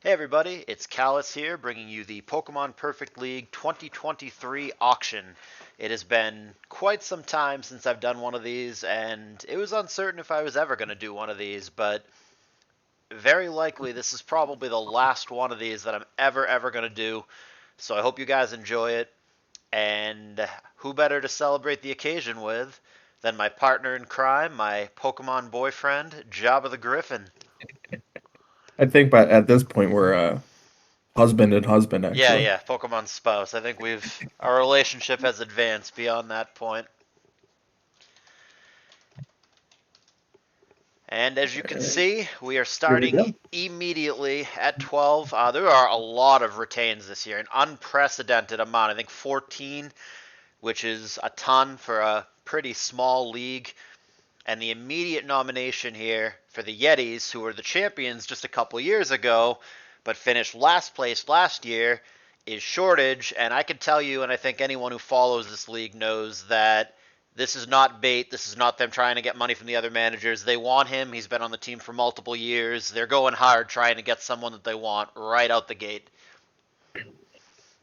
Hey everybody, it's Callus here, bringing you the Pokemon Perfect League 2023 auction. It has been quite some time since I've done one of these, and it was uncertain if I was ever going to do one of these, but very likely this is probably the last one of these that I'm ever going to do. So I hope you guys enjoy it, and who better to celebrate the occasion with than my partner in crime, my Pokemon boyfriend, Jabba the Griffin. I think by at this point we're husband and husband Yeah, actually. yeah, Pokemon spouse. I think our relationship has advanced beyond that point. And as you can Alright, see, we are here we starting go. immediately at 12. There are a lot of retains this year, an unprecedented amount. I think 14, which is a ton for a pretty small league. And the immediate nomination here for the Yetis, who were the champions just a couple years ago, but finished last place last year, is Shortage. And I can tell you, and I think anyone who follows this league knows that this is not bait. This is not them trying to get money from the other managers. They want him. He's been on the team for multiple years. They're going hard trying to get someone that they want right out the gate.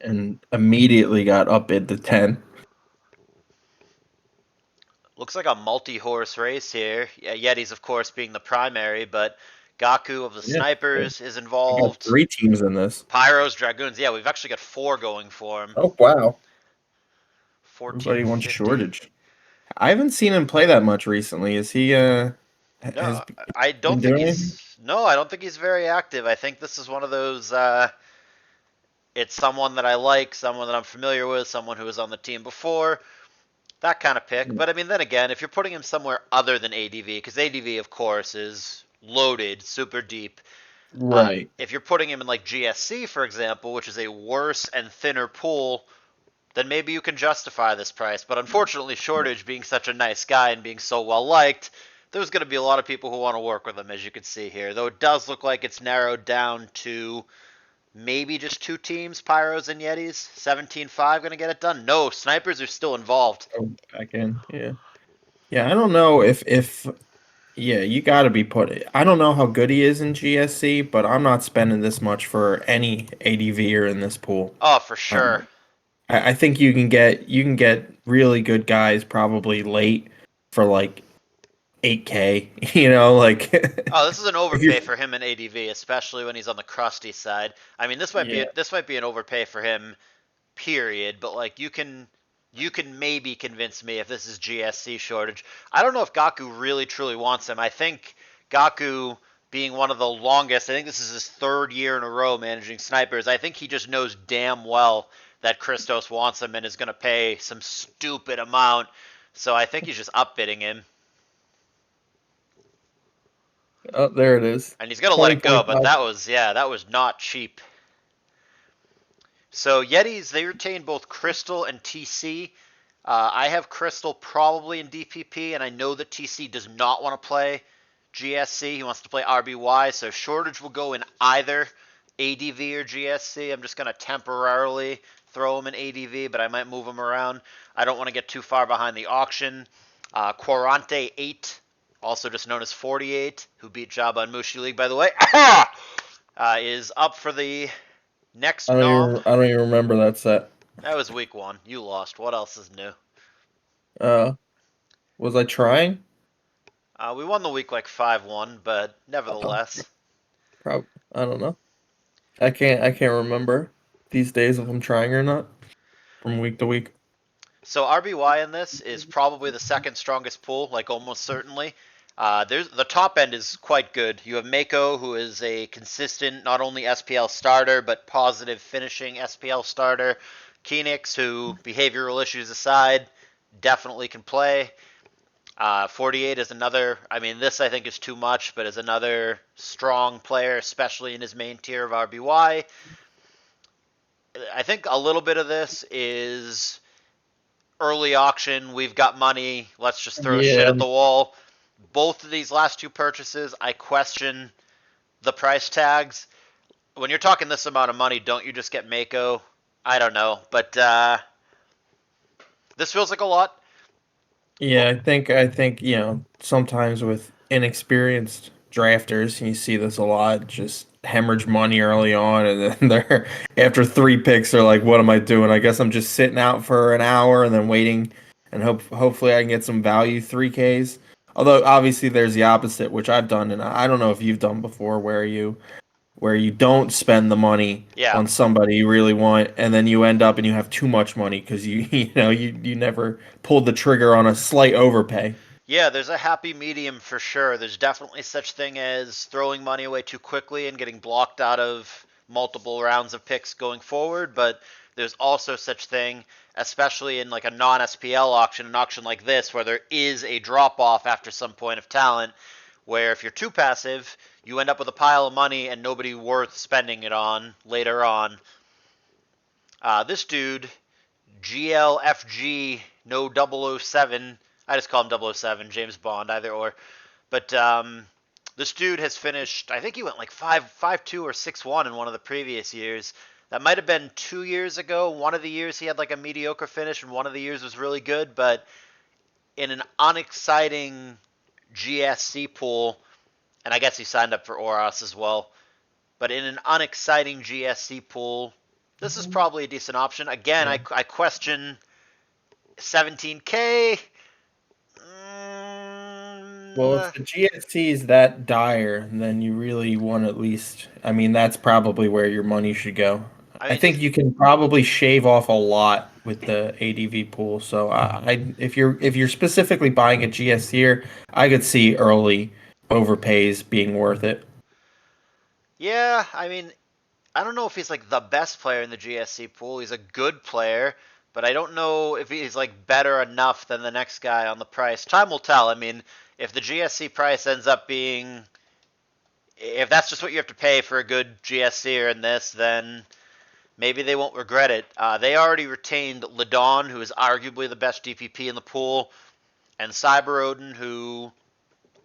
And immediately got upbid to 10. Looks like a multi-horse race here. Yeah, Yetis, of course, being the primary, but Gaku of the Yeah, yeah. Snipers is We got involved. three teams in this. Pyros, Dragoons. Yeah, we've actually got four going for him. Oh wow. Everybody wants 1450. Shortage. I haven't seen him play that much recently. Is he has No, I been don't think doing anything? he's. No, I don't think he's very active. I think this is one of those. It's someone that I like, someone that I'm familiar with, someone who was on the team before, that kind of pick. But I mean, then again, if you're putting him somewhere other than ADV, because ADV, of course, is loaded, super deep. Right. If you're putting him in like GSC, for example, which is a worse and thinner pool, then maybe you can justify this price. But unfortunately, Shortage being such a nice guy and being so well liked, there's going to be a lot of people who want to work with him, as you can see here. Though it does look like it's narrowed down to maybe just two teams, Pyros and Yetis. 17-5 going to get it done? No, Snipers are still involved. Oh, back in. Yeah. Yeah, I don't know if yeah, you got to be put. I don't know how good he is in GSC, but I'm not spending this much for any ADVer in this pool. Oh, for Um, sure. I think you can get really good guys probably late for like 8K. Like Oh, this is an if you're overpay for him in ADV, especially when he's on the crusty side. I mean, yeah. this might be an overpay for him, period. But like, you can maybe convince me if this is GSC Shortage. I don't know if Gaku really truly wants him. I think Gaku being one of the longest, I think this is his third year in a row managing Snipers. I think he just knows damn well that Christos wants him and is going to pay some stupid amount. So I think he's just upbidding him. Oh, there it is. And he's gonna let it go, but 20.5. that was not cheap. So Yetis, they retain both Crystal and TC. I have Crystal probably in DPP, and I know that TC does not want to play GSC. He wants to play RBY, so Shortage will go in either ADV or GSC. I'm just gonna temporarily throw him in ADV, but I might move him around. I don't want to get too far behind the auction. Quarante 8, also just known as 48, who beat Jabba in Mushi League, by the way, is up for the next nom. I don't even remember that set. That was week one. You lost. What else is new? Uh, was I trying? We won the week like 5-1, but Oh, nevertheless. probably. I don't know. I can't remember these days if I'm trying or not from week to week. So RBY in this is probably the second strongest pool, like almost certainly. There's the top end is quite good. You have Mako, who is a consistent not only SPL starter but positive finishing SPL starter. Kenix, who behavioral issues aside, definitely can play. 48 is another. I mean, this I think is too much, but is another strong player, especially in his main tier of RBY. I think a little bit of this is early auction. We've got money. Let's just throw shit Yeah, at the wall. Both of these last two purchases, I question the price tags. When you're talking this amount of money, don't you just get Mako? I don't know, but this feels like a lot. yeah. I think sometimes with inexperienced drafters, you see this a lot. Just hemorrhage money early on, and then they're after 3 picks, they're like, "What am I doing? I guess I'm just sitting out for an hour and then waiting, and hopefully I can get some value 3Ks." Although obviously there's the opposite, which I've done, and I don't know if you've done before, where you don't spend the money Yeah. on somebody you really want, and then you end up and you have too much money because you never pulled the trigger on a slight overpay. Yeah, there's a happy medium for sure. There's definitely such thing as throwing money away too quickly and getting blocked out of multiple rounds of picks going forward, but there's also such thing, especially in like a non-SPL auction, an auction like this where there is a drop off after some point of talent, where if you're too passive, you end up with a pile of money and nobody worth spending it on later on. This dude, GLFG no 007, I just call him 007, James Bond, either or. But this dude has finished, I think he went like 5-2 or 6-1 in one of the previous years. That might have been 2 years ago. One of the years he had like a mediocre finish, and one of the years was really good. But in an unexciting GSC pool, and I guess he signed up for Oros as well. But in an unexciting GSC pool, this is probably a decent option. Again, Yeah. I question 17K. Well, if the GST is that dire, then you really want at least, I mean, that's probably where your money should go. I I mean, think you can probably shave off a lot with the ADV pool. So if you're specifically buying a GS here, I could see early overpays being worth it. yeah, I mean, I don't know if he's like the best player in the GSC pool. He's a good player, but I don't know if he's like better enough than the next guy on the price. Time will tell. I mean, if the GSC price ends up being, if that's just what you have to pay for a good GSCer in this, then maybe they won't regret it. They already retained Ladon, who is arguably the best DPP in the pool, and Cyber Odin, who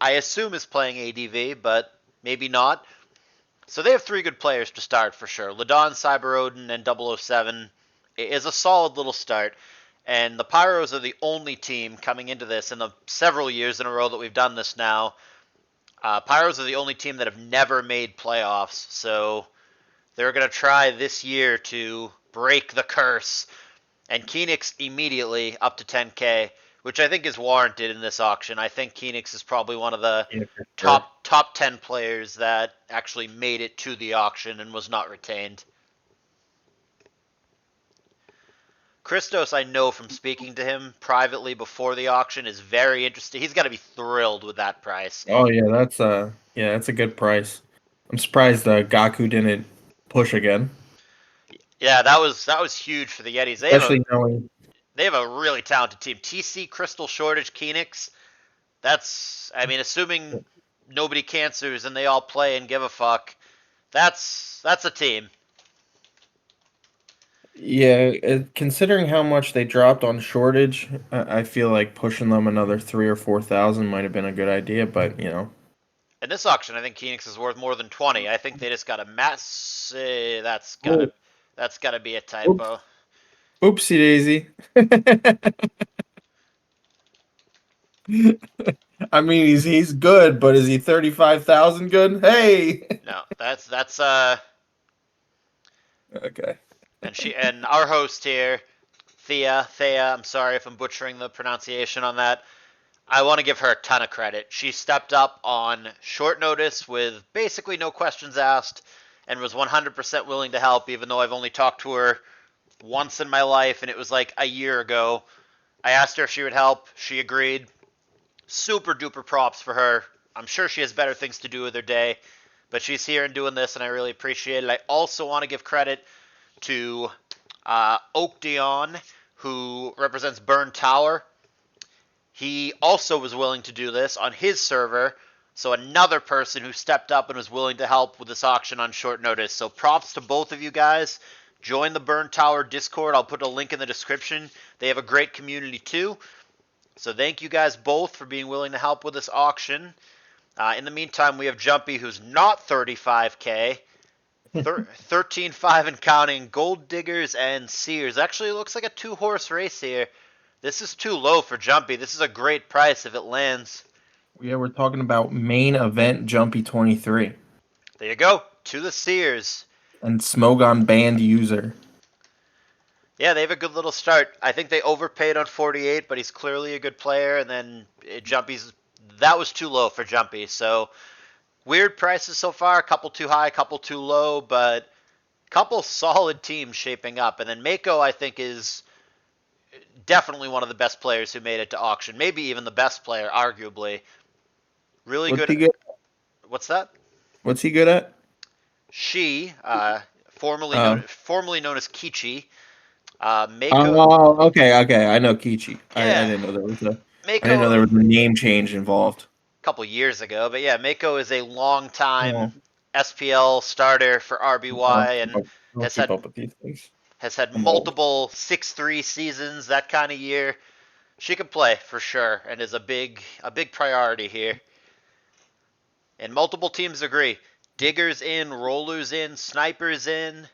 I assume is playing ADV, but maybe not. So they have three good players to start for sure. Ladon, Cyber Odin, and 007 is a solid little start. And the Pyros are the only team coming into this in the several years in a row that we've done this now. Pyros are the only team that have never made playoffs, so they're going to try this year to break the curse. And Phoenix immediately up to 10K, which I think is warranted in this auction. I think Phoenix is probably one of the Yeah, for sure. top 10 players that actually made it to the auction and was not retained. Christos, I know from speaking to him privately before the auction, is very interested. He's got to be thrilled with that price. Oh yeah, that's a good price. I'm surprised Gaku didn't push again, Yeah, that was huge for the Yetis. especially knowing. They have a really talented team. TC, Crystal, Shortage, Phoenix. That's, I mean, assuming nobody cancers and they all play and give a fuck. That's a team. Yeah, considering how much they dropped on shortage, I feel like pushing them another 3 or 4 thousand might have been a good idea. But In this auction, I think Phoenix is worth more than 20. I think they just got a mass. oh, That's gotta be a oops, typo. oopsie daisy. I mean, he's good, but is he 35,000 good? Hey. No, that's Okay. and our host here, Thea. I'm sorry if I'm butchering the pronunciation on that. I want to give her a ton of credit. She stepped up on short notice with basically no questions asked and was 100% willing to help, even though I've only talked to her once in my life and it was like a year ago. I asked her if she would help. She agreed. Super duper props for her. I'm sure she has better things to do with her day, but she's here and doing this, and I really appreciate it. I also want to give credit to Oak Dion, who represents Burn Tower. He also was willing to do this on his server, so another person who stepped up and was willing to help with this auction on short notice. So props to both of you guys. Join the Burn Tower Discord. I'll put a link in the description. They have a great community too. So thank you guys both for being willing to help with this auction. In the meantime, we have Jumpy, who's not 35K, 13.5 and counting, Gold Diggers and Sears. Actually, it looks like a two-horse race here. This is too low for Jumpy. This is a great price if it lands. Yeah, we're talking about main event Jumpy 23. There you go. To the Sears. and Smogon band user. Yeah, they have a good little start. I think they overpaid on 48, but he's clearly a good player. And then Jumpy's that was too low for Jumpy. So weird prices so far. A couple too high, a couple too low, but a couple solid teams shaping up. And then Mako, I think, is definitely one of the best players who made it to auction. Maybe even the best player, arguably. Really What's good. he good? What's that? What's he good at? She, Oh. formerly known as Kichi, Mako. Oh, okay. I know Kichi. I Yeah, didn't know I didn't know Mako there was a name change involved. couple years ago. But yeah, Mako is a long time Oh, SPL starter for RBY and I don't has keep had up with these things. I'm old. multiple 6-3 seasons, that kind of year. She can play for sure and is a big priority here. And multiple teams agree. Diggers in, rollers in, snipers in.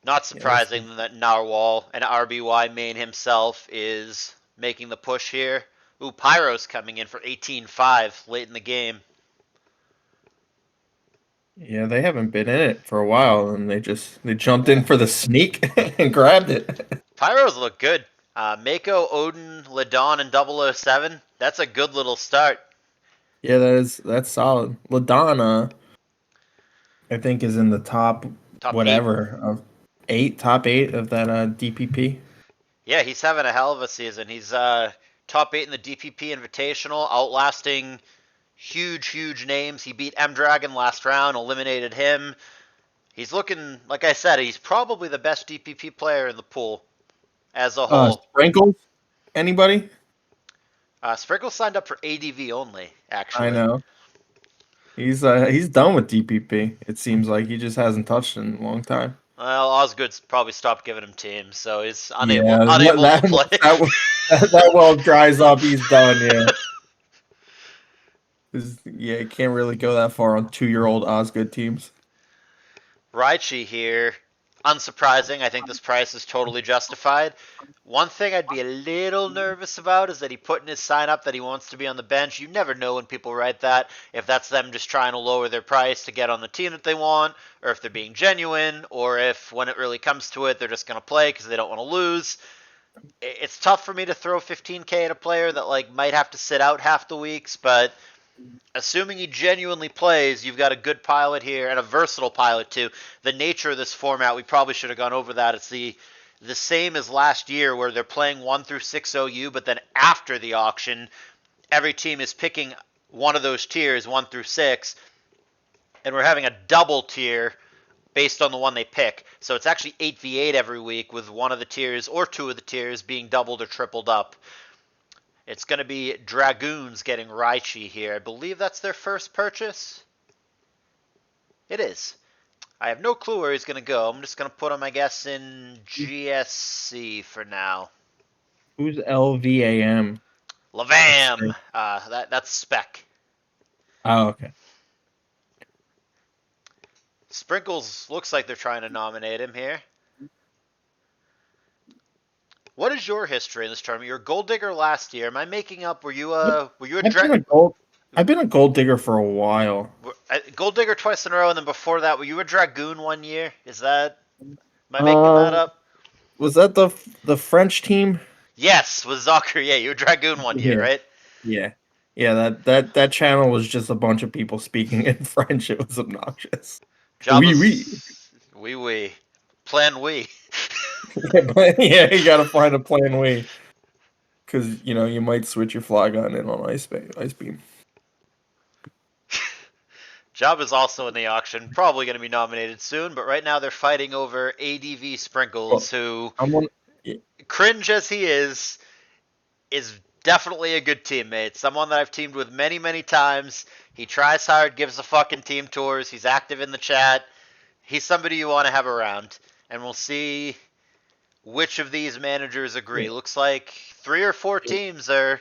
Not Yeah, this is, surprising that Narwhal, an RBY main himself, is making the push here. Ooh, Pyros coming in for 18-5 late in the game. yeah, they haven't been in it for a while, and they jumped in for the sneak and grabbed it. Pyros look good. Mako, Odin, Ladon, and 007. That's a good little start. Yeah, that's solid. Ladonna, I think, is in the top Top 8. whatever of top eight of that DPP. Yeah, he's having a hell of a season. He's top 8 in the DPP Invitational, outlasting huge names. He beat M Dragon last round, eliminated him. He's looking, like I said, he's probably the best DPP player in the pool as a whole. Sprinkles, anybody? Sprinkle signed up for ADV only, I actually. know. He's done with DPP. It seems like he just hasn't touched it in a long time. Well, Osgood's probably stopped giving him teams, so he's unable Yeah, unable to play. that well dries up. He's done. Yeah, 'cause, you can't really go that far on 2-year-old Osgood teams. Raichi here, unsurprising. I think this price is totally justified. One thing I'd be a little nervous about is that he put in his sign up that he wants to be on the bench. You never know when people write that, if that's them just trying to lower their price to get on the team that they want, or if they're being genuine, or if when it really comes to it, they're just going to play because they don't want to lose. It's tough for me to throw 15K at a player that like might have to sit out half the weeks, but assuming he genuinely plays, you've got a good pilot here and a versatile pilot too. The nature of this format, we probably should have gone over that. It's the same as last year where they're playing 1 through 6 OU, but then after the auction, every team is picking one of those tiers, 1 through 6, and we're having a double tier based on the one they pick. So it's actually 8v8 every week with one of the tiers or two of the tiers being doubled or tripled up. It's going to be Dragoons getting Raichi here. I believe that's their first purchase. It is. I have no clue where he's going to go. I'm just going to put him, I guess, in GSC for now. Who's LVAM? Lavam. That's Spec. Oh, okay. Sprinkles looks like they're trying to nominate him here. What is your history in this tournament? You were a gold digger last year. Am I making up? Were you a I've been a gold. I've been a gold digger for a while. gold digger twice in a row, and then before that, were you a dragoon one year? Am I making that Um, up? was that the French team? Yes, with Zocker. Yeah, you were dragoon one year, Yeah, right? yeah, yeah. That channel was just a bunch of people speaking in French. It was obnoxious. Oui, oui. Jabba's we plan we. Yeah, you gotta find a plan way because you might switch your fly gun in on ice beam. Jabba's also in the auction, probably going to be nominated soon, but right now they're fighting over ADV Well, Sprinkles, who, I'm one. cringe as he is definitely a good teammate. Someone that I've teamed with many times. He tries hard, gives the fucking team tours. He's active in the chat. He's somebody you want to have around. And we'll see which of these managers agree. Yeah, Looks like 3 or 4 teams are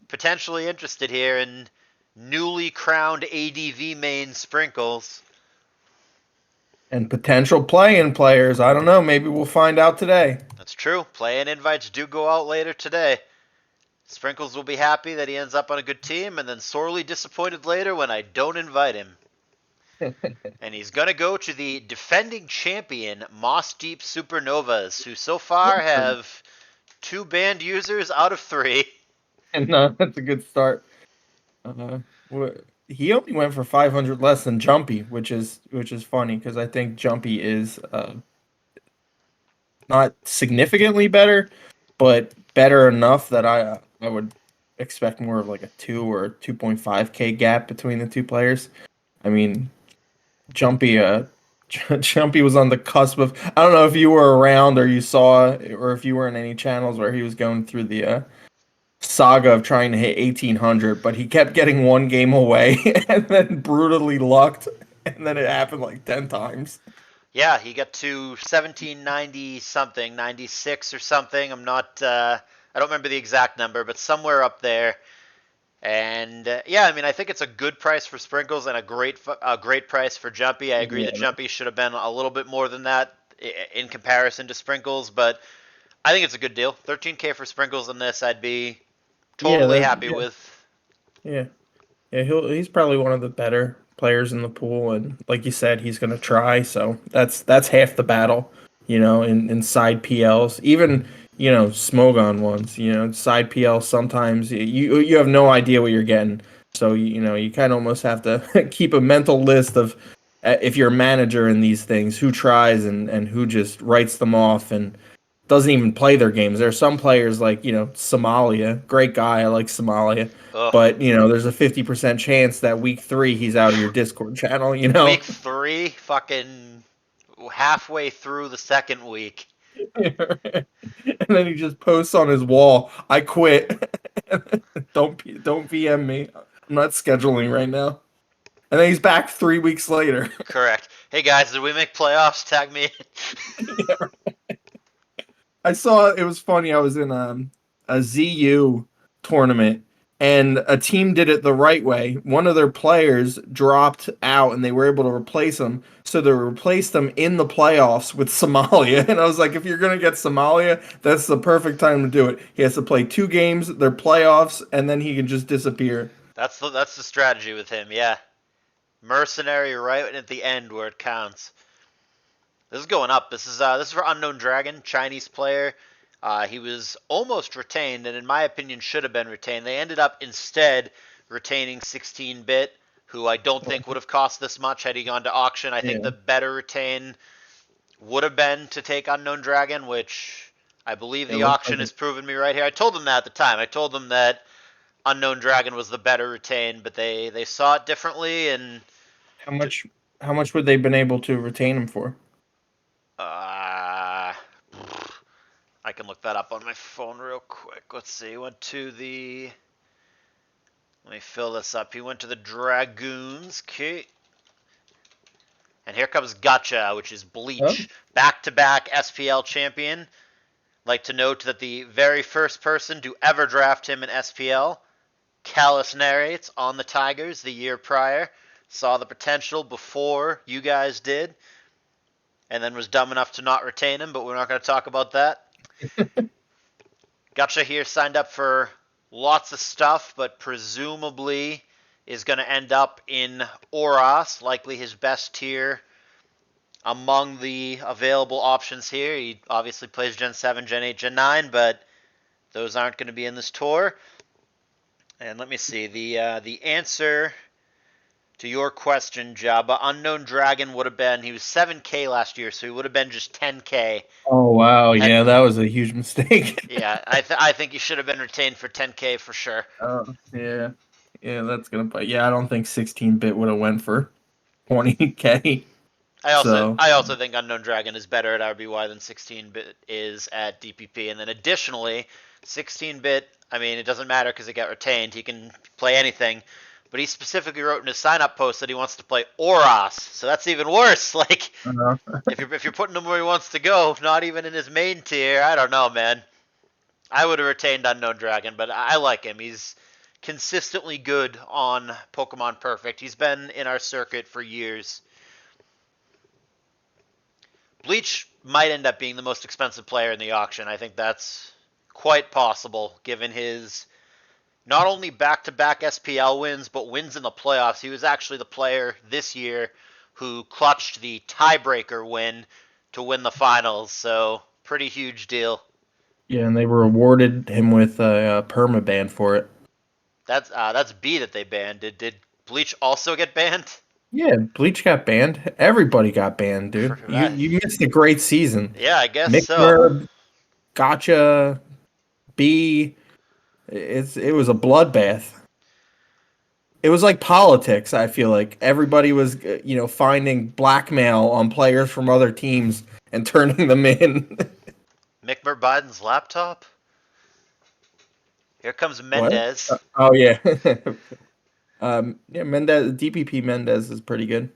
potentially interested here in newly crowned ADV main Sprinkles. and potential play-in players. I don't know. Maybe we'll find out today. That's true. Play-in invites do go out later today. Sprinkles will be happy that he ends up on a good team, and then sorely disappointed later when I don't invite him. And he's going to go to the defending champion, Moss Deep Supernovas, who so far have 2 banned users out of 3. And that's a good start. Uh, he only went for 500 less than Jumpy, which is funny because I think Jumpy is not significantly better, but better enough that I would expect more of like a 2 or 2.5K gap between the two players. I mean, Jumpy Jumpy was on the cusp of, I don't know if you were around or you saw or if you were in any channels where he was going through the saga of trying to hit 1800, but he kept getting one game away and then brutally lucked, and then it happened like 10 times. Yeah, he got to 1790 something, 96 or something. I don't remember the exact number, but somewhere up there. And yeah, I mean, I think it's a good price for Sprinkles and a great price for Jumpy. I agree that Yeah, Jumpy should have been a little bit more than that in comparison to Sprinkles, but I think it's a good deal. 13K for Sprinkles in this, I'd be yeah, totally happy with. yeah. Yeah, he's probably one of the better players in the pool, and like you said, he's gonna try. So that's half the battle, in side PLs, even Smogon ones, side PL. Sometimes you have no idea what you're getting, so you kind of almost have to keep a mental list of if you're a manager in these things, who tries and who just writes them off and doesn't even play their games. There are some players like, Somalia, great guy, I like Somalia, Ugh. but there's a 50% chance that week 3 he's out of your Discord channel, Week 3, fucking halfway through the second week. And then he just posts on his wall, "I quit." Don't PM me. I'm not scheduling right now. And then he's back 3 weeks later. Correct. Hey guys, did we make playoffs? Tag me. Yeah. I saw it was funny. I was in a ZU tournament and a team did it the right way. One of their players dropped out and they were able to replace him. So they replaced him in the playoffs with Somalia. And I was like, if you're going to get Somalia, that's the perfect time to do it. He has to play 2 games, their playoffs, and then he can just disappear. That's the strategy with him. Yeah, mercenary right at the end where it counts. This is going up. This is for Unknown Dragon, Chinese player. He was almost retained, and in my opinion, should have been retained. They ended up instead retaining 16-bit, who I don't think would have cost this much had he gone to auction. I think Yeah. the better retain would have been to take Unknown Dragon, which I believe It the looks like auction has it. proven me right here. I told them that at the time. I told them that Unknown Dragon was the better retain, but they saw it differently, and How much how much would they been able to retain him for? uh, I can look that up on my phone real quick. Let's see. He went to the. Let me fill this up. He went to the Dragoons. Okay. And here comes Gotcha, which is Huh? Bleach. Back to back SPL champion. Like to note that the very first person to ever draft him in SPL, Callus narrates on the Tigers the year prior. Saw the potential before you guys did. And then was dumb enough to not retain him, but we're not going to talk about that. Gotcha here signed up for lots of stuff, but presumably is going to end up in Oros, likely his best tier among the available options here. He obviously plays Gen 7, Gen 8, Gen 9, but those aren't going to be in this tour. And let me see. The answer to your question, Jabba, Unknown Dragon would have been, he was 7K last year, so he would have been just 10K. Oh wow, Had yeah, that was a huge mistake. Yeah, I think he should have been retained for 10K for sure. Yeah. Yeah, that's gonna play. Yeah, I don't think 16-bit would have went for 20K. So, I also think Unknown Dragon is better at RBY than 16-bit is at DPP, and then additionally, 16-bit. I mean, it doesn't matter because it got retained. He can play anything, but he specifically wrote in his sign-up post that he wants to play Oros, so that's even worse. Like, if you're putting him where he wants to go, not even in his main tier, I don't know, man. I would have retained Unknown Dragon, but I like him. He's consistently good on Pokemon Perfect. He's been in our circuit for years. Bleach might end up being the most expensive player in the auction. I think that's quite possible given his not only back-to-back SPL wins, but wins in the playoffs. He was actually the player this year who clutched the tiebreaker win to win the finals. So pretty huge deal. Yeah, and they rewarded him with a perma ban for it. That's B that they banned. Did Bleach also get banned? Yeah, Bleach got banned. Everybody got banned, dude. You missed a great season. Yeah, I guess so. Mickmer, Gotcha, B. It was a bloodbath. It was like politics. I feel like everybody was, finding blackmail on players from other teams and turning them in. Mick Biden's laptop. Here comes What? Mendez. Oh yeah. Yeah, Mendez, DPP Mendez is pretty good.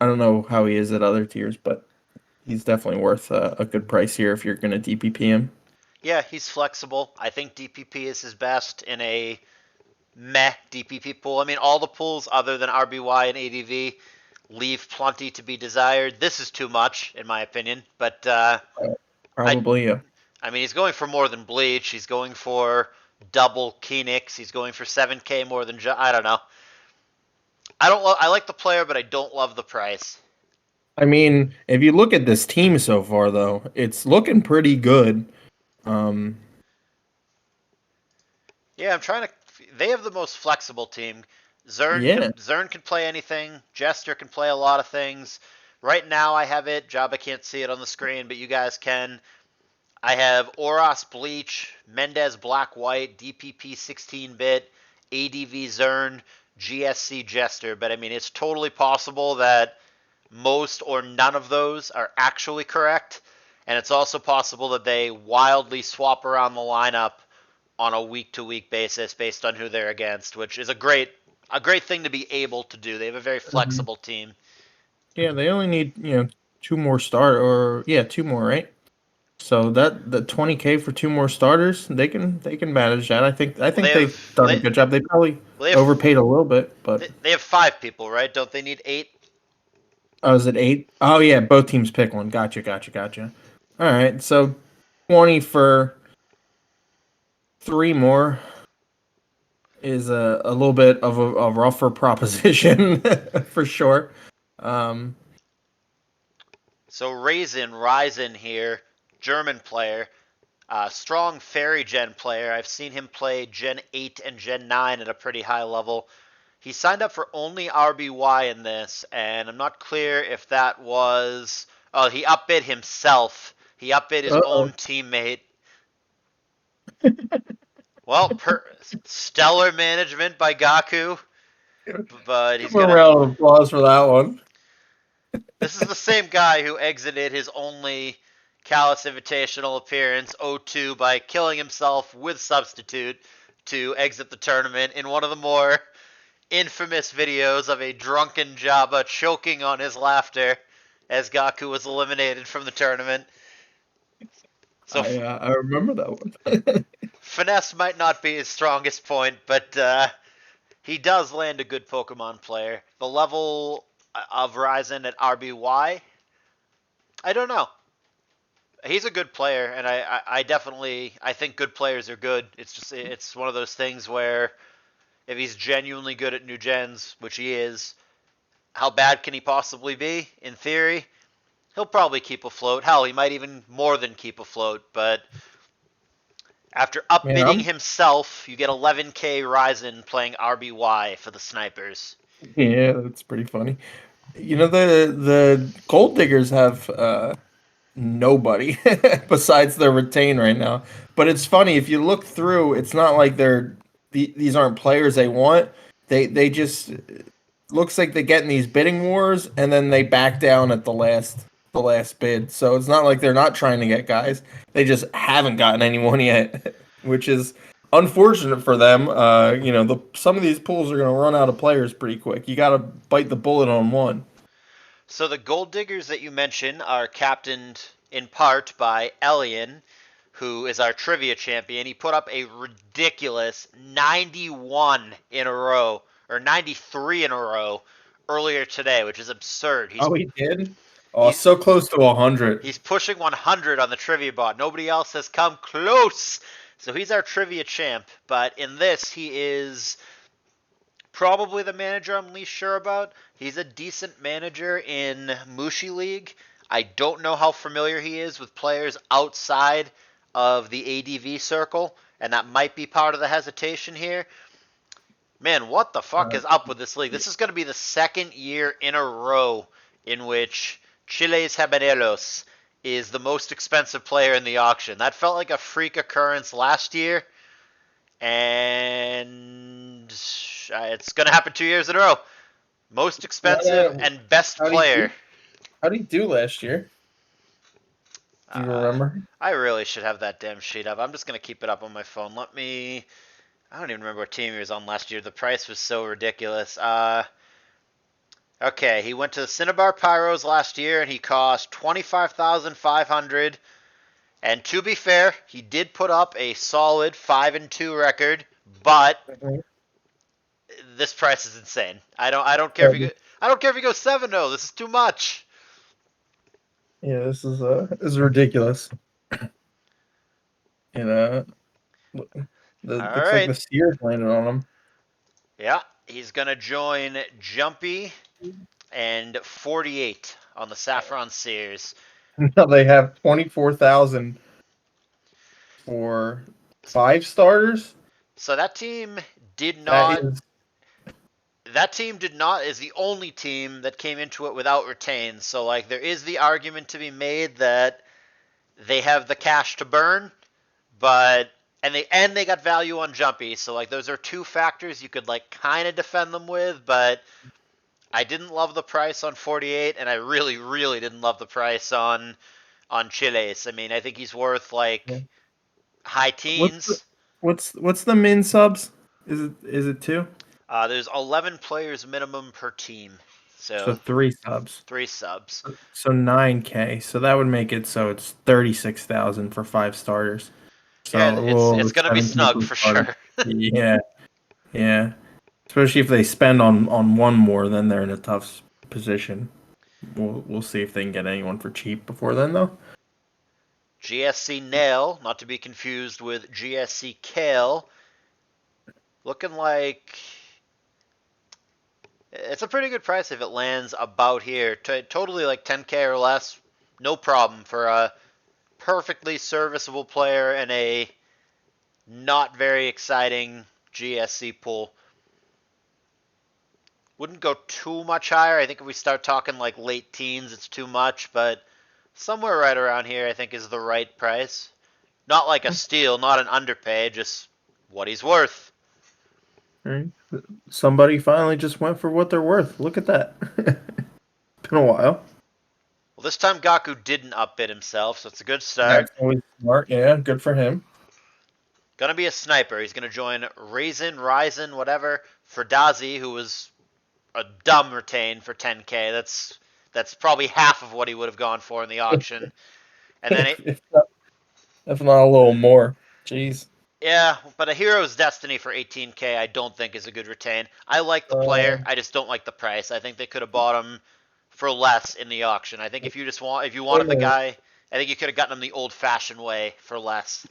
I don't know how he is at other tiers, but he's definitely worth a good price here if you're going to DPP him. Yeah, he's flexible. I think DPP is his best in a meh DPP pool. I mean, all the pools other than RBY and ADV leave plenty to be desired. This is too much, in my opinion. But I, Probably, yeah. I mean, he's going for more than Bleach. He's going for double Kenix. He's going for 7K more than I don't know. I like the player, but I don't love the price. I mean, if you look at this team so far, though, it's looking pretty good. Um, Yeah, I'm trying to. They have the most flexible team. yeah. Zern can play anything. Jester can play a lot of things. Right now, I have it. Jabba can't see it on the screen, but you guys can. I have Oros Bleach, Mendez Black White, DPP 16-bit, ADV Zern, GSC Jester. But I mean, it's totally possible that most or none of those are actually correct, and it's also possible that they wildly swap around the lineup on a week-to-week basis based on who they're against, which is a great thing to be able to do. They have a very Mhm. flexible team. Yeah, they only need, two more two more, right? So that the 20K for two more starters, they can manage that. I Well, think they've done a good job. They probably they have overpaid a little bit, but they have 5 people, right? Don't they need 8? oh, is it 8? Oh yeah, both teams pick one. Gotcha. All right, so 20 for three more is a little bit of a rougher proposition for sure. Um, So Ryzen here, German player, strong fairy gen player. I've seen him play Gen 8 and Gen 9 at a pretty high level. He signed up for only RBY in this, and I'm not clear if that was. Oh, he upbid himself. He upbid his uh-oh. own teammate. Well, stellar management by Gaku, but Give he's him a gonna. round of applause for that one. This is the same guy who exited his only Callus Invitational appearance 0-2 by killing himself with substitute to exit the tournament in one of the more infamous videos of a drunken Jabba choking on his laughter as Gaku was eliminated from the tournament. So I remember that one. finesse might not be his strongest point, but he does land a good Pokemon player. The level of Ryzen at RBY, I don't know. He's a good player, and I definitely I think good players are good. It's one of those things where if he's genuinely good at new gens, which he is, how bad can he possibly be? In theory, he'll probably keep afloat. Hell, he might even more than keep afloat. But after Man, upbidding himself, you get 11K Ryzen playing RBY for the snipers. yeah, that's pretty funny. The gold diggers have nobody besides their retain right now. But it's funny if you look through, it's not like these aren't players they want. They just looks like they get in these bidding wars and then they back down at the last bid. So it's not like they're not trying to get guys. They just haven't gotten anyone yet, which is unfortunate for them. Some of these pools are going to run out of players pretty quick. You got to bite the bullet on one. So the gold diggers that you mentioned are captained in part by Elian, who is our trivia champion. He put up a ridiculous 91 in a row, or 93 in a row earlier today, which is absurd. Oh, he did. Oh, He's so close to 100. he's pushing 100 on the trivia bot. Nobody else has come close. So he's our trivia champ, but in this, he is probably the manager I'm least sure about. He's a decent manager in Mushi League. I don't know how familiar he is with players outside of the ADV circle, and that might be part of the hesitation here. Man, what the fuck Uh, is up with this league? This is going to be the second year in a row in which Chile's Habaneros is the most expensive player in the auction. That felt like a freak occurrence last year, and it's going to happen 2 years in a row. Most expensive and best how do you player. do? How did he do last year? Do you Uh, remember? I really should have that damn sheet up. I'm just going to keep it up on my phone. Let me. I don't even remember what team he was on last year. The price was so ridiculous. Okay, he went to the Cinnabar Pyros last year and he cost 25,500. And to be fair, he did put up a solid 5-2 record, but Mhm. this price is insane. I don't care if you I don't care if you go 7-0. This is too much. Yeah, this is ridiculous. You know, All looks like right. the Sears landed on Yeah, he's going to join Jumpy and 48 on the Saffron Sears. him. Now they have 24,000 for 5 starters. So that team did That not is is the only team that came into it without retains. So like there is the argument to be made that they have the cash to burn, but and they got value on Jumpy. So like those are two factors you could like kind of defend them with, but I didn't love the price on 48 and I really didn't love the price on Chiles. I mean, I think he's worth yeah. like high What's the teens. what's the min subs? Is it two? There's 11 players minimum per team, So so 3 subs. 3 subs. So 9K. So that would make it so it's 36,000 for 5 starters. Yeah, So it's gonna be 17 snug per for starter. sure. Yeah, yeah. Especially if they spend on one more, then they're in a tough position. We'll see if they can get anyone for cheap before then, though. GSC Nail, not to be confused with GSC Kale, looking like it's a pretty good price if it lands about here. Totally like 10K or less, no problem for a perfectly serviceable player in a not very exciting GSC pool. Wouldn't go too much higher. I think if we start talking like late teens, it's too much, but somewhere right around here, I think is the right price. Not like a steal, not an underpay, just what he's worth. Right. Somebody finally just went for what they're worth. Look at that. Been a while. Well, this time Gaku didn't upbid himself, so it's a good start. That's always smart. Yeah, good for him. Gonna be a sniper. He's gonna join Ryzen, whatever, for Dazi, who was a dumb retain for 10K. That's probably half of what he would have gone for in the auction. And then it, if not, if not a little more. Jeez. yeah, but a Hero's Destiny for 18K, I don't think is a good retain. I like the Uh, player, I just don't like the price. I think they could have bought him for less in the auction. I think if you wanted him the or guy, I think you could have gotten him the old-fashioned way for less.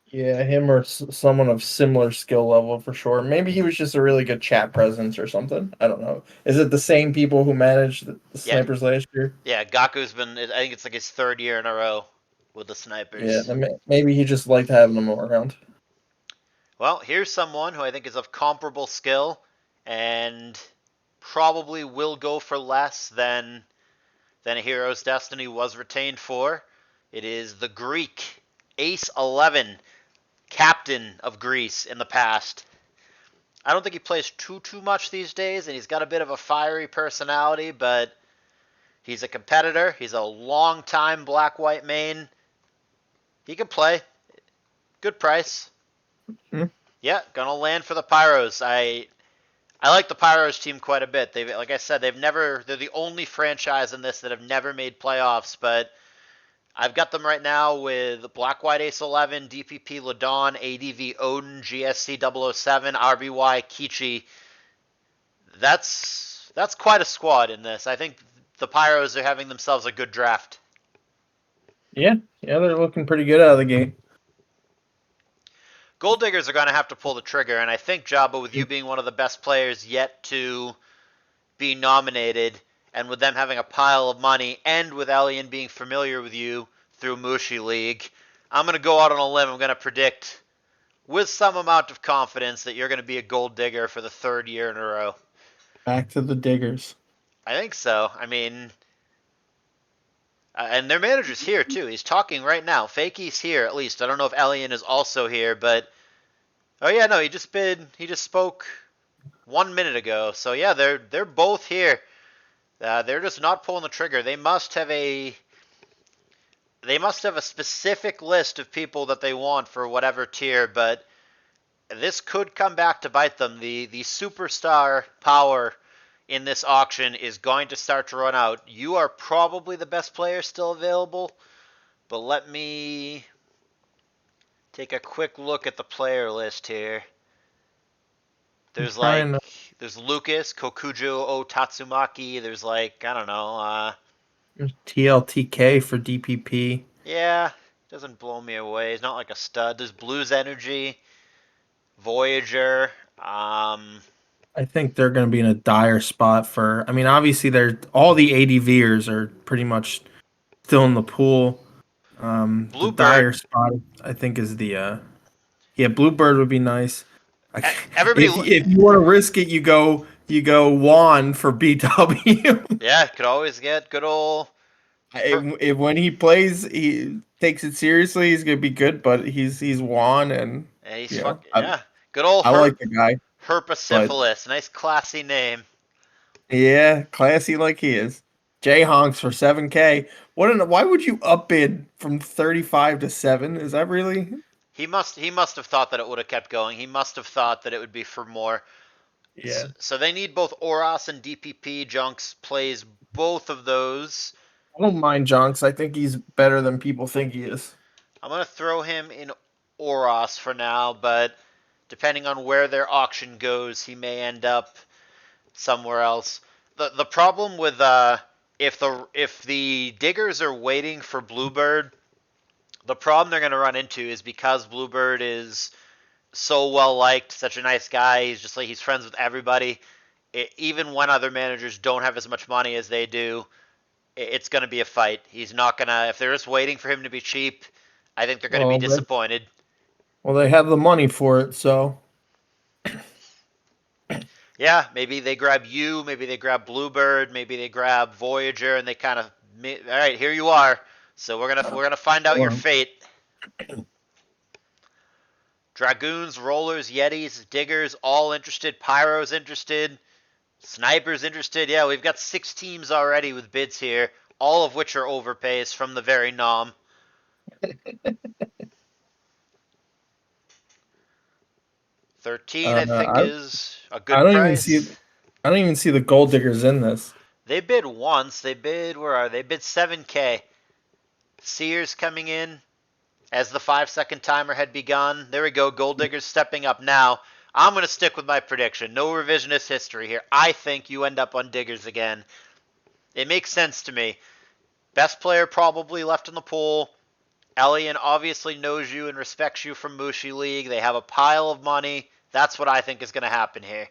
yeah, him or someone of similar skill level for sure. Maybe he was just a really good chat presence or something. I don't know. Is it the same people who managed the Yeah, snipers last year? yeah. Gaku's been. I think it's like his third year in a row with the Yeah, snipers. then maybe he just liked having them around. Well, here's someone who I think is of comparable skill and probably will go for less than a Hero's Destiny was retained for. It is the Greek Ace 11, captain of Greece in the past. I don't think he plays too much these days, and he's got a bit of a fiery personality, but he's a competitor. He's a long time black white main. He can play. Good price. Hmm? Yeah, gonna land for the Pyros. I like the Pyros team quite a bit. They've like I said, they're the only franchise in this that have never made playoffs, but I've got them right now with Black White Ace 11, DPP Ladon, ADV Odin, GSC 007, RBY Kichi. That's quite a squad in this. I think the Pyros are having themselves a good draft. Yeah, yeah, they're looking pretty good out of the gate. Gold Diggers are going to have to pull the trigger, and I think Jabba, with you being one of the best players yet to be nominated, and with them having a pile of money, and with Elian being familiar with you through Mushi League, I'm going to go out on a limb. I'm going to predict with some amount of confidence that you're going to be a Gold Digger for the third year in a row. Back to the diggers. I think so. I mean, and their manager's here too. He's talking right now. Fakey's here at least. I don't know if Elian is also here, but oh yeah, no, he just spoke 1 minute ago. So yeah, they're both here. They're just not pulling the trigger. They must have a specific list of people that they want for whatever tier, but this could come back to bite them. The superstar power in this auction is going to start to run out. You are probably the best player still available, but let me take a quick look at the player list here. I'm There's trying to. there's Lucas, Kokujo O Tatsumaki, there's like, I don't know, There's TLTK for DPP. yeah, doesn't blow me away. He's not like a stud. There's Blues Energy, Voyager, I think they're going to be in a dire spot for. I mean, obviously, they're all the ADVers are pretty much still in the pool. The dire Bluebird. spot, I think, is the yeah. Bluebird would be nice. I, Everybody, if you want to risk it, you go Juan for BW. yeah, could always get good old. If when he plays, he takes it seriously. He's gonna be good, but he's Juan, and And he's you know, fucking yeah, good old I like the guy, but Herpasyphilis. Nice classy name. yeah, classy like he is. J Honks for 7K. Why would you upbid from 35 to 7? Is that really? He must have thought that it would have kept going. He must have thought that it would be for more. Yeah. So they need both Oros and DPP. Junks plays both of those. I don't mind Jonks. I think he's better than people think he is. I'm gonna throw him in Oros for now, but depending on where their auction goes, he may end up somewhere else. The problem with if the diggers are waiting for Bluebird, the problem they're gonna run into is because Bluebird is so well liked, such a nice guy. He's just like he's friends with everybody. Even when other managers don't have as much money as they do, it's going to be a fight. He's not going to. If they're just waiting for him to be cheap, I think they're going to be Well, disappointed. they have the money for it, so Yeah, maybe they grab you, maybe they grab Bluebird, maybe they grab Voyager, and they kind of, all right, here you are. So we're gonna find out your well, fate. Dragoons, rollers, yetis, diggers, all interested. Pyros interested. Snipers interested. Yeah, we've got 6 teams already with bids here, all of which are overpays from the very nom. 13, I think, I is a I good don't even see price. I don't even see the gold diggers in this. They bid once. They bid, where are they? Bid 7K. Sears coming in as the 5 second timer had begun. There we go. Gold Diggers stepping up now. I'm going to stick with my prediction. No revisionist history here. I think you end up on Diggers again. It makes sense to me. Best player probably left in the pool. Elian obviously knows you and respects you from Mushi League. They have a pile of money. That's what I think is going to happen here.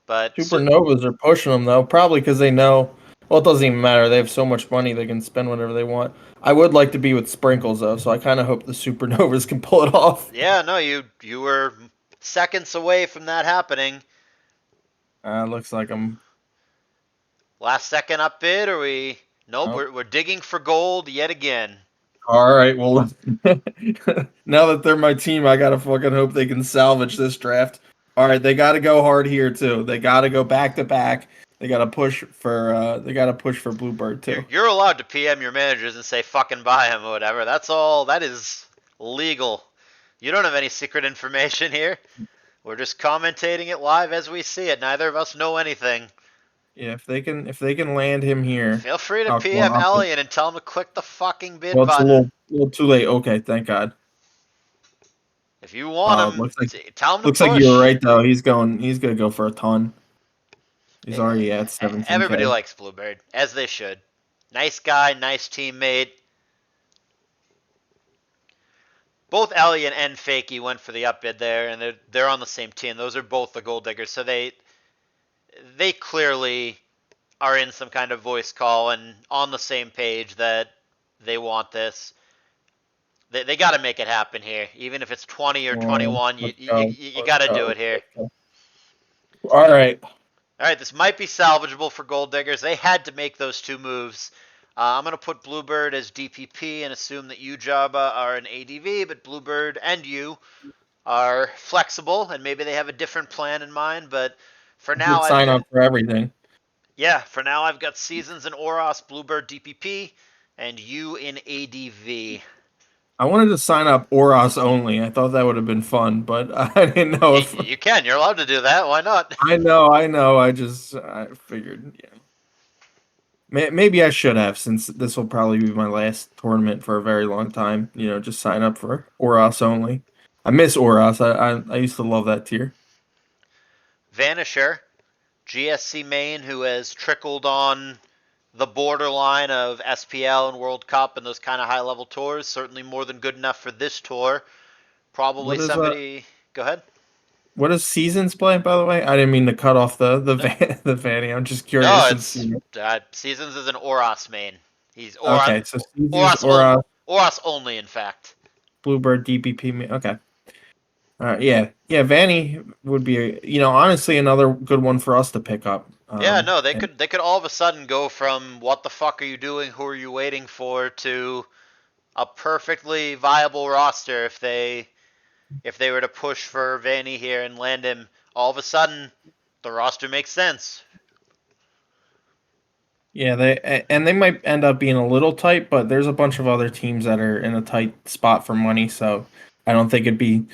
But so, Supernovas are pushing them though, probably because they know. Well, it doesn't even matter. They have so much money they can spend whatever they want. I would like to be with Sprinkles though, so I kind of hope the Supernovas can pull it off. yeah, no, you were seconds away from that happening. Looks like I'm. Last second up bid, or we? Nope, Oh, we're digging for gold yet again. all right. Well, now that they're my team, I gotta fucking hope they can salvage this draft. All right, they got to go hard here too. They got to go back to back. They got to push for. They got to push for Bluebird too. You're allowed to PM your managers and say fucking buy him or whatever. That's all. That is legal. You don't have any secret information here. We're just commentating it live as we see it. Neither of us know anything. Yeah, if they can land him here. Feel free to Oh, well, PM Elliot and tell him to click the fucking bid well, it's a button. little too late. Okay, thank God. If you want him, Looks like tell him to looks like you were push. right though. He's gonna go for a ton. He's Eh, already at Everybody 17K. likes Bluebird, as they should. Nice guy, nice teammate. both Elliott and Fakey went for the upbid there, and they're on the same team. Those are both the gold diggers, so they clearly are in some kind of voice call and on the same page that they want this. They got to make it happen here, even if it's 20 or Well, 21. You let's you, go. you Let's got to do go. it here. Let's go. All right. All right, this might be salvageable for gold diggers. They had to make those two moves. I'm gonna put Bluebird as DPP and assume that you, Jabba, are an ADV, but Bluebird and you are flexible, and maybe they have a different plan in mind. But for I now, did I've sign up for everything. yeah, for now I've got Seasons and Oros, Bluebird DPP, and you in ADV. I wanted to sign up Oros only. I thought that would have been fun, but I didn't know if. You can. You're allowed to do that. Why not? I know, I know. I figured, yeah. Maybe I should have, since this will probably be my last tournament for a very long time. Just sign up for Oros only. I miss Oros. I used to love that tier. Vanisher, GSC main, who has trickled on the borderline of SPL and World Cup and those kind of high level tours. Certainly more than good enough for this tour. Probably What is somebody. Go ahead. what does Seasons play, by the way? I didn't mean to cut off the No, the Vanny. I'm just no, curious and it's see. Seasons is an Oros main. He's Okay, so Seasons, Oros on, Oros, Oros only, in fact. Bluebird, DPP. Okay. Yeah, yeah. Vanny would be, honestly, another good one for us to pick up. Yeah, no, they could all of a sudden go from what the fuck are you doing, who are you waiting for, to a perfectly viable roster if they were to push for Vanny here and land him. All of a sudden, the roster makes sense. Yeah, they might end up being a little tight, but there's a bunch of other teams that are in a tight spot for money, so I don't think it'd be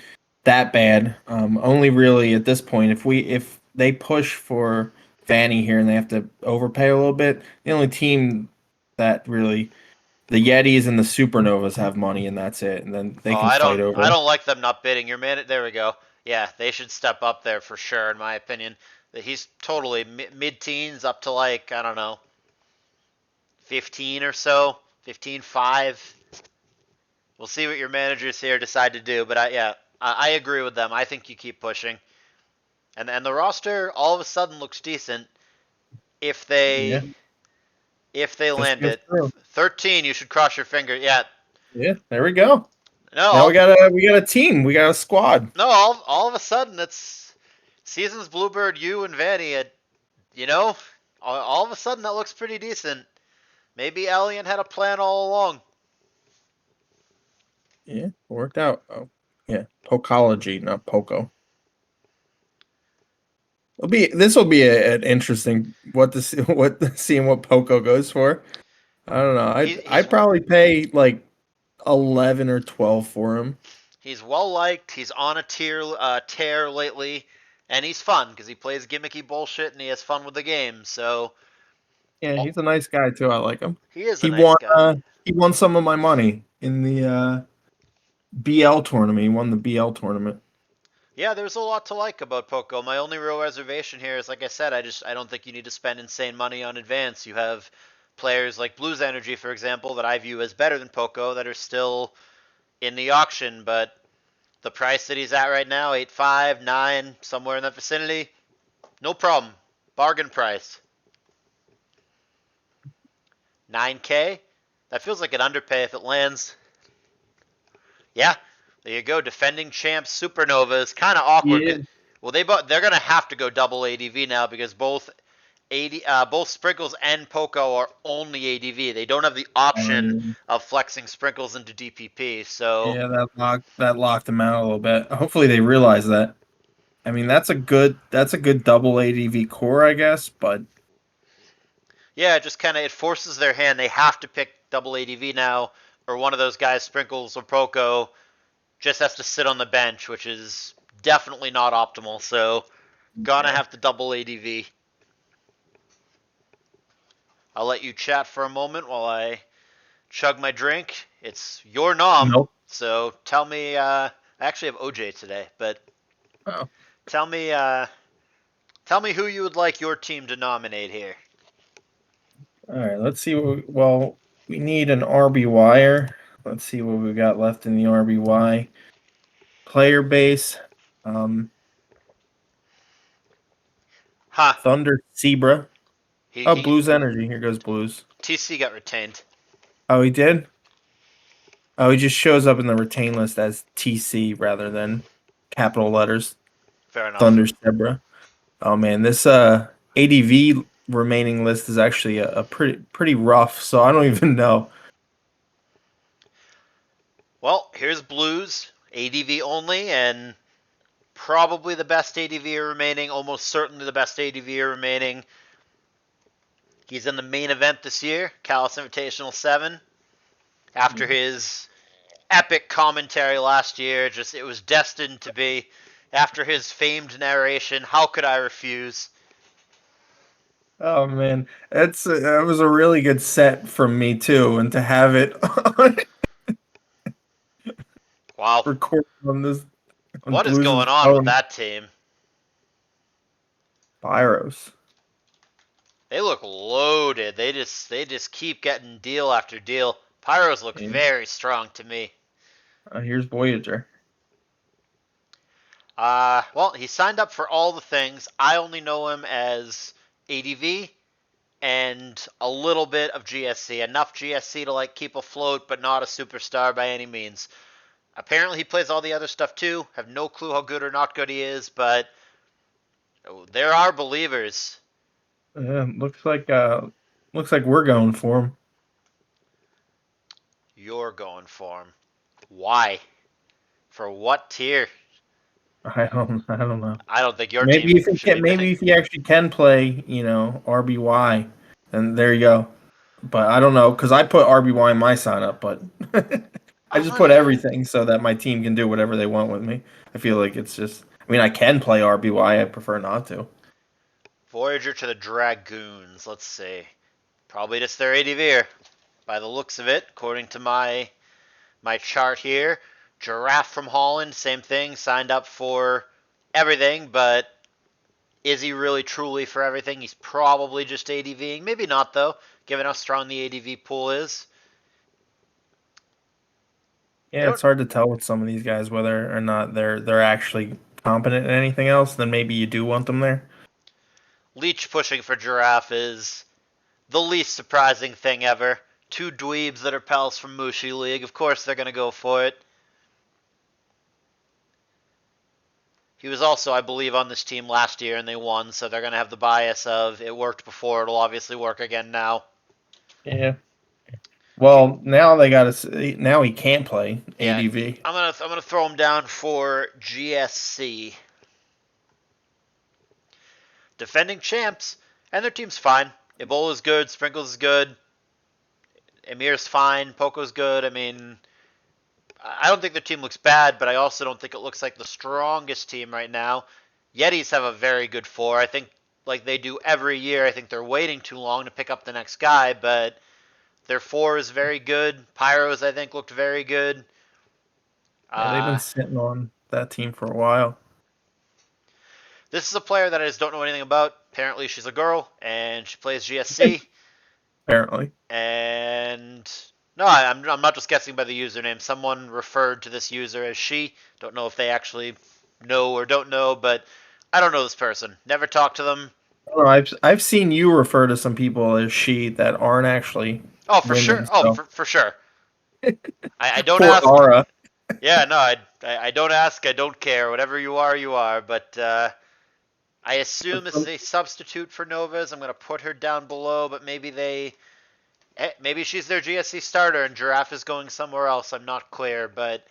that bad. Only really at this point, if they push for Vanny here and they have to overpay a little bit, the only team that really the Yetis and the Supernovas have money, and that's it, and then they Oh, can I fight don't I over. don't like them not bidding. Your man, there we go. Yeah, they should step up there for sure, in my opinion. He's totally mid-teens up to like I don't know, 15 or so, 15.5. We'll see what your managers here decide to do, but I agree with them. I think you keep pushing, and the roster all of a sudden looks decent if Yeah, they just land goes it. through. 13, you should cross your finger. Yeah, Yeah, there we go. no, Now we got a team, we got a squad. no, all of a sudden it's Seasons Bluebird, you and Vanny. You know, all of a sudden that looks pretty decent. Maybe Alien had a plan all along. Yeah, worked out. Oh, yeah, Pokology, not Poco. This will be an interesting what to see, seeing what Poco goes for. I don't know. He's I'd probably pay like 11 or 12 for him. he's well liked. He's on a tear lately, and he's fun because he plays gimmicky bullshit and he has fun with the game. So Yeah, oh, he's a nice guy too. I like him. he is a He nice won guy. he won some of my money in the BL tournament. He won the BL tournament. Yeah, there's a lot to like about Poco. My only real reservation here is, like I said, I don't think you need to spend insane money on advance. You have players like Blues Energy, for example, that I view as better than Poco that are still in the auction, but the price that he's at right now, 8.5, 9, somewhere in that vicinity, no problem. Bargain price. 9K? That feels like an underpay if it lands. Yeah, there you go. Defending champs Supernova is kind of Yeah. awkward. Well, they're gonna have to go double ADV now because both Sprinkles and Poco are only ADV. They don't have the option Um, of flexing Sprinkles into DPP. So yeah, that locked him out a little bit. Hopefully they realize that. I mean, that's a good double ADV core, I guess, but yeah, it just kind of it forces their hand. They have to pick double ADV now, or one of those guys, Sprinkles or Poco, just has to sit on the bench, which is definitely not optimal. So gonna yeah. have to double ADV. I'll let you chat for a moment while I chug my drink. It's your nom, Nope. so tell me. I actually have OJ today, but Oh. tell me. Tell me who you would like your team to nominate here. All right, let's see. Well, we need an RB wire. Let's see what we got left in the RBY player base. Um, Huh. Thunder Zebra. Oh, He Blues Energy. Here goes Blues. TC got retained. Oh, he did? Oh, he just shows up in the retain list as TC rather than capital letters. Fair enough. Thunder Zebra. Oh man, this ADV remaining list is actually a pretty rough, so I don't even know. Well, here's Blues, ADV only, and probably the best ADV remaining, almost certainly the best ADV remaining. He's in the main event this year, Callis Invitational 7. After his epic commentary last year, just it was destined to be. After his famed narration, how could I refuse? Oh man, that was a really good set from me too, and to have it Wow, recorded on this on what is Blues' going on with phone, that team? Pyros. They look loaded. They just keep getting deal after deal. Pyros look Yeah. very strong to me. Here's Voyager. Well, he signed up for all the things. I only know him as ADV and a little bit of GSC. Enough GSC to like keep afloat, but not a superstar by any means. Apparently, he plays all the other stuff too. Have no clue how good or not good he is, but there are believers. Looks like we're going for him. You're going for him. Why? For what tier? I don't know. I don't think your team should be paying. Maybe if he actually can play, RBY, then there you go. But I don't know because I put RBY in my sign up, but I I'm just not put even everything so that my team can do whatever they want with me. I feel like it's just. I mean, I can play RBY. I prefer not to. Voyager to the Dragoons. Let's see. Probably just their ADV by the looks of it, according to my chart here. Giraffe from Holland, same thing, signed up for everything, but is he really truly for everything? He's probably just ADVing. Maybe not, though, given how strong the ADV pool is. I Yeah, don't. it's hard to tell with some of these guys whether or not they're actually competent in anything else. Then maybe you do want them there. Leech pushing for Giraffe is the least surprising thing ever. Two dweebs that are pals from Mushi League. Of course they're going to go for it. He was also, I believe, on this team last year and they won, so they're going to have the bias of it worked before, it'll obviously work again now. Yeah. Well, now they got to. Now he can't play Yeah, ADV. I'm gonna throw him down for GSC. Defending champs, and their team's fine. Ebola's good, Sprinkles is good, Emir's fine, Poco's good. I mean, I don't think their team looks bad, but I also don't think it looks like the strongest team right now. Yetis have a very good four. I think, like they do every year, I think they're waiting too long to pick up the next guy, but their four is very good. Pyros, I think, looked very good. Yeah, they've been Uh, sitting on that team for a while. this is a player that I just don't know anything about. Apparently, she's a girl, and she plays GSC. Apparently. And no, I'm not just guessing by the username. Someone referred to this user as she. Don't know if they actually know or don't know, but I don't know this person. Never talked to them. I don't know, I've seen you refer to some people as she that aren't actually Oh, for sure. women. Oh, So for sure. I don't poor ask. Aura. Yeah, no, I don't ask. I don't care. Whatever you are, you are. But I assume this is a substitute for Nova's. I'm gonna put her down below, but maybe she's their GSC starter and Giraffe is going somewhere else. I'm not clear, but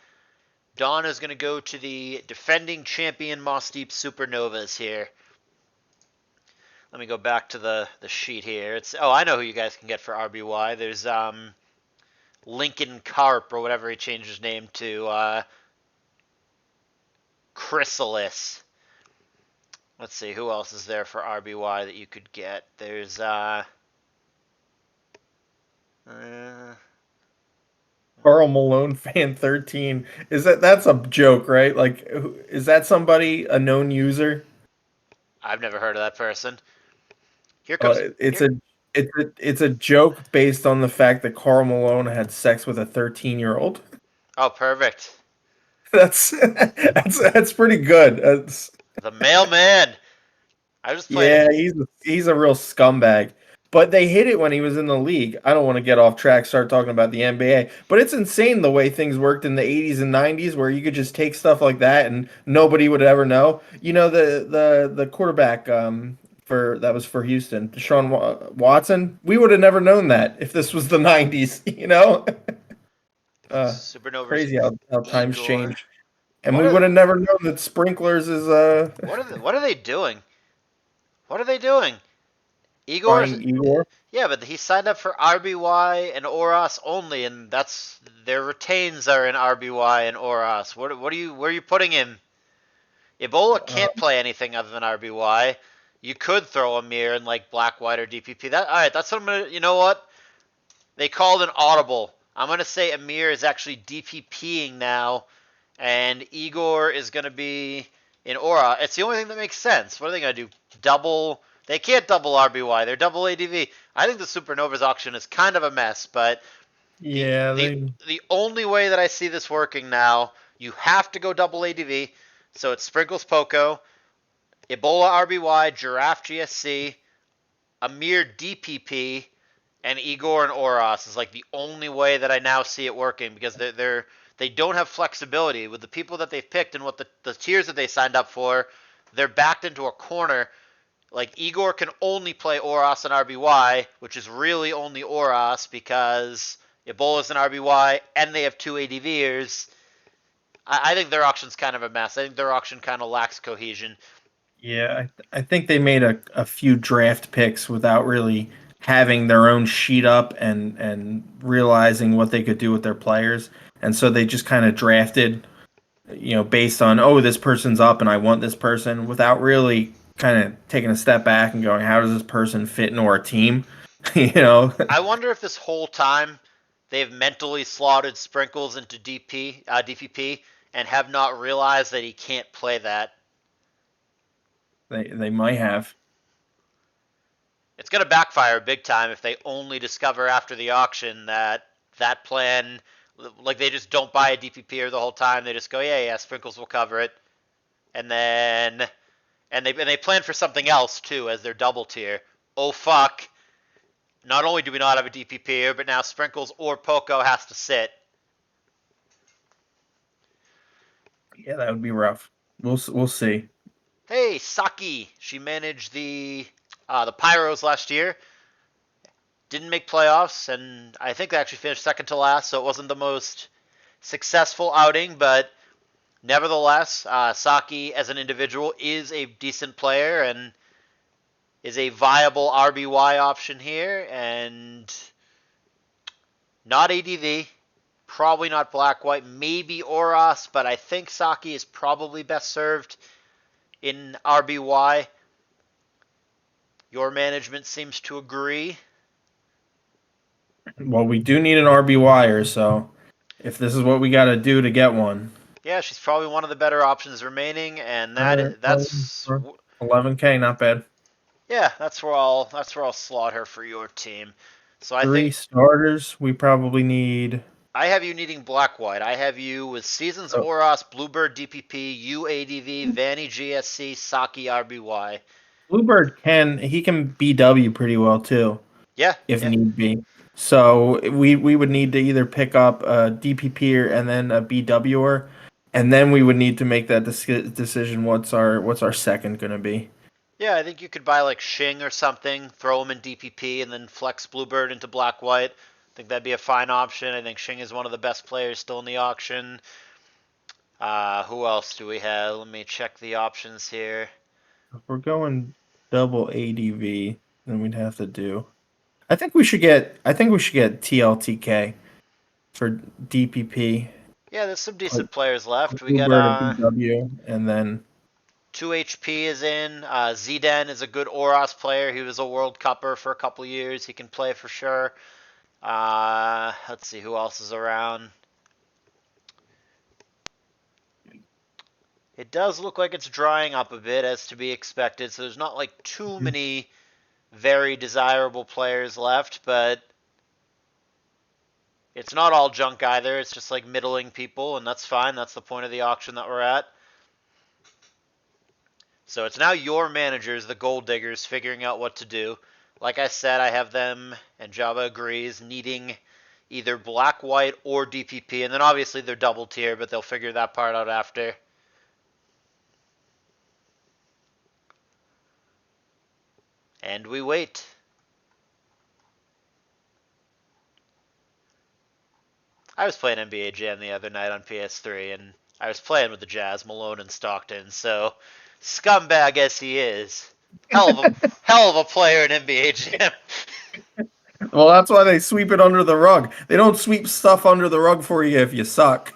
Dawn is going to go to the defending champion Moss Deep Supernovas here. Let me go back to the sheet here. I know who you guys can get for RBY. There's Lincoln Carp or whatever he changed his name to Chrysalis. Let's see who else is there for RBY that you could get. There's uh Carl Malone fan 13. That's a joke, right? Like is that somebody a known user? I've never heard of that person. Here comes It's here a It's a joke based on the fact that Karl Malone had sex with a 13-year-old. Oh, perfect. That's pretty good. That's The mailman. I just played it. Yeah, he's a real scumbag. But they hit it when he was in the league. I don't want to get off track, start talking about the NBA, but it's insane the way things worked in the 80s and 90s where you could just take stuff like that and nobody would ever know. You know the quarterback for that was for Houston, Watson. We would have never known that if this was the 90s, you know? Supernovas Crazy how times Igor. change. And What we are would have never known that sprinklers is what are they doing? What are they doing? Igor's buying Igor. yeah, but he signed up for RBY and Oros only, and that's their retains are in RBY and Oros. What are you where are you putting him? Ebola Uh, can't play anything other than RBY. You could throw a mirror in like black, white, or DPP. That all right? That's what I'm gonna. You know what? They called an audible. I'm gonna say Amir is actually DPPing now, and Igor is gonna be in Aura. It's the only thing that makes sense. What are they gonna do? Double? They can't double RBY. They're double ADV. I think the Supernovas auction is kind of a mess, but the yeah, the they the only way that I see this working now, you have to go double ADV. So it's Sprinkles Poco, Ebola RBY, Giraffe GSC, Amir DPP, and Igor and Oros is like the only way that I now see it working because they don't have flexibility with the people that they've picked and what the tiers that they signed up for. They're backed into a corner. Like Igor can only play Oros and RBY, which is really only Oros because Ebola's an RBY and they have two ADVers. I think their auction's kind of a mess. I think their auction kind of lacks cohesion. Yeah, I think they made a few draft picks without really having their own sheet up and realizing what they could do with their players. And so they just kind of drafted, based on, oh, this person's up and I want this person without really kind of taking a step back and going, how does this person fit into our team? you know? I wonder if this whole time they've mentally slotted Sprinkles into DPP, and have not realized that he can't play that. They might have. It's going to backfire big time if they only discover after the auction that that plan, like they just don't buy a DPP the whole time. They just go, yeah, yeah, Sprinkles will cover it, and then and they plan for something else too as their double tier. Oh fuck! Not only do we not have a DPP, but now Sprinkles or Poco has to sit. Yeah, that would be rough. We'll see. Hey, Saki. She managed the Pyros last year. Didn't make playoffs, and I think they actually finished second to last, so it wasn't the most successful outing, but nevertheless, Saki as an individual is a decent player and is a viable RBY option here, and not ADV, probably not black white, maybe Oros, but I think Saki is probably best served in RBY. Your management seems to agree. Well, we do need an RB so if this is what we got to do to get one, Yeah, she's probably one of the better options remaining, and that's 11K, not bad. yeah, that's where I'll slot her for your team. So I Three think starters. We probably need. I have you needing black white. I have you with Seasons Oh, Oros, Bluebird DPP, UADV, Vanny GSC, Saki RBY. Bluebird can BW pretty well too, Yeah, if yeah, need be. So we would need to either pick up a DPP and then a BWer, and then we would need to make that decision. What's our second gonna be? yeah. I think you could buy like Shing or something, throw him in DPP, and then flex Bluebird into black white. I think that'd be a fine option. I think Shing is one of the best players still in the auction. Who else do we have? Let me check the options here. If we're going double ADV, then we'd have to do. I think we should get TLTK for DPP, Yeah, there's some like decent players left. We got Bluebird and BW, and then 2 HP is in. Zden is a good Oros player. He was a World Cupper for a couple years. He can play for sure. Let's see who else is around. It does look like it's drying up a bit, as to be expected. So there's not like too many very desirable players left, but it's not all junk either. It's just like middling people, and that's fine. That's the point of the auction that we're at. So it's now your managers, the gold diggers, figuring out what to do. Like I said, I have them, and Jabba agrees, needing either black, white, or DPP, and then obviously they're double tier, but they'll figure that part out after. And we wait. I was playing NBA Jam the other night on PS3, and I was playing with the Jazz, Malone and Stockton. So, scumbag as he is, hell of a player in NBA Jam. Well, that's why they sweep it under the rug. They don't sweep stuff under the rug for you if you suck.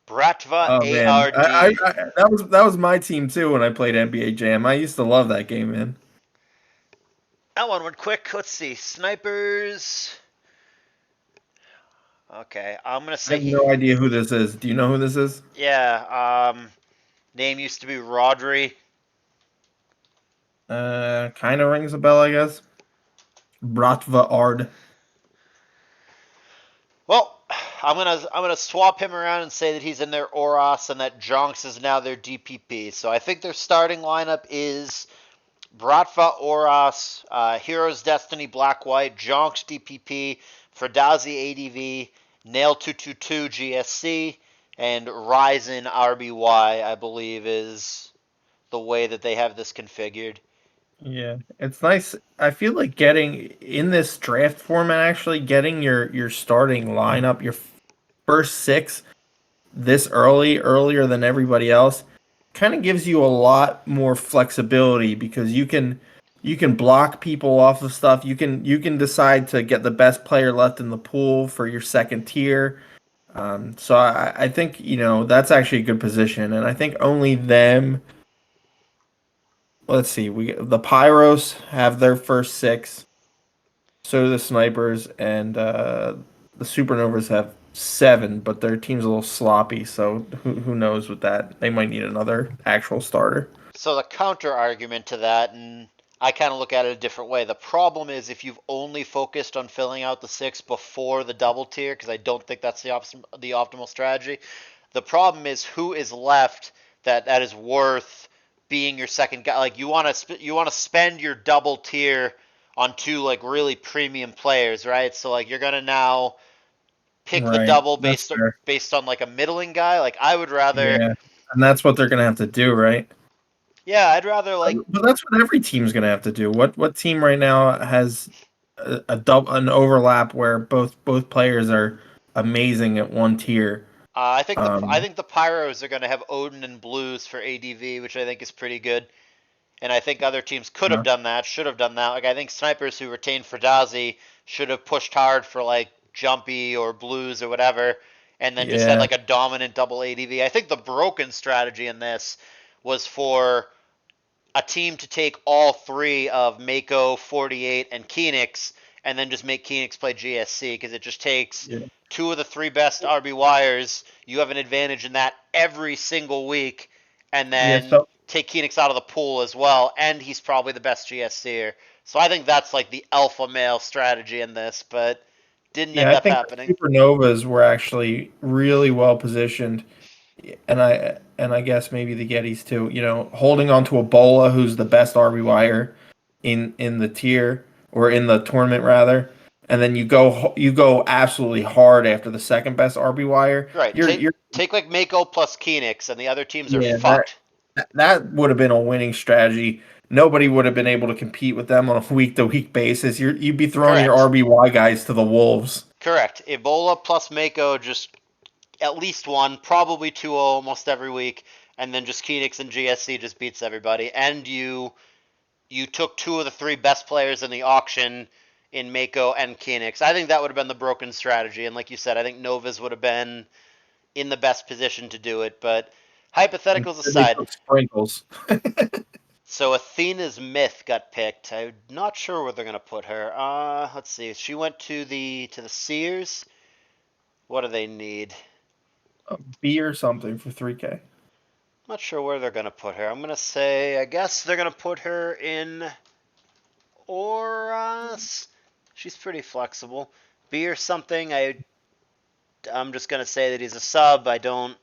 Bratva Oh man, ARD. that was my team too when I played NBA Jam. I used to love that game, man. That one went quick. Let's see. Snipers. Okay, I'm gonna I say have he. no idea who this is. Do you know who this is? Yeah. Name used to be Rodri. Kind of rings a bell, I guess. Bratva Ard. Well, I'm gonna swap him around and say that he's in their Oros and that Jonks is now their DPP. So I think their starting lineup is Bratva Oros, Heroes Destiny Black White, Jonks DPP, Ferdazi ADV, Nail 222 GSC, and Ryzen RBY, I believe, is the way that they have this configured. Yeah, it's nice. I feel like getting in this draft format, actually getting your starting lineup, your first six this earlier than everybody else, kind of gives you a lot more flexibility because you can block people off of stuff. You can decide to get the best player left in the pool for your second tier. So I think that's actually a good position, and I think only them. Let's see, we the pyros have their first six. So do the snipers, and the supernovas have seven, but their team's a little sloppy. So who knows with that? They might need another actual starter. So the counter argument to that, and I kind of look at it a different way. The problem is if you've only focused on filling out the six before the double tier, because I don't think that's the optimal strategy. The problem is who is left that is worth being your second guy. Like you want to spend your double tier on two like really premium players, right? So like you're gonna now pick the Right. double That's fair. based on like a middling guy. Like I would rather, Yeah. And that's what they're gonna have to do, right? yeah, I'd rather like But that's what every team's gonna have to do. What team right now has an overlap where both players are amazing at one tier? I Um, think the Pyros are going to have Odin and Blues for ADV, which I think is pretty good. And I think other teams could have uh, done that, should have done that. Like I think Snipers who retained Ferdazi should have pushed hard for like Jumpy or Blues or whatever, and then just had yeah, like a dominant double ADV. I think the broken strategy in this was for a team to take all three of Mako, 48, and Kenix, and then just make Kenix play GSC because it just takes yeah, two of the three best RB wires. You have an advantage in that every single week, and yeah. then So take Kenix out of the pool as well, and he's probably the best GSCer. So I think that's like the alpha male strategy in this, but didn't yeah, end I up think happening. the supernovas were actually really well positioned, and I guess maybe the Gettys too. Holding on to Ebola, who's the best RB wire in the tier or in the tournament rather, and then you go absolutely hard after the second best RB wire. Right. You're Take you're take like Mako plus Kenix, and the other teams are yeah that fucked. that would have been a winning strategy. Nobody would have been able to compete with them on a week to week basis. You'd be throwing your Correct. RBY guys to the wolves. Correct. Ebola plus Mako, just at least one, probably two almost every week, and then just Kenix and GSC just beats everybody. And you took two of the three best players in the auction in Mako and Kenix. I think that would have been the broken strategy. And like you said, I think Novas would have been in the best position to do it. But hypotheticals Instead, they aside, took sprinkles. so Athena's myth got picked. I'm not sure where they're gonna put her. Let's see. She went to the Sears. What do they need? A B or something for 3K. Not sure where they're gonna put her. I'm gonna say, I guess they're gonna put her in Oras. She's pretty flexible. B or something. I'm just gonna say that he's a sub. I don't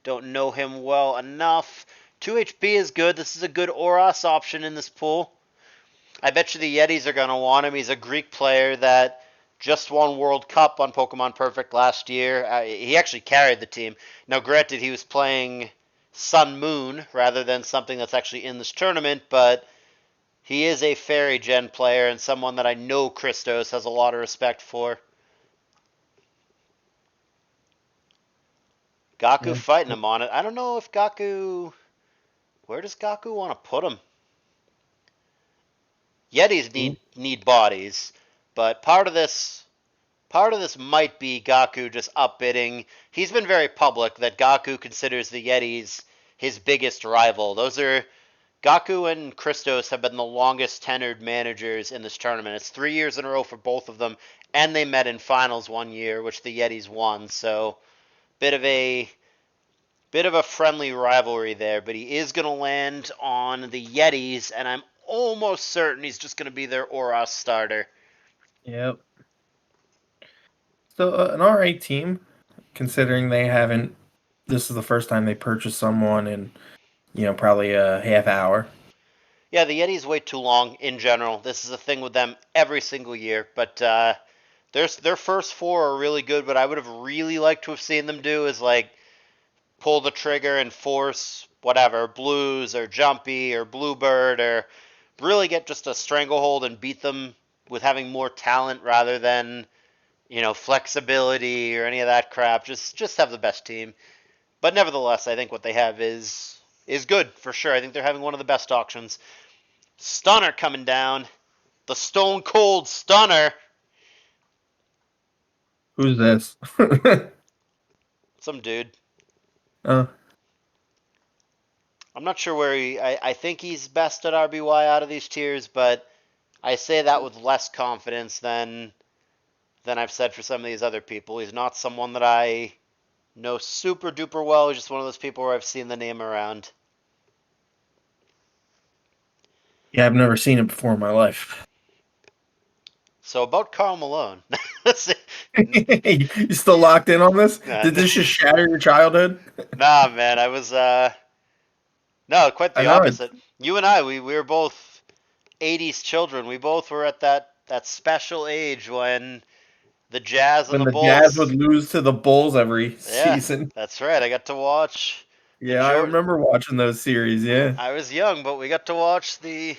know him well enough. 2 HP is good. This is a good Oras option in this pool. I bet you the Yetis are going to want him. He's a Greek player that just won World Cup on Pokemon Perfect last year. He actually carried the team. Now, granted, he was playing Sun Moon rather than something that's actually in this tournament, but he is a Fairy Gen player and someone that I know Christos has a lot of respect for. Gaku Yeah. fighting him on it. I don't know if Gaku. Where does Gaku want to put him? Yetis need bodies, but part of this might be Gaku just upbidding. He's been very public that Gaku considers the Yetis his biggest rival. Gaku and Christos have been the longest tenured managers in this tournament. It's 3 years in a row for both of them, and they met in finals one year, which the Yetis won. So bit of a bit of a friendly rivalry there, but he is going to land on the Yetis, and I'm almost certain he's just going to be their Oros starter. Yep. So an alright team, considering they haven't. This is the first time they purchased someone in probably a half hour. Yeah, the Yetis wait too long in general. This is a thing with them every single year, but their first four are really good. What I would have really liked to have seen them do is like pull the trigger and force whatever blues or jumpy or bluebird or really get just a stranglehold and beat them with having more talent rather than flexibility or any of that crap. Just have the best team. But nevertheless, I think what they have is good for sure. I think they're having one of the best auctions. Stunner coming down. The Stone Cold Stunner. Who's this? Some dude. uh, I'm not sure where he. I think he's best at RBY out of these tiers, but I say that with less confidence than I've said for some of these other people. He's not someone that I know super duper well. He's just one of those people where I've seen the name around. yeah, I've never seen it before in my life. So about Carl Malone. You still locked in on this? Did this just shatter your childhood? Nah, man, I was no, quite I the know opposite. You and I, we were both '80s children. We both were at that special age when the Jazz and when the the Jazz Bulls. would lose to the Bulls every Yeah, season. that's right. I got to watch the Yeah, I Jordan. remember watching those series. Yeah, I was young, but we got to watch the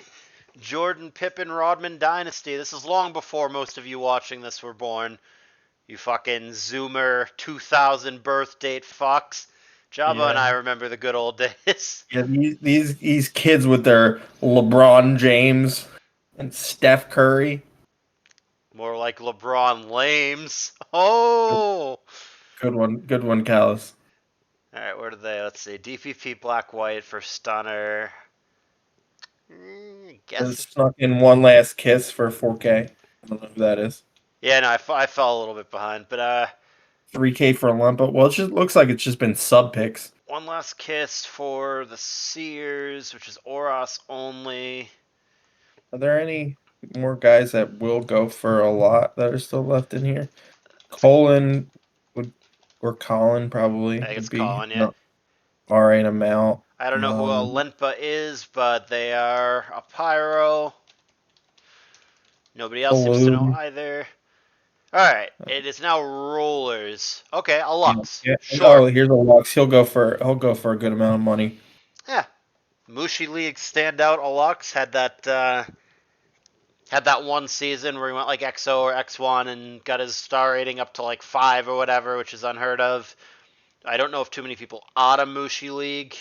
Jordan Pippen Rodman dynasty. This is long before most of you watching this were born. You fucking Zoomer 2000 birth date fucks. Jabba and yeah, I remember the good old days. yeah. These kids with their LeBron James and Steph Curry. More like LeBron Lames. Good, Oh! good one, Callis. Alright, where did they? Let's see. DPP Black White for Stunner. I guess. Snuck in one last kiss for 4K. I don't know who that is. Yeah, no, I fell a little bit behind. But 3K for a Limpa. Well, it just looks like it's just been sub picks. one last kiss for the Sears, which is Oros only. Are there any more guys that will go for a lot that are still left in here? Colin would, or Colin I probably think it's would be Colin, yeah. an alright amount. I don't know who Olimpa is, but they are a Pyro. Nobody else seems to know Balloon. either. Alright, it is now Rollers. Okay, a Yeah, Lux. yeah. Sure. Oh, here's a Lux. He'll go for a good amount of money. Yeah. Mushi League standout Alux had that one season where he went like XO or X1 and got his star rating up to like 5 or whatever, which is unheard of. I don't know if too many people autumn Mushi League.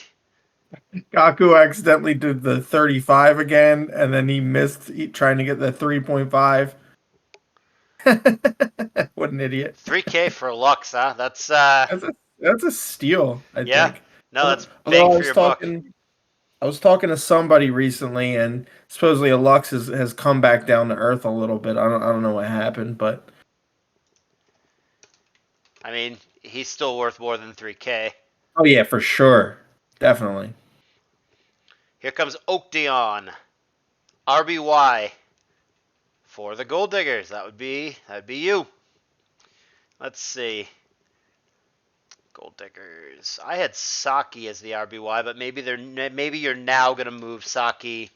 Gaku accidentally did the 35 again, and then he missed trying to get the 3.5. What an idiot. 3K for Lux, huh? That's a steal, I Yeah. think. No, Although, that's bang although for your buck. I was talking to somebody recently, and supposedly a Lux has come back down to earth a little bit. I don't know what happened, but I mean, he's still worth more than 3K. oh yeah, for sure. Definitely. Here comes Oakdion, RBY for the Gold Diggers. That'd be you. Let's see. Gold Diggers. I had Saki as the RBY, but maybe you're now gonna move Saki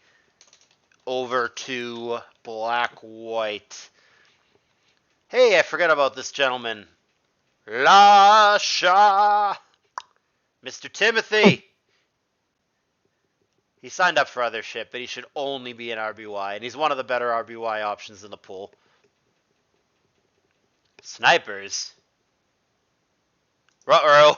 over to Black White. Hey, I forgot about this gentleman. Lasha! Mr. Timothy! He signed up for other shit, but he should only be an RBY, and he's one of the better RBY options in the pool. Snipers? Ruh-roh.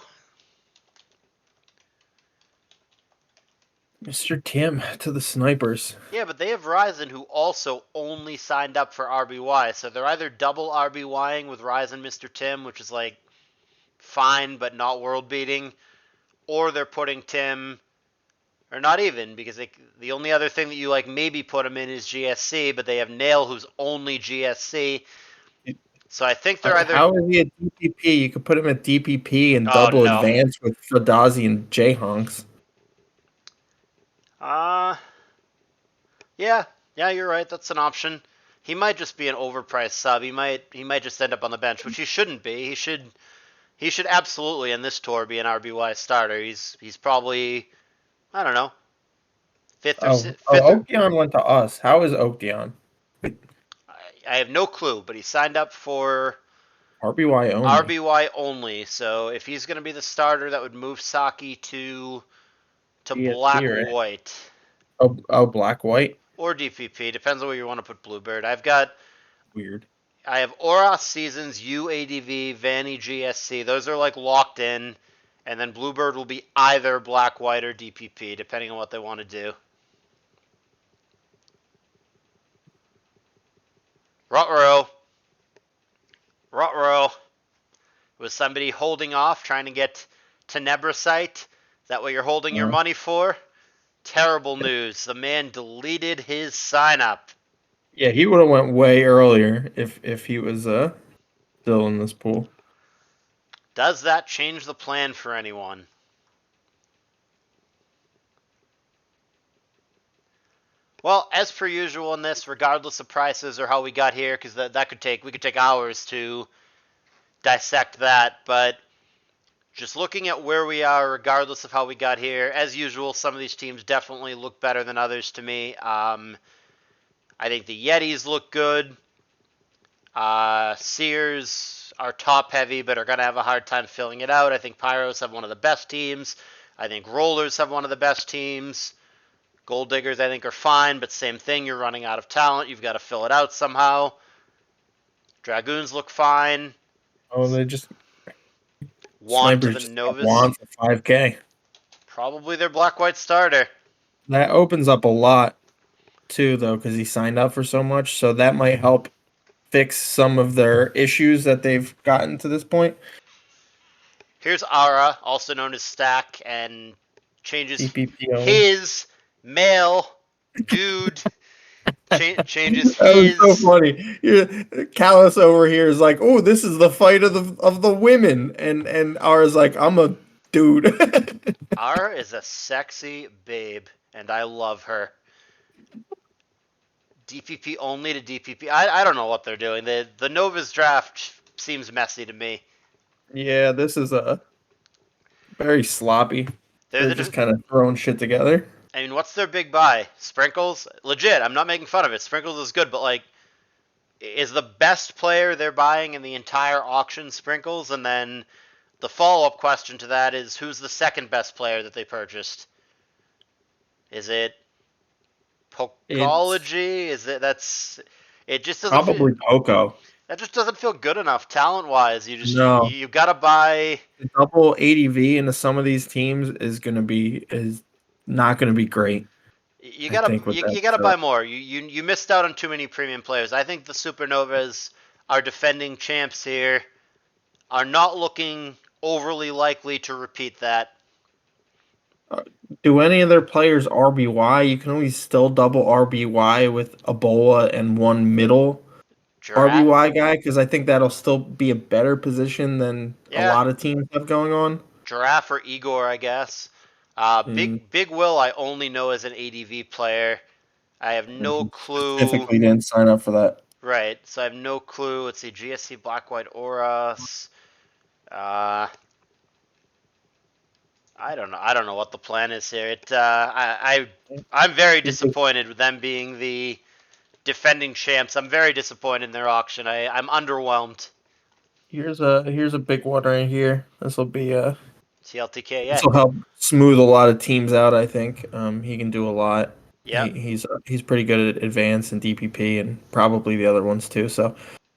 Mr. Tim to the snipers. Yeah, but they have Ryzen who also only signed up for RBY, so they're either double RBYing with Ryzen Mr. Tim, which is like fine but not world beating, or they're putting Tim, or not even, because the only other thing that you like maybe put him in is GSC, but they have Nail who's only GSC. So I think they're either. How is he a DPP? You could put him at DPP and Oh double no. advance with Fadazi and J-Hunks. Uh yeah, yeah, you're right. That's an option. He might just be an overpriced sub. He might just end up on the bench, which he shouldn't be. He should absolutely in this tour be an RBY starter. He's probably, I don't know, fifth or Oh, fifth or Oakdion went to us. How is Oakdion? I have no clue, but he signed up for RBY only. RBY only. So if he's going to be the starter, that would move Saki to GSC, Black right? White Oh, black white. or DPP. Depends on where you want to put Bluebird. Weird. I have Oros Seasons, UADV, Vanny GSC. Those are like locked in. And then Bluebird will be either Black White or DPP, depending on what they want to do. Ruh-roh. Ruh-roh. Was somebody holding off, trying to get Tenebrosite? Is that what you're holding your Uh, money for? Terrible news. The man deleted his sign up. yeah, he would have went way earlier if he was still in this pool. Does that change the plan for anyone? Well, as per usual in this, regardless of prices or how we got here, because we could take hours to dissect that, but just looking at where we are, regardless of how we got here, as usual, some of these teams definitely look better than others to me. I think the Yetis look good. Sears are top heavy, but are going to have a hard time filling it out. I think Pyros have one of the best teams. I think Rollers have one of the best teams. Gold Diggers, I think, are fine, but same thing. You're running out of talent. You've got to fill it out somehow. Dragoons look fine. Oh, they just Want to snipers the just got Novus. Juan for 5K. Probably their black white starter. That opens up a lot too, though, because he signed up for so much. So that might help fix some of their issues that they've gotten to this point. Here's Ara, also known as Stack, and changes DPP only. his male dude. Changes That was so his funny. Callus over here is like, "Oh, this is the fight of the women," and R's like, "I'm a dude." Ara is a sexy babe, and I love her. DPP only to DPP. I don't know what they're doing. The Novas draft seems messy to me. Yeah, this is a very sloppy. They're They're the just kind of throwing shit together. I mean, what's their big buy? Sprinkles? Legit, I'm not making fun of it. Sprinkles is good, but like, is the best player they're buying in the entire auction Sprinkles? And then the follow-up question to that is, who's the second best player that they purchased? Is it It's Pokology? Is it that's? It just doesn't feel. probably Poco. That just doesn't feel good enough talent-wise. No, You gotta buy. the double ADV into some of these teams is not gonna be great. You I gotta think with that you gotta stuff. buy more. You missed out on too many premium players. I think the Supernovas are defending champs here. Are not looking overly likely to repeat that. Uh, Do any of their players RBY? You can always still double RBY with Ebola and one middle Giraffe, RBY guy because I think that'll still be a better position than a yeah, lot of teams have going on. Giraffe or Igor, I guess. Mm, Big Will I only know as an ADV player. I have no he clue. specifically didn't sign up for that. Right, so I have no clue. Let's see, GSC Black White Aura. Uh, I don't know. I don't know what the plan is here. I'm very disappointed with them being the defending champs. I'm very disappointed in their auction. I'm underwhelmed. Here's a big one right here. TLTK, This yeah, will help smooth a lot of teams out. I think he can do a lot. yep. He's pretty good at advance and DPP and probably the other ones too. So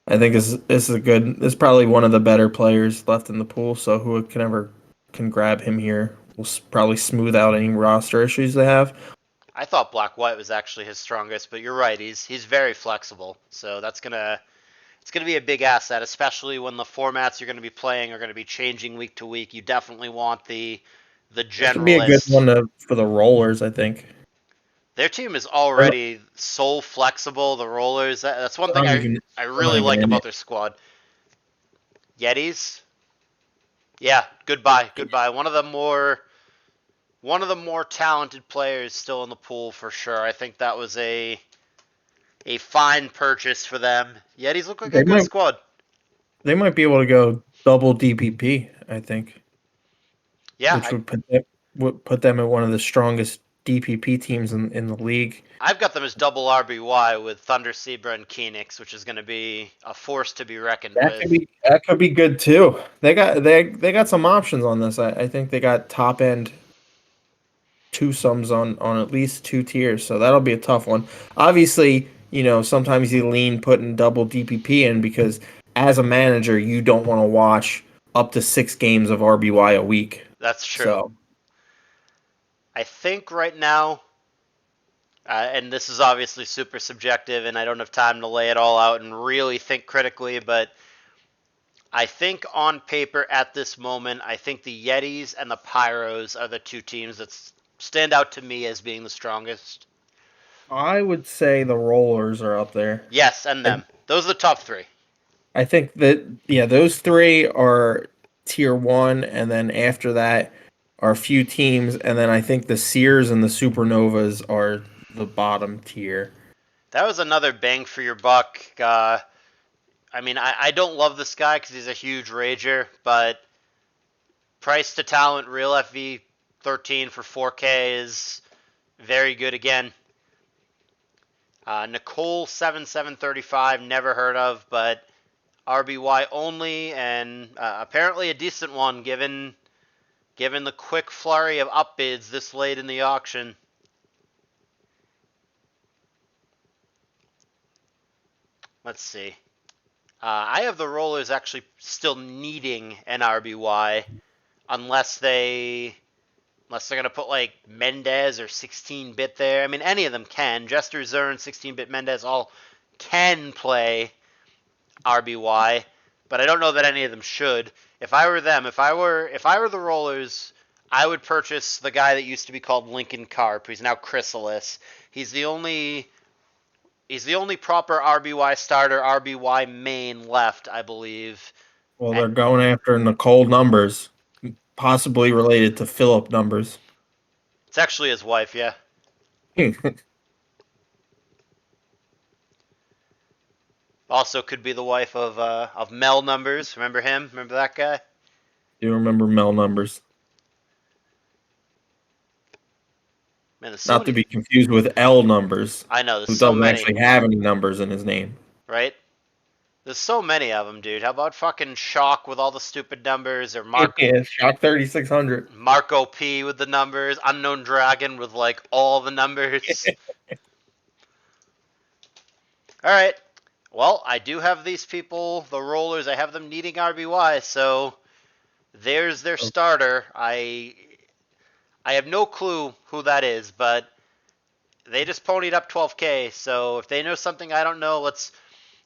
I think this is a good. This is probably one of the better players left in the pool. So who can grab him here will probably smooth out any roster issues they have. I thought Black White was actually his strongest, but you're right. He's very flexible, so it's gonna be a big asset, especially when the formats you're gonna be playing are gonna be changing week to week. You definitely want the That could be a good generalist. one for the rollers. I think. Their team is They're not already so flexible. The rollers. That's one they're thing not even I they're not really even like in about it. their squad. Yetis. Yeah, goodbye, goodbye. One of the more talented players still in the pool for sure. I think that was a fine purchase for them. Yetis look like a They good might squad. they might be able to go double DPP. I think. Yeah, Which would put them at one of the strongest DPP teams in the league. I've got them as double RBY with Thunder Zebra and Phoenix, which is going to be a force to be reckoned with. That could be good too. They got some options on this. I think they got top end two sums on at least two tiers, so that'll be a tough one. Obviously, sometimes you lean putting double DPP in because as a manager, you don't want to watch up to 6 games of RBY a week. That's true. So I think right now, and this is obviously super subjective, and I don't have time to lay it all out and really think critically, but I think on paper at this moment, I think the Yetis and the Pyros are the two teams that stand out to me as being the strongest. I would say the rollers are up there. Yes, and them. Those are the top three. I think that yeah, those three are tier one, and then after that are a few teams, and then I think the Sears and the Supernovas are the bottom tier. That was another bang for your buck. I mean, I don't love this guy because he's a huge rager, but price to talent, real FV 13 for 4K is very good again. Nicole 7735, never heard of, but RBY only, and apparently a decent one given the quick flurry of upbids this late in the auction. Let's see. I have the rollers actually still needing an RBY unless they're gonna put like Mendez or 16-bit there. I mean, any of them can. Jester Zern, 16-bit Mendez, all can play RBY, but I don't know that any of them should. If I were them, if I were the rollers, I would purchase the guy that used to be called Lincoln Carp, who's now Chrysalis. He's the only he's the only proper RBY starter, RBY main left, I believe. Well, they're going after Nicole numbers, possibly related to Philip numbers. It's actually his wife, yeah. Do Also could be the wife of Mel Numbers. Remember him? Remember that guy? you remember Mel numbers? Man, there's so Not to many. be confused with L numbers, I know there's who so doesn't many, actually have any numbers in his name. right? There's so many of them, dude. How about fucking Shock with all the stupid numbers, or Yeah, Shock 3600. Marco P with the numbers, Unknown Dragon with like all the numbers. All right. Well, I do have these people, the rollers. I have them needing RBY, so there's their starter. I have no clue who that is, but they just ponied up 12K. So if they know something I don't know,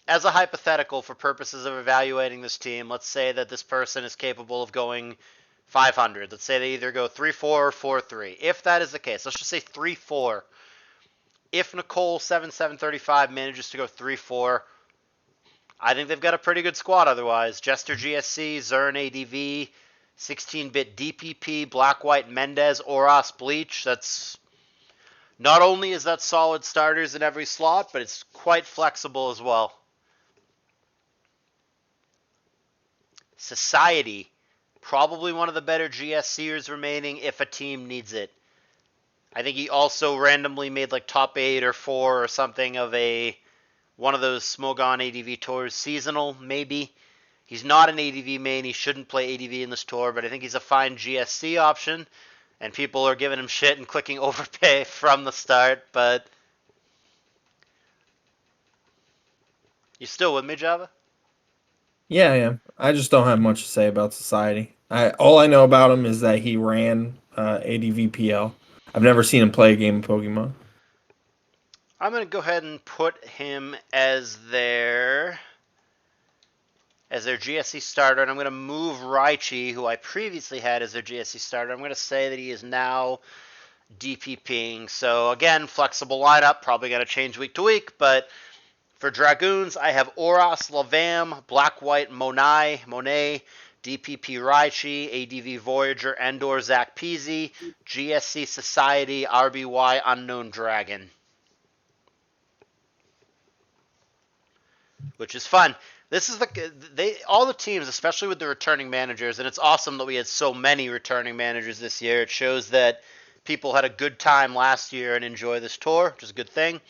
as a hypothetical for purposes of evaluating this team, let's say that this person is capable of going 500. Let's say they either go 3-4 or 4-3. If that is the case, let's just say 3-4. If Nicole 7735 manages to go 3-4, I think they've got a pretty good squad otherwise. Jester GSC, Zern ADV, 16-bit DPP, Black White Mendez, Oras Bleach. That's not only is that solid starters in every slot, but it's quite flexible as well. Society, probably one of the better GSCers remaining if a team needs it. I think he also randomly made like top 8 or 4 or something of one of those Smogon ADV tours, seasonal maybe. He's not an ADV main. He shouldn't play ADV in this tour, but I think he's a fine GSC option. And people are giving him shit and clicking overpay from the start. But you still with me, Jabba? Yeah, yeah. I just don't have much to say about Society. All I know about him is that he ran ADVPL. I've never seen him play a game of Pokemon. I'm going to go ahead and put him as their GSC starter, and I'm going to move Raichi, who I previously had as their GSC starter. I'm going to say that he is now DPPing. So again, flexible lineup, probably going to change week to week, but for Dragoons, I have Oras, Lavam, Black White, Monet, DPP Raichi, ADV Voyager, Endor, Zach Peasy, GSC Society, RBY Unknown Dragon. Which is fun. This is all the teams, especially with the returning managers, and it's awesome that we had so many returning managers this year. It shows that people had a good time last year and enjoy this tour, which is a good thing.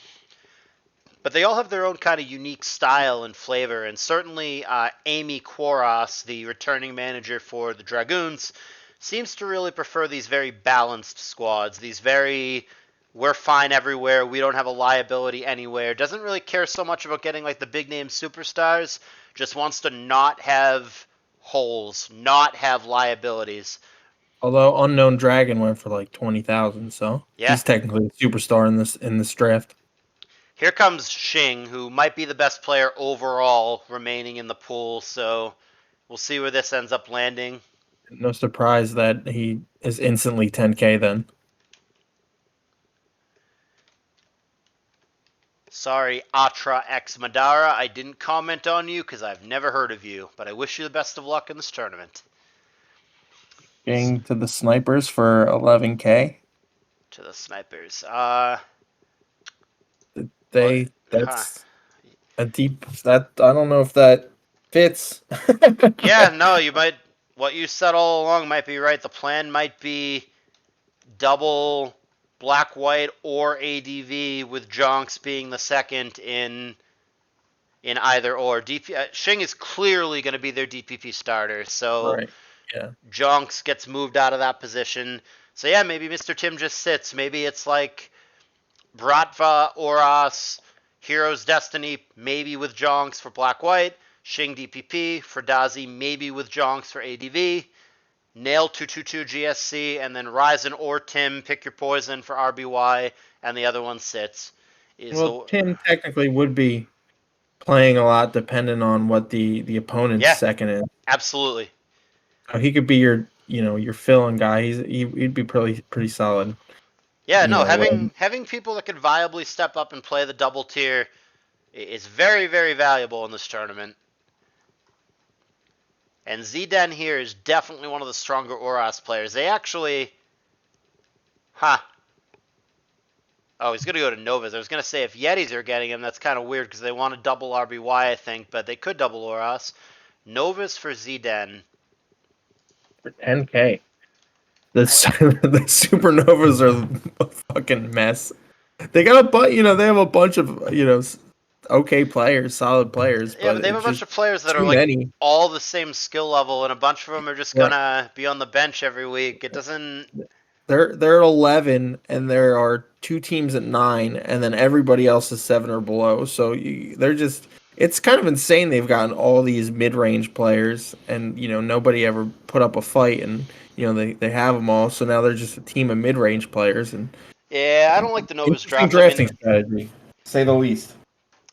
But they all have their own kind of unique style and flavor, and certainly Amy Quaros, the returning manager for the Dragoons, seems to really prefer these very balanced squads, these very we're fine everywhere, we don't have a liability anywhere, doesn't really care so much about getting like the big name superstars, just wants to not have holes, not have liabilities. Although Unknown Dragon went for like 20,000, so Yeah. he's technically a superstar in this draft. Here comes Xing, who might be the best player overall remaining in the pool, so we'll see where this ends up landing. No surprise that he is instantly 10K then. Sorry, Atra X Madara, I didn't comment on you because I've never heard of you, but I wish you the best of luck in this tournament. Getting to the snipers for 11K. To the snipers. What? Huh. That's a deep, that I don't know if that fits. Yeah, no, you might. What you said all along might be right. The plan might be double Black White or ADV with Jonks being the second in either or. Xing is clearly going to be their DPP starter, so Right. Yeah. Jonks gets moved out of that position. So yeah, maybe Mr. Tim just sits. Maybe it's like Bratva, Oras, Hero's Destiny, maybe with Jonks for Black White, Xing DPP, for Dazi, maybe with Jonks for ADV, Nail 222 GSC, and then Ryzen or Tim, pick your poison for RBY, and the other one sits. Well, Tim technically would be playing a lot dependent on what the opponent's Yeah, second is. absolutely. So he could be your fill-in guy. He'd be pretty solid. Yeah, no, Either way. having people that could viably step up and play the double tier is very, very valuable in this tournament. And Zden here is definitely one of the stronger Oras players. They actually... Oh, he's going to go to Novas. I was going to say, if Yetis are getting him, that's kind of weird because they want to double RBY, I think, but they could double Oras. Novas for Zden. For 10K. The supernovas are a fucking mess. They got they have a bunch of, okay players, solid players, Yeah, but but they have a it's bunch just of players that are too like many. all the same skill level, and a bunch of them are just Right. gonna be on the bench every week. It doesn't. They're at 11, and there are two teams at 9, and then everybody else is 7 or below. So they're just it's kind of insane. They've gotten all these mid-range players, and nobody ever put up a fight, and they have them all. So now they're just a team of mid-range players, and Yeah, I don't like the Novas interesting draft. I drafting mean, strategy, to say the least.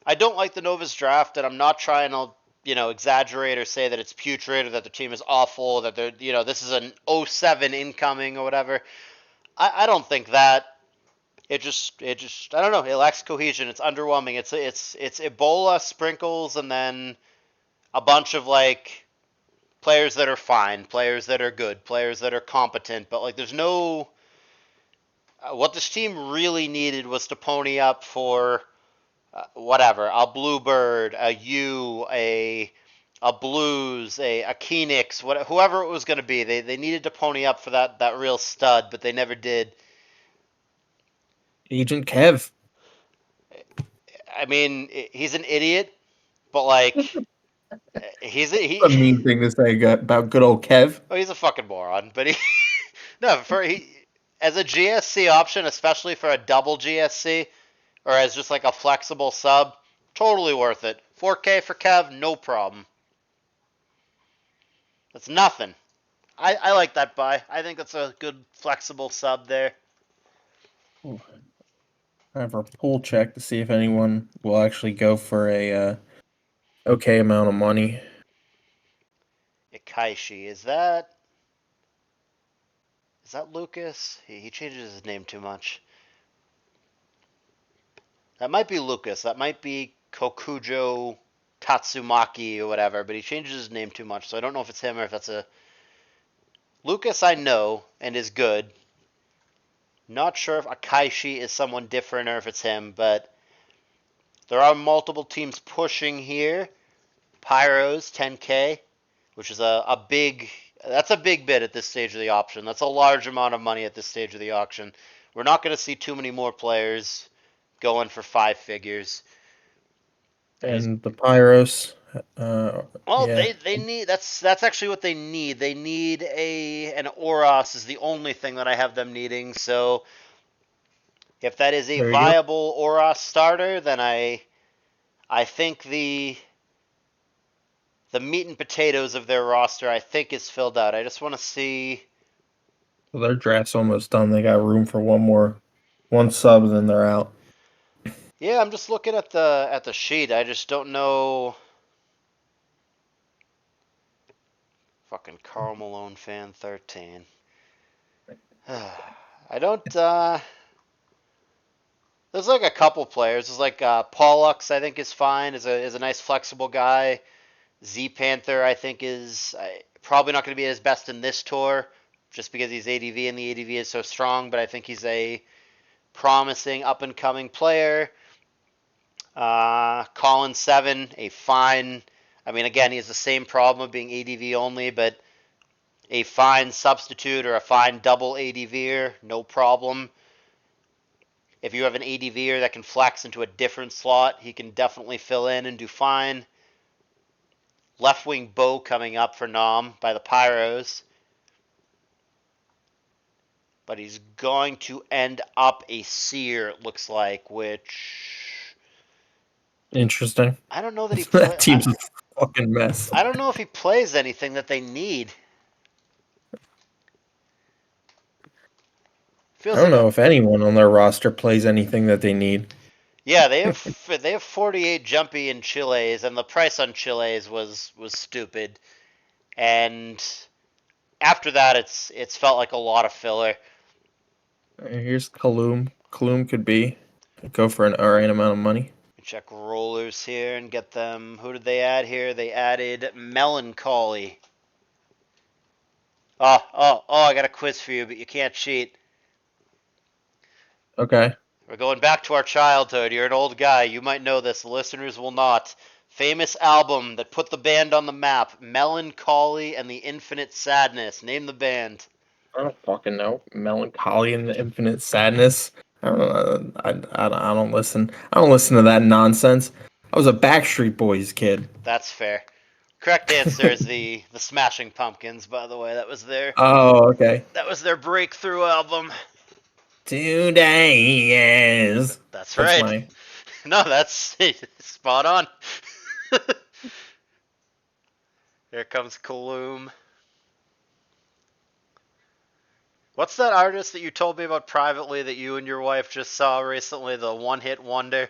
I don't like the Novas draft, and I'm not trying to, exaggerate or say that it's putrid or that the team is awful, that they're, this is an '07 incoming or whatever. I don't think that. It just, I don't know. It lacks cohesion. It's underwhelming. It's Ebola sprinkles and then a bunch of like players that are fine, players that are good, players that are competent, but like there's no what this team really needed was to pony up for whatever, a Bluebird, a U, a Blues, a Kenix, whoever it was going to be. They needed to pony up for that real stud, but they never did. Agent Kev. I mean, he's an idiot, but like A mean thing to say about good old Kev. oh, he's a fucking moron. But he no for he as a GSC option, especially for a double GSC or as just like a flexible sub, totally worth it. 4K for Kev, no problem. That's nothing. I like that buy. I think that's a good flexible sub there. Ooh, I have our pool check to see if anyone will actually go for a okay amount of money. Ikaishi, is that Lucas? He changes his name too much. That might be Lucas. That might be Kokujo Tatsumaki or whatever, but he changes his name too much, so I don't know if it's him or if that's a Lucas I know and is good. Not sure if Akaishi is someone different or if it's him, but there are multiple teams pushing here. Pyros 10K, which is a big that's a big bid at this stage of the auction. That's a large amount of money at this stage of the auction. We're not going to see too many more players going for five figures. And he's And the Pyros, well, yeah, they need that's actually what they need. They need an Oros is the only thing that I have them needing. So if that is a there you go. viable Oros starter, then I think the meat and potatoes of their roster I think is filled out. I just want to see. Well, their draft's almost done. They got room for one sub, and then they're out. Yeah, I'm just looking at the sheet. I just don't know. Fucking Carl Malone fan 13. I don't. There's like a couple players. There's like Pollux. I think is fine. Is a nice flexible guy. Z Panther I think is probably not going to be his best in this tour, just because he's ADV and the ADV is so strong. But I think he's a promising up and coming player. Colin 7, a fine. I mean, again, he has the same problem of being ADV only, but a fine substitute or a fine double ADVer, no problem. If you have an ADVer that can flex into a different slot, he can definitely fill in and do fine. Left wing Bo coming up for Nom by the Pyros. But he's going to end up a seer, it looks like, which Interesting. I don't know that he That play. team's a fucking mess. I don't know if he plays anything that they need. I Feels don't like a know if anyone on their roster plays anything that they need. yeah. They have 48 jumpy in Chiles, and the price on Chiles was stupid. And after that, it's felt like a lot of filler. Here's Kaloum. Kaloum could be go for an alright amount of money. Check rollers here and get them. Who did they add here? They added Melancholy. Oh! I got a quiz for you, but you can't cheat. Okay. We're going back to our childhood. You're an old guy. You might know this. The listeners will not. Famous album that put the band on the map. Melancholy and the Infinite Sadness. Name the band. I don't fucking know. Melancholy and the Infinite Sadness. I don't know. I don't listen. I don't listen to that nonsense. I was a Backstreet Boys kid. That's fair. Correct answer is the Smashing Pumpkins, by the way. Oh, okay. That was their breakthrough album. Today is. That's That's right. my. No, that's spot on. Here comes Kaloum. What's that artist that you told me about privately that you and your wife just saw recently? The one hit wonder?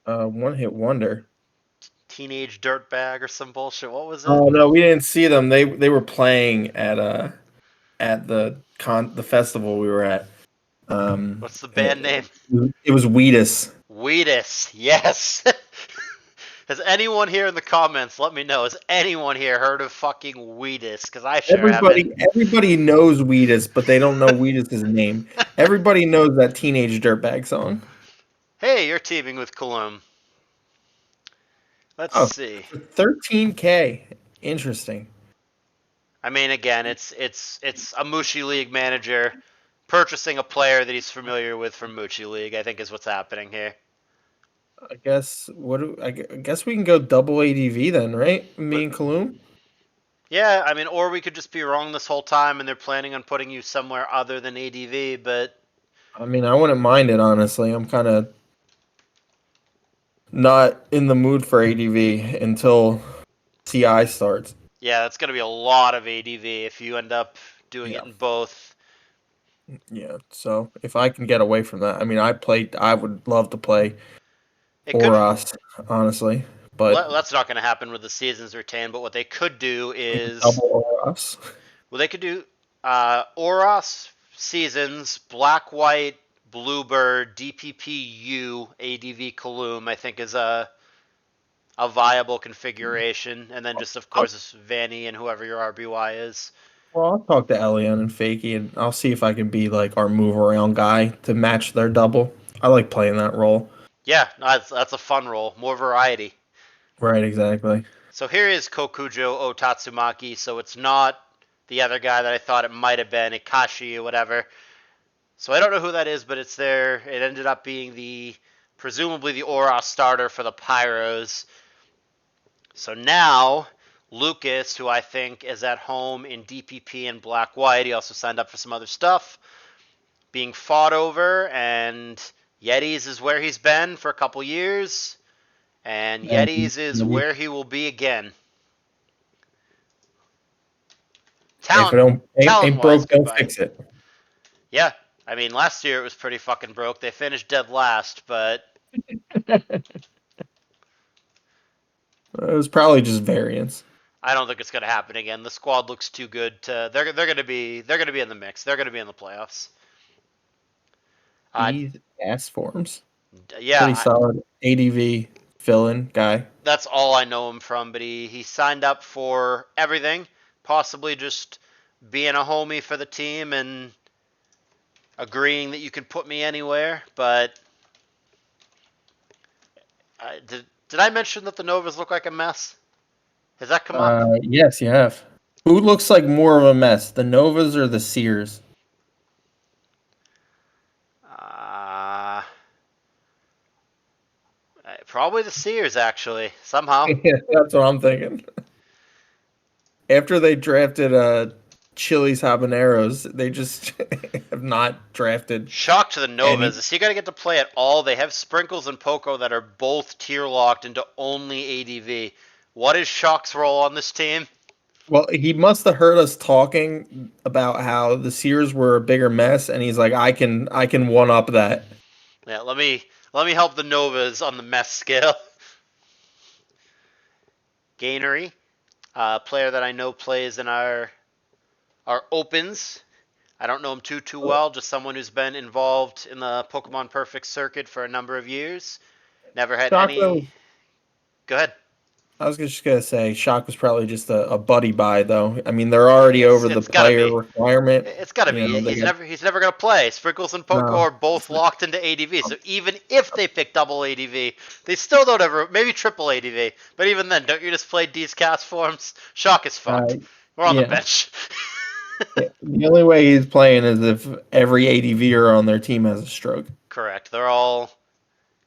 One hit wonder. Teenage Dirtbag or some bullshit. What was it? Oh no, we didn't see them. They were playing at the festival we were at. What's the band name? It was Wheatus. Wheatus. Yes. Has anyone here in the comments let me know? Has anyone here heard of fucking Wheatus? Because I sure haven't. Everybody knows Wheatus, but they don't know Wheatus' name. Everybody knows that Teenage Dirtbag song. Hey, you're teaming with Cologne. Let's Oh, see. for 13K. Interesting. I mean, again, it's a Mushi League manager purchasing a player that he's familiar with from Mushi League. I think is what's happening here. I guess we can go double ADV then, right? Me But and Kaloum? yeah, I mean, or we could just be wrong this whole time and they're planning on putting you somewhere other than ADV. But I mean, I wouldn't mind it honestly. I'm kind of not in the mood for ADV until CI starts. yeah, that's going to be a lot of ADV if you end up doing it Yeah. in both. Yeah. So if I can get away from that, I mean, I would love to play It could. Oros, honestly, but Well, that's not going to happen with the seasons retained. But what they could do we could is, double Oros. well, they could do Oros seasons, Black White, Bluebird, DPPU, ADV Kaloom. I think is a viable configuration, and then just of I'll, course Vanny and whoever your RBY is. well, I'll talk to Elian and Fakey, and I'll see if I can be like our move around guy to match their double. I like playing that role. Yeah, no, that's a fun role, more variety. Right, exactly. So here is Kokujo Otatsumaki, so it's not the other guy that I thought it might have been, Ikashi or whatever. So I don't know who that is, but it's there. It ended up being presumably the Oros starter for the Pyros. So now Lucas, who I think is at home in DPP and Black White, he also signed up for some other stuff, being fought over, and Yetis is where he's been for a couple years, and And Yetis is maybe where he will be again. if it Talent, don't talent ain't wise, broke, don't goodbye. fix it. Yeah, I mean last year it was pretty fucking broke. They finished dead last, but It was probably just variance. I don't think it's gonna happen again. The squad looks too good to. They're gonna be in the mix. They're gonna be in the playoffs. Uh, These ass forms. yeah, Pretty solid ADV fill-in guy. that's all I know him from. But he signed up for everything, possibly just being a homie for the team and agreeing that you can put me anywhere. But did I mention that the Novas look like a mess? Has that come up? Yes, you have. Who looks like more of a mess, the Novas or the Sears? Uh, probably the Sears actually. Somehow. Yeah, that's what I'm thinking. After they drafted Chili's Habaneros, they just have not drafted Shock to the any. Novas. Is he going to get to play at all? They have Sprinkles and Poco that are both tier locked into only ADV. What is Shock's role on this team? Well, he must have heard us talking about how the Sears were a bigger mess, and he's like, I can one up that. Yeah, let me help the Novas on the mess scale. Gainery, a player that I know plays in our opens. I don't know him too well. Just someone who's been involved in the Pokemon Perfect circuit for a number of years. Never had Shock any. though. Go ahead. I was just gonna say, Shock was probably just a buddy buy though. I mean, they're already over the It's gotta player be. requirement. It's got to You know, be. they He's never going to play. Sprinkles and Poco no. are both locked into ADV. So even if they pick double ADV, they still don't ever maybe triple ADV. But even then, don't you just play these cast forms? Shock is Uh, fucked. We're on the yeah. bench. Yeah. The only way he's playing is if every ADVer on their team has a stroke. Correct. They're all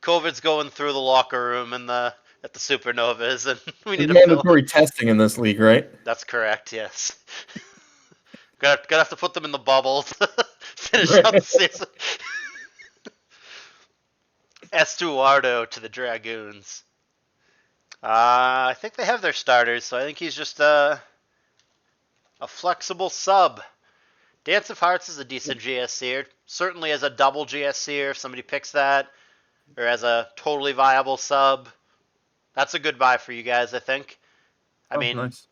COVID's going through the locker room and the at the Supernovas, and we need There's to fill. mandatory testing in this league, right? That's correct. Yes. Gonna have to put them in the bubble to finish out Right. the season. Estuardo to the Dragoons. I think they have their starters, so I think he's just a flexible sub. Dance of Hearts is a decent GSCer. Certainly as a double GSCer, if somebody picks that, or as a totally viable sub, that's a good buy for you guys, I think. I Oh, mean, nice.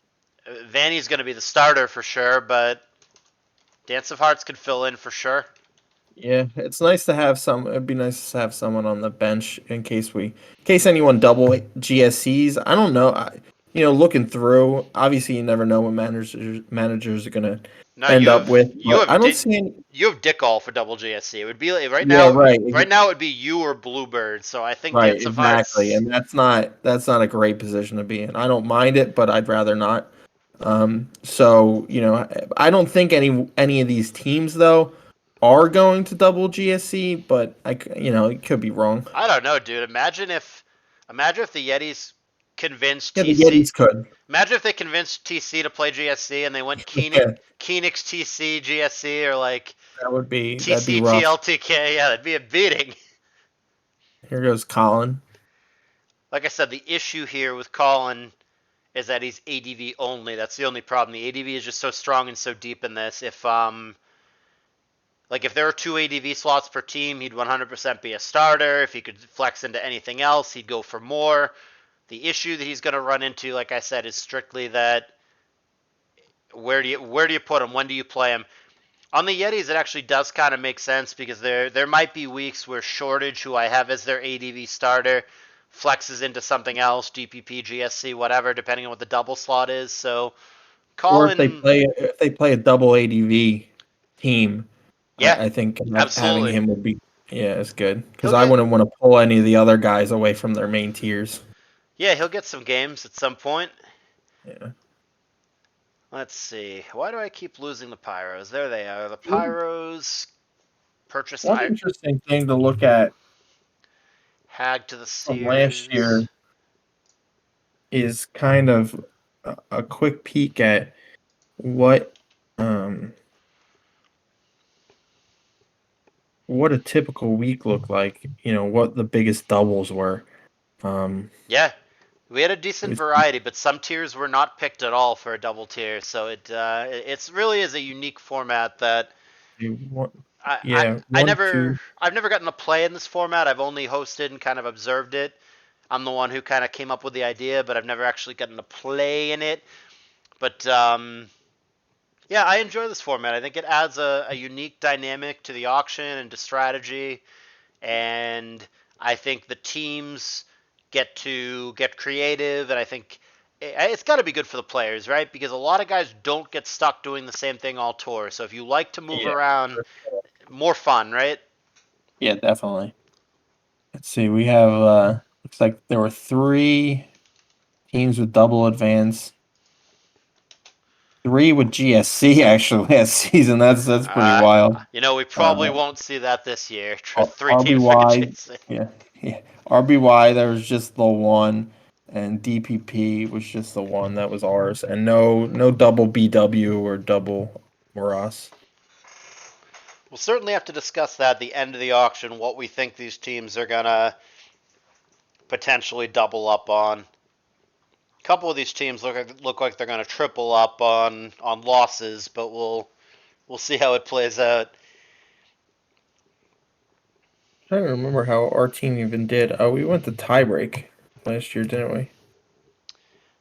Vanny's going to be the starter for sure, but Dance of Hearts could fill in for sure. Yeah, it's nice to have some. It'd be nice to have someone on the bench in case anyone double GSCs. I don't know. Looking through, obviously you never know what managers are gonna No, end up with, you but I have don't see any. you have Dick all for double GSC. It would be like, right Yeah, now. right, Right now, it would be you or Bluebird. So I think right, insofar exactly, as and that's not a great position to be in. I don't mind it, but I'd rather not. So I don't think any of these teams though are going to double GSC, but it could be wrong. I don't know, dude. Imagine if the Yetis convinced Yeah, the TC. Yetis could. Imagine if they convinced TC to play GSC and they went Yeah, Kenix TC GSC or like that'd be TC rough. TLTK. Yeah, that'd be a beating. Here goes Colin. Like I said, the issue here with Colin is that he's ADV only. That's the only problem. The ADV is just so strong and so deep in this. If there were two ADV slots per team, he'd 100% be a starter. If he could flex into anything else, he'd go for more. The issue that he's going to run into, like I said, is strictly that where do you put him? When do you play him? On the Yetis, it actually does kind of make sense because there might be weeks where Shortage, who I have as their ADV starter, flexes into something else, DPP, GSC, whatever, depending on what the double slot is. So Or if they Colin, play a double ADV team, yeah, I think having absolutely. him would be it's good because He'll I get wouldn't want to pull any of the other guys away from their main tiers. he'll get some games at some point. Yeah. Let's see. Why do I keep losing the pyros? There they are. The pyros purchased One interesting thing to look at Hag to the from last Sears. year is kind of a quick peek at what um what a typical week looked like. What the biggest doubles were. Um, Yeah, we had a decent if variety, but some tiers were not picked at all for a double tier. So it's really is a unique format that you want, I, I yeah, I one, never two. I've never gotten to play in this format. I've only hosted and kind of observed it. I'm the one who kind of came up with the idea, but I've never actually gotten to play in it. But yeah, I enjoy this format. I think it adds a unique dynamic to the auction and to strategy, and I think the teams get to get creative, and I think it's got to be good for the players, right? Because a lot of guys don't get stuck doing the same thing all tour. So if you like to move Yeah, around, more fun, right? yeah, definitely. Let's see. We have looks like there were three teams with double advance, three with GSC actually last season. That's pretty Uh, wild. we probably Uh, won't see that this year. Three teams for RBY, JC. yeah, yeah. RBY, there was just the one, and DPP was just the one that was ours, and no double BW or double or us. We'll certainly have to discuss that at the end of the auction. What we think these teams are gonna potentially double up on. A couple of these teams look like they're going to triple up on losses, but we'll see how it plays out. I don't remember how our team even did. Oh, we went to tiebreak last year, didn't we?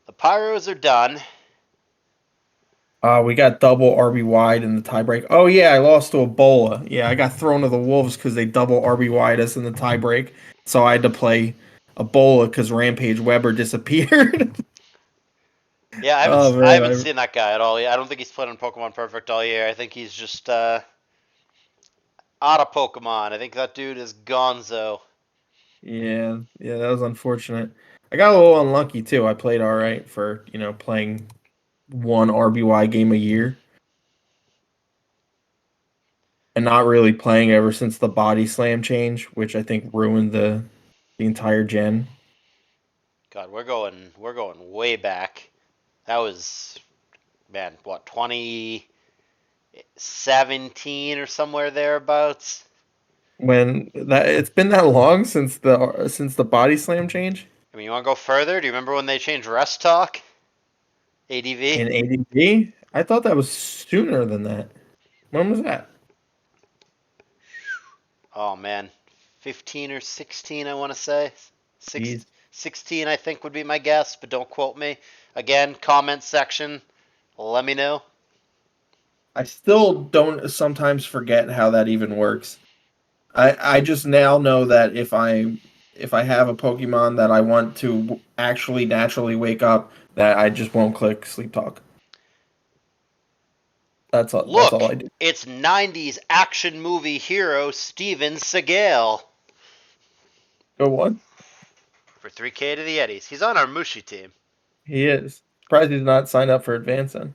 The Pyros are done. We got double RB wide in the tiebreak. Oh yeah, I lost to Ebola. Yeah, I got thrown to the Wolves because they double RB wide us in the tiebreak. So I had to play Ebola because Rampage Weber disappeared. Yeah, Oh I haven't man, seen that guy at all. I don't think he's played on Pokemon Perfect all year. I think he's just out of Pokemon. I think that dude is Gonzo. yeah, that was unfortunate. I got a little unlucky too. I played all right for playing one RBY game a year and not really playing ever since the body slam change, which I think ruined the entire gen. God, we're going way back. That was, man, what, 2017 or somewhere thereabouts. When that it's been that long since the body slam change I mean, you want to go further? Do you remember when they changed Rest Talk? ADV? in ADP. I thought that was sooner than that. When was that? Oh man, 15 or 16, I want to say. Six, Jeez. 16, I think would be my guess, but don't quote me. Again, comment section. Let me know. I still don't sometimes forget how that even works. I just now know that if I have a Pokemon that I want to actually naturally wake up, that I just won't click sleep talk. That's all Look, I do. it's 90s action movie hero Steven Seagal Go one. for 3K to the Eddies. He's on our Mushi team. He is. Surprised he's not signed up for advancing.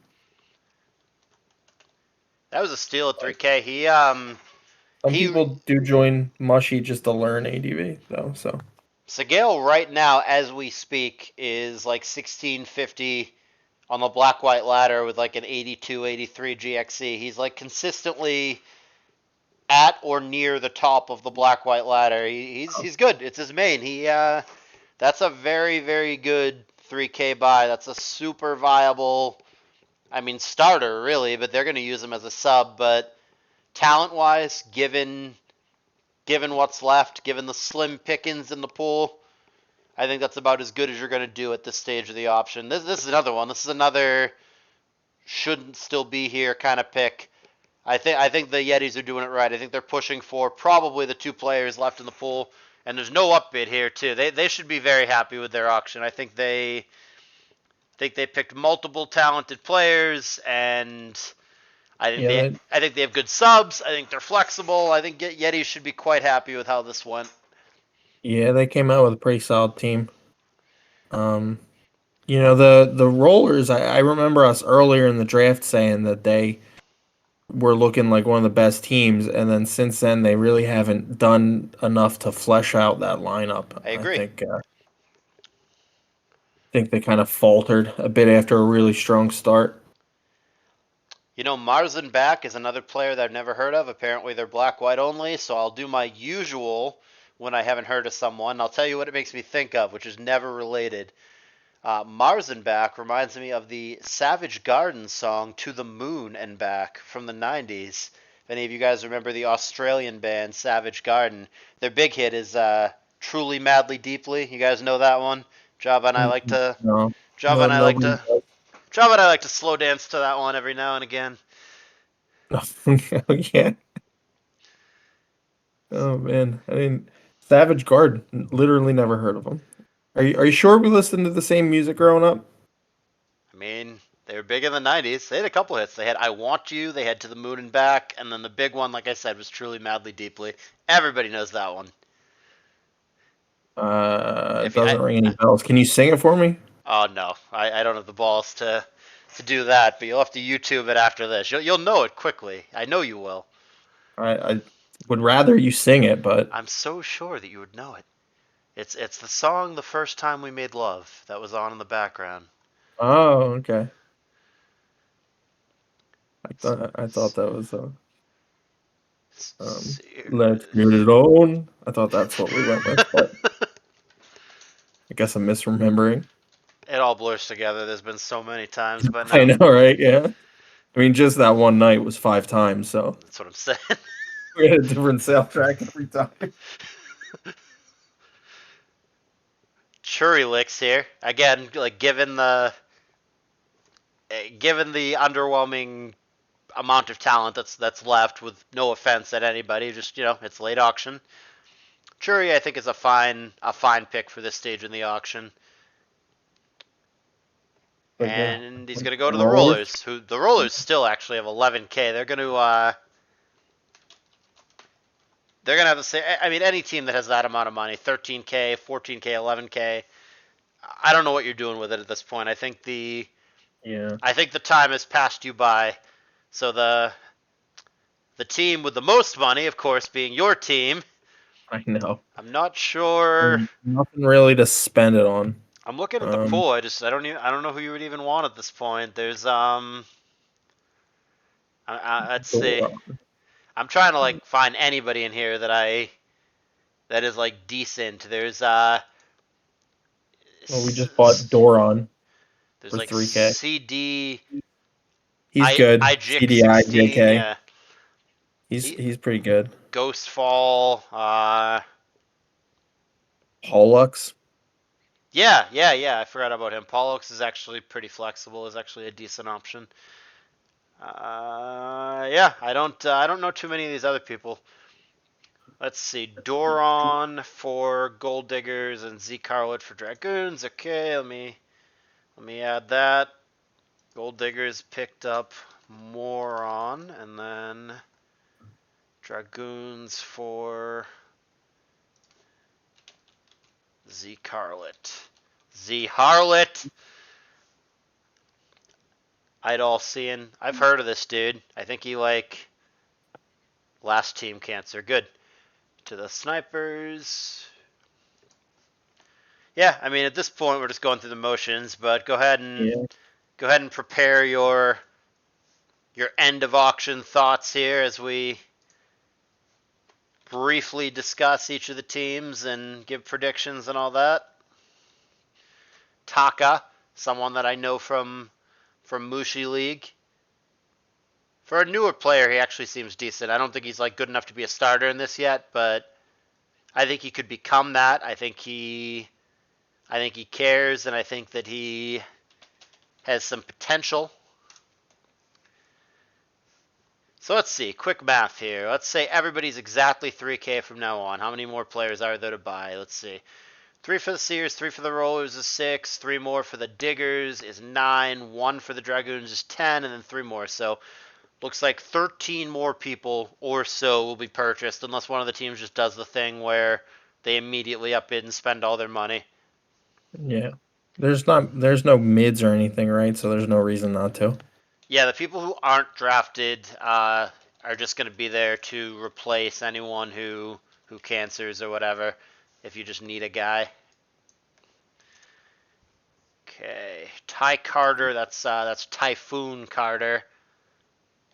That was a steal at Like 3K. some He people do join Mushy just to learn ADV though, so Seagal right now as we speak is like 1650 on the black white ladder with like an 82, 83 GXC. He's like consistently at or near the top of the black white ladder. He's good. It's his main. That's a very very good 3K buy. That's a super viable. I mean starter really, but they're going to use him as a sub. But talent wise, given what's left, given the slim pickings in the pool, I think that's about as good as you're going to do at this stage of the option. This is another one. This is another shouldn't still be here kind of pick. I think the Yetis are doing it right. I think they're pushing for probably the two players left in the pool, and there's no upbid here too. They should be very happy with their auction. I think they picked multiple talented players, and I think yeah, they that I think they have good subs. I think they're flexible. I think Yetis should be quite happy with how this went. yeah, they came out with a pretty solid team. Um, the rollers, I remember us earlier in the draft saying that they were looking like one of the best teams, and then since then they really haven't done enough to flesh out that lineup. I I agree. think they kind of faltered a bit after a really strong start. You know, Marzen back is another player that I've never heard of. Apparently, they're black white only, so I'll do my usual when I haven't heard of someone. I'll tell you what it makes me think of, which is never related. Marzen back reminds me of the Savage Garden song "To the Moon and Back" from the '90s. If any of you guys remember the Australian band Savage Garden, their big hit is "Truly, Madly, Deeply." You guys know that one? Java and I like to. No, Java no, and I like nobody to. Java and I like to slow dance to that one every now and again. does. Yeah. Oh man, I mean, Savage Garden. Literally never heard of them. Are you sure we listened to the same music growing up? I mean, they were big in the '90s. They had a couple hits. They had "I Want You," they had "To the Moon and Back," and then the big one, like I said, was "Truly, Madly, Deeply." Everybody knows that one. It If you, doesn't ring any bells. Can you sing it for me? oh no, I don't have the balls to do that. But you'll have to YouTube it after this. You'll know it quickly. I know you will. I would rather you sing it, but I'm so sure that you would know it. It's the song "The First Time We Made Love" that was on in the background. oh, okay. It's, I thought it's, that was it's, let's get it on. I thought that's what we went with, but I guess I'm misremembering. it all blurs together. There's been so many times, but I no, know, right? Yeah. I mean, just that one night was 5 times, so that's what I'm saying. we had a different soundtrack every time. Churi licks here again. Like given the underwhelming amount of talent that's left, with no offense at anybody, just it's late auction. Churi, I think, is a fine pick for this stage in the auction, Like and he's the going to go to the rollers. Rollers. Who the Rollers still actually have 11K. They're gonna have the same. I mean, any team that has that amount of money, 13K, 14K, 11K. I don't know what you're doing with it at this point. Yeah, I think the time has passed you by. So the team with the most money, of course, being your team. I know. I'm not sure. Nothing really to spend it on. I'm looking at the Um, pool. I don't know who you would even want at this point. There's let's see. I'm trying to like find anybody in here that is like decent. well, we just bought Doron there's for like 3K. CD He's good. IJIC CDI 16. JK. Yeah, he He's pretty good. Ghostfall. Pollux. Yeah. I forgot about him. Pollux is actually pretty flexible. Is actually a decent option. Yeah, I don't know too many of these other people. Let's see. Doron for Gold Diggers and Z Carlet for Dragoons. Okay, let me add that. Gold Diggers picked up Moron, and then Dragoons for Z Carlet. Z Harlot! Idol seeing. I've heard of this dude. I think he last team cancer. Good. To the snipers. Yeah, I mean at this point we're just going through the motions, but Yeah. go ahead and prepare your end of auction thoughts here as we briefly discuss each of the teams and give predictions and all that. Taka, someone that I know from Mushi League. For a newer player, he actually seems decent. I don't think he's good enough to be a starter in this yet, but I think he could become that. I think he cares, and I think that he has some potential. So let's see, quick math here. Let's say everybody's exactly 3K from now on. How many more players are there to buy? Let's see. 3 for the Seers, 3 for the Rollers is 6, 3 more for the Diggers is 9, 1 for the Dragoons is 10, and then 3 more. So looks like 13 more people or so will be purchased, unless one of the teams just does the thing where they immediately up bid and spend all their money. Yeah. There's no mids or anything, right? So there's no reason not to. Yeah, the people who aren't drafted are just going to be there to replace anyone who cancers or whatever. If you just need a guy. Okay, Ty Carter. That's Typhoon Carter,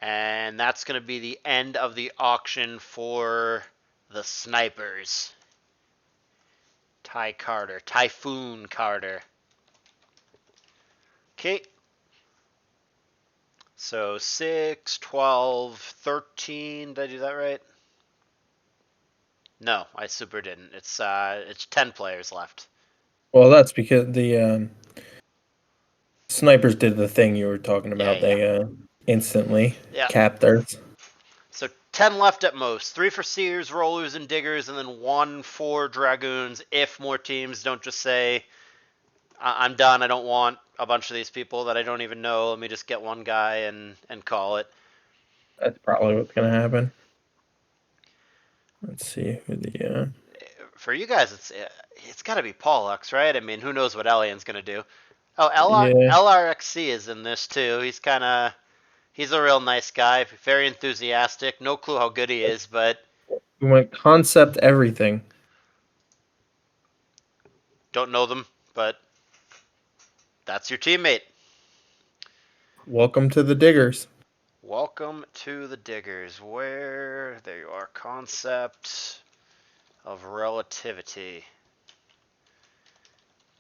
and that's going to be the end of the auction for the snipers. Ty Carter, Typhoon Carter. Okay, so 6, 12, 13. Did I do that right? No, I super didn't. It's 10 players left. Well, that's because the snipers did the thing you were talking Yeah, about. yeah, They instantly yeah. capped theirs. So 10 left at most. 3 for Seers, Rollers, and Diggers, and then 1 for Dragoons if more teams don't just say, I'm done, I don't want a bunch of these people that I don't even know. Let me just get one guy and call it. That's probably what's gonna happen. Let's see who the For you guys, it's got to be Pollux, right? I mean, who knows what Elian's going to do. Oh, yeah. LRXC is in this too. He's a real nice guy, very enthusiastic. No clue how good he is, but We went concept everything. don't know them, but that's your teammate. Welcome to the diggers. Welcome to the Diggers, where there you are, concept of relativity.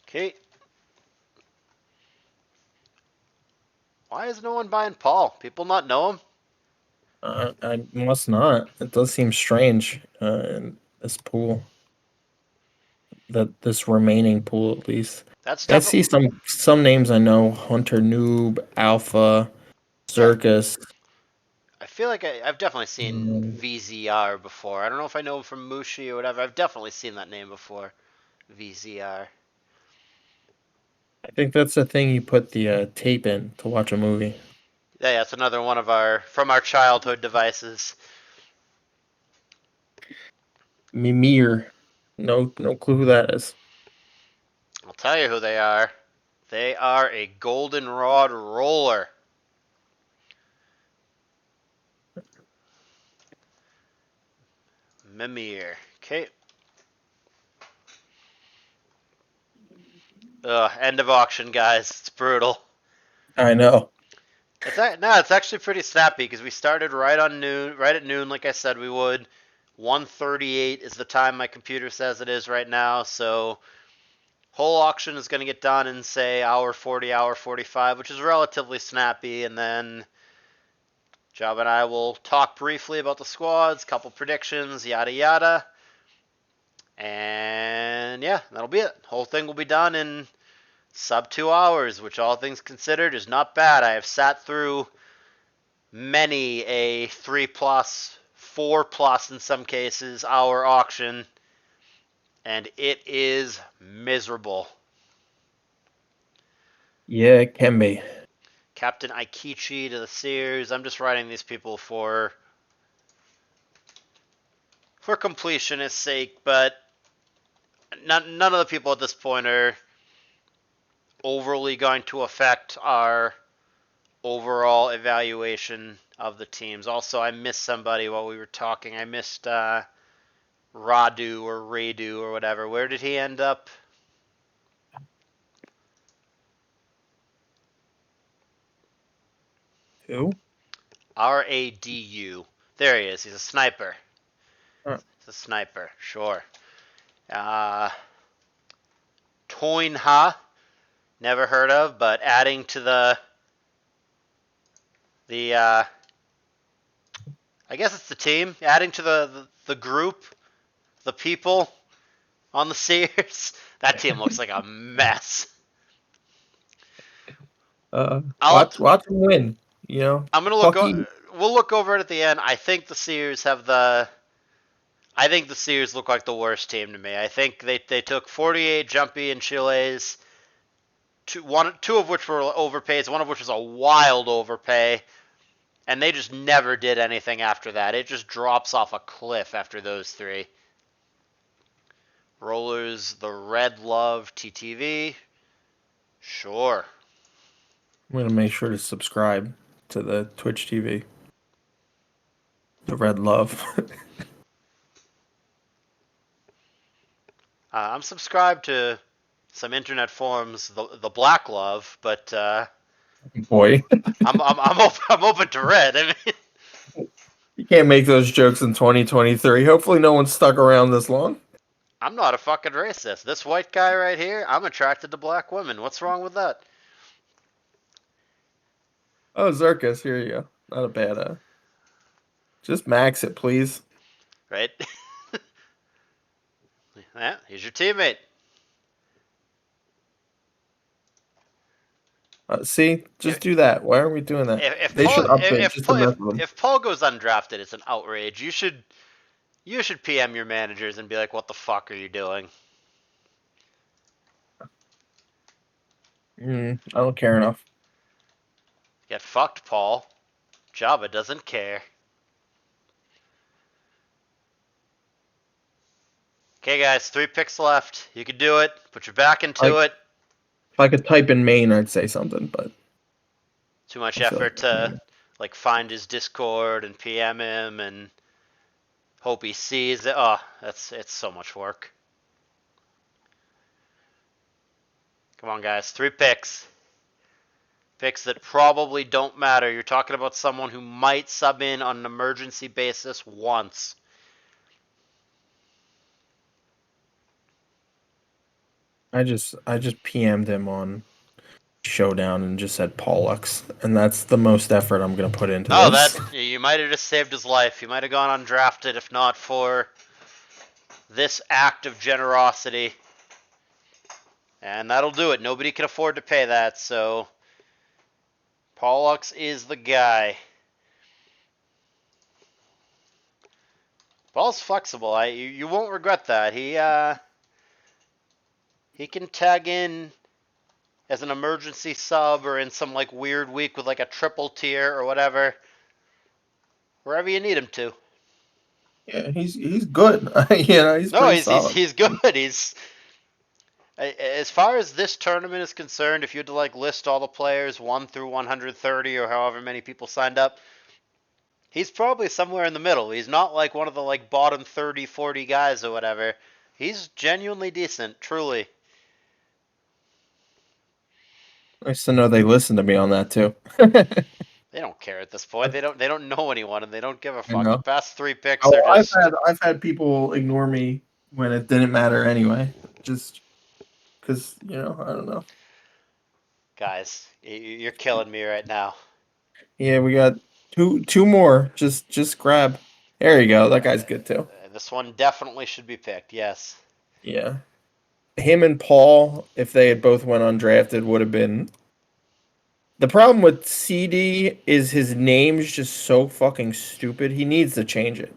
Okay. Why is no one buying Paul? People not know him? I must not. It does seem strange in this pool. That this remaining pool at least. That's I see definitely some names I know: Hunter Noob, Alpha, yeah. Circus. I feel like I've definitely seen um, VZR before. I don't know if I know him from Mushi or whatever. I've definitely seen that name before. VZR. I think that's the thing you put the tape in to watch a movie. Yeah, yeah, it's another one of our childhood devices. Mimir. No clue who that is. I'll tell you who they are. They are a goldenrod roller. Mimir. Okay. End of auction, guys. It's brutal. I know. It's actually pretty snappy because we started right on noon, right at noon, like I said we would. 1:38 is the time my computer says it is right now. So whole auction is going to get done in say hour 40, hour 45, which is relatively snappy, and then Jabba and I will talk briefly about the squads, couple predictions, yada yada, and yeah, that'll be it. Whole thing will be done in sub 2 hours, which all things considered is not bad. I have sat through many a 3+, 4 plus in some cases, our auction, and it is miserable. Yeah, it can be. Captain Aikichi to the Sears. I'm just writing these people for completionist sake, but none of the people at this point are overly going to affect our overall evaluation of the teams. Also, I missed somebody while we were talking. I missed Radu or Radu or whatever. Where did he end up? Who? Radu. There he is. He's a sniper. Huh. He's a sniper. Sure. Uh, Toinha. Never heard of, but adding to the I guess it's the team. Adding to the group, the people on the Sears. That team looks like a mess. I'll Watch him win. You know, I'm gonna look. Pucky. We'll look over it at the end. I think the Sears have the. I think the Sears look like the worst team to me. I think they took 48 Jumpy and Chiles, two of which were overpays, one of which was a wild overpay, and they just never did anything after that. It just drops off a cliff after those three. Rollers, the Red Love TTV. Sure. I'm gonna make sure to subscribe to the Twitch TV. The Red Love. I'm subscribed to some internet forums, the Black Love, but Boy, I'm open to red. I mean, you can't make those jokes in 2023. Hopefully, no one's stuck around this long. I'm not a fucking racist. This white guy right here, I'm attracted to black women. What's wrong with that? Oh, Zirkus, here you go. Not a bad. Just max it, please. Right? Yeah, he's your teammate. See, just If, do that. Why aren't we doing that? if They Paul should update just enough of them. if Paul goes undrafted, it's an outrage. You should PM your managers and be like, "What the fuck are you doing?" I don't care enough. Get fucked, Paul. Jabba doesn't care. Okay, guys, 3 picks left. You can do it. Put your back into it. If I could type in main, I'd say something, but Too much I feel effort like to like find his Discord and PM him and hope he sees it. Oh, it's so much work. Come on, guys, 3 picks. Picks that probably don't matter. You're talking about someone who might sub in on an emergency basis once. I just PM'd him on Showdown and just said Pollux, and that's the most effort I'm gonna put into Oh, this. you might have just saved his life. He might have gone undrafted if not for this act of generosity. And that'll do it. Nobody can afford to pay that, so Pollux is the guy. Paul's flexible. You won't regret that. He can tag in as an emergency sub or in some like weird week with like a triple tier or whatever. Wherever you need him to. Yeah, he's good. You know, he's No, pretty solid. he's good. He's as far as this tournament is concerned, if you had to like list all the players 1 through 130 or however many people signed up, he's probably somewhere in the middle. He's not like one of the like bottom 30, 40 guys or whatever. He's genuinely decent, truly. Nice to know they listen to me on that too. They don't care at this point. They don't know anyone and they don't give a I fuck. The know. past 3 picks Oh, are just I've had people ignore me when it didn't matter anyway, just because I don't know. guys, you're killing me right now. Yeah, we got two more. Just grab. There you go. That guy's good too. This one definitely should be picked. Yes. Yeah, him and Paul, if they had both went undrafted, would have been. The problem with CD is his name's just so fucking stupid. He needs to change it.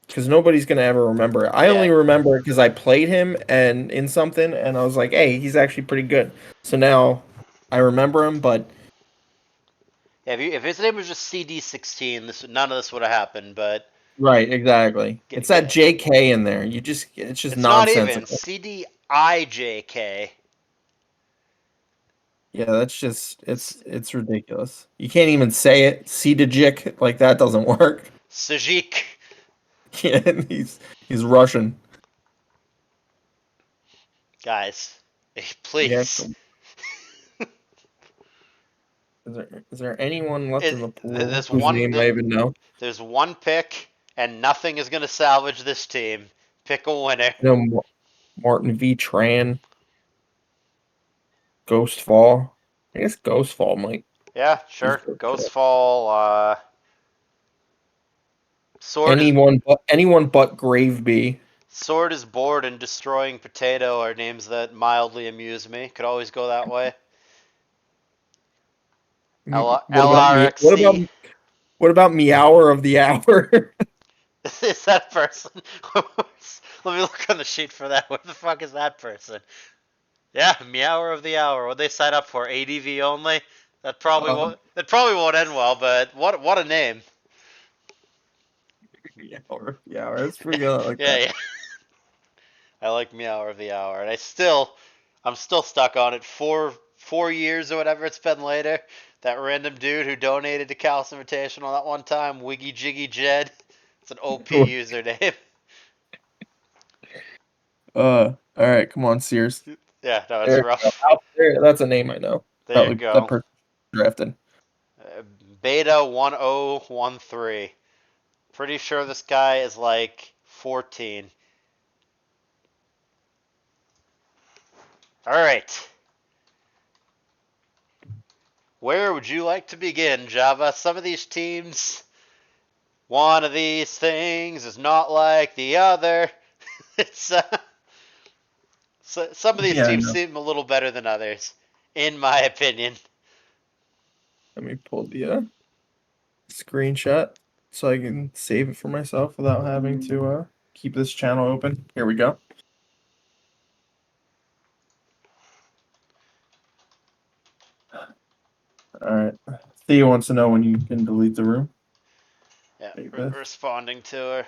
Because nobody's gonna ever remember it. I Yeah. only remember it because I played him and in something, and I was like, "Hey, he's actually pretty good." So now I remember him, but Yeah, if his name was just CD16, none of this would have happened. But right, exactly. It's that get JK in there. It's just it's not even nonsensical. CDIJK. Yeah, that's just it's ridiculous. You can't even say it. Sijik, like that doesn't work. Sajik. Yeah, and he's Russian. Guys, Yeah. please. Is there anyone left in the pool This whose one, name I even know? there's one pick, and nothing is going to salvage this team. Pick a winner. No, Martin V. Tran, Ghost Fall. I guess Ghost Fall might. Yeah, He's sure. good. Ghostfall. Sword is Anyone but Graveby. Sword is bored and destroying potato are names that mildly amuse me. Could always go that way. What about me? LRXC. What about Meower of the Hour? Is that a person? Let me look on the sheet for that. What the fuck is that person? Yeah, Meower of the Hour. What they sign up for? ADV only. That probably uh, won't. That probably won't end well. But what a name. Meower of the Hour. That's pretty good. I like Yeah, that. yeah. I like Meower of the Hour, and I'm still stuck on it. Four years or whatever it's been later. That random dude who donated to Cal's Invitational that one time, Wiggy Jiggy Jed. It's an OP username. All right, come on, Sears. Yeah, no, it's There, rough. out there. That's a name I know. There you Probably that go. person drafted. Uh, Beta 1013. Pretty sure this guy is like 14. All right. Where would you like to begin, Java? Some of these teams, one of these things is not like the other. It's some of these Yeah, I teams know. seem a little better than others, in my opinion. Let me pull the screenshot so I can save it for myself without having to keep this channel open. Here we go. All right. Theo wants to know when you can delete the room. Yeah, Take this. responding to her.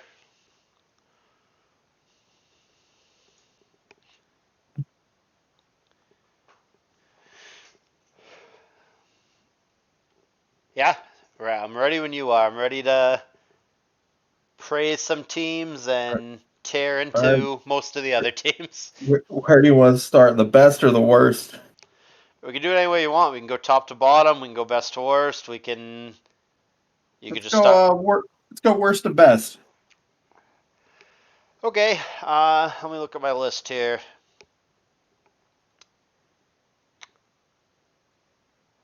Yeah, right. I'm ready when you are. I'm ready to praise some teams and tear All right. into most of the other teams. Where do you want to start? The best or the worst? We can do it any way you want. We can go top to bottom. We can go best to worst. We can. You could Let's just go. start. Let's go worst to best. Okay. Let me look at my list here.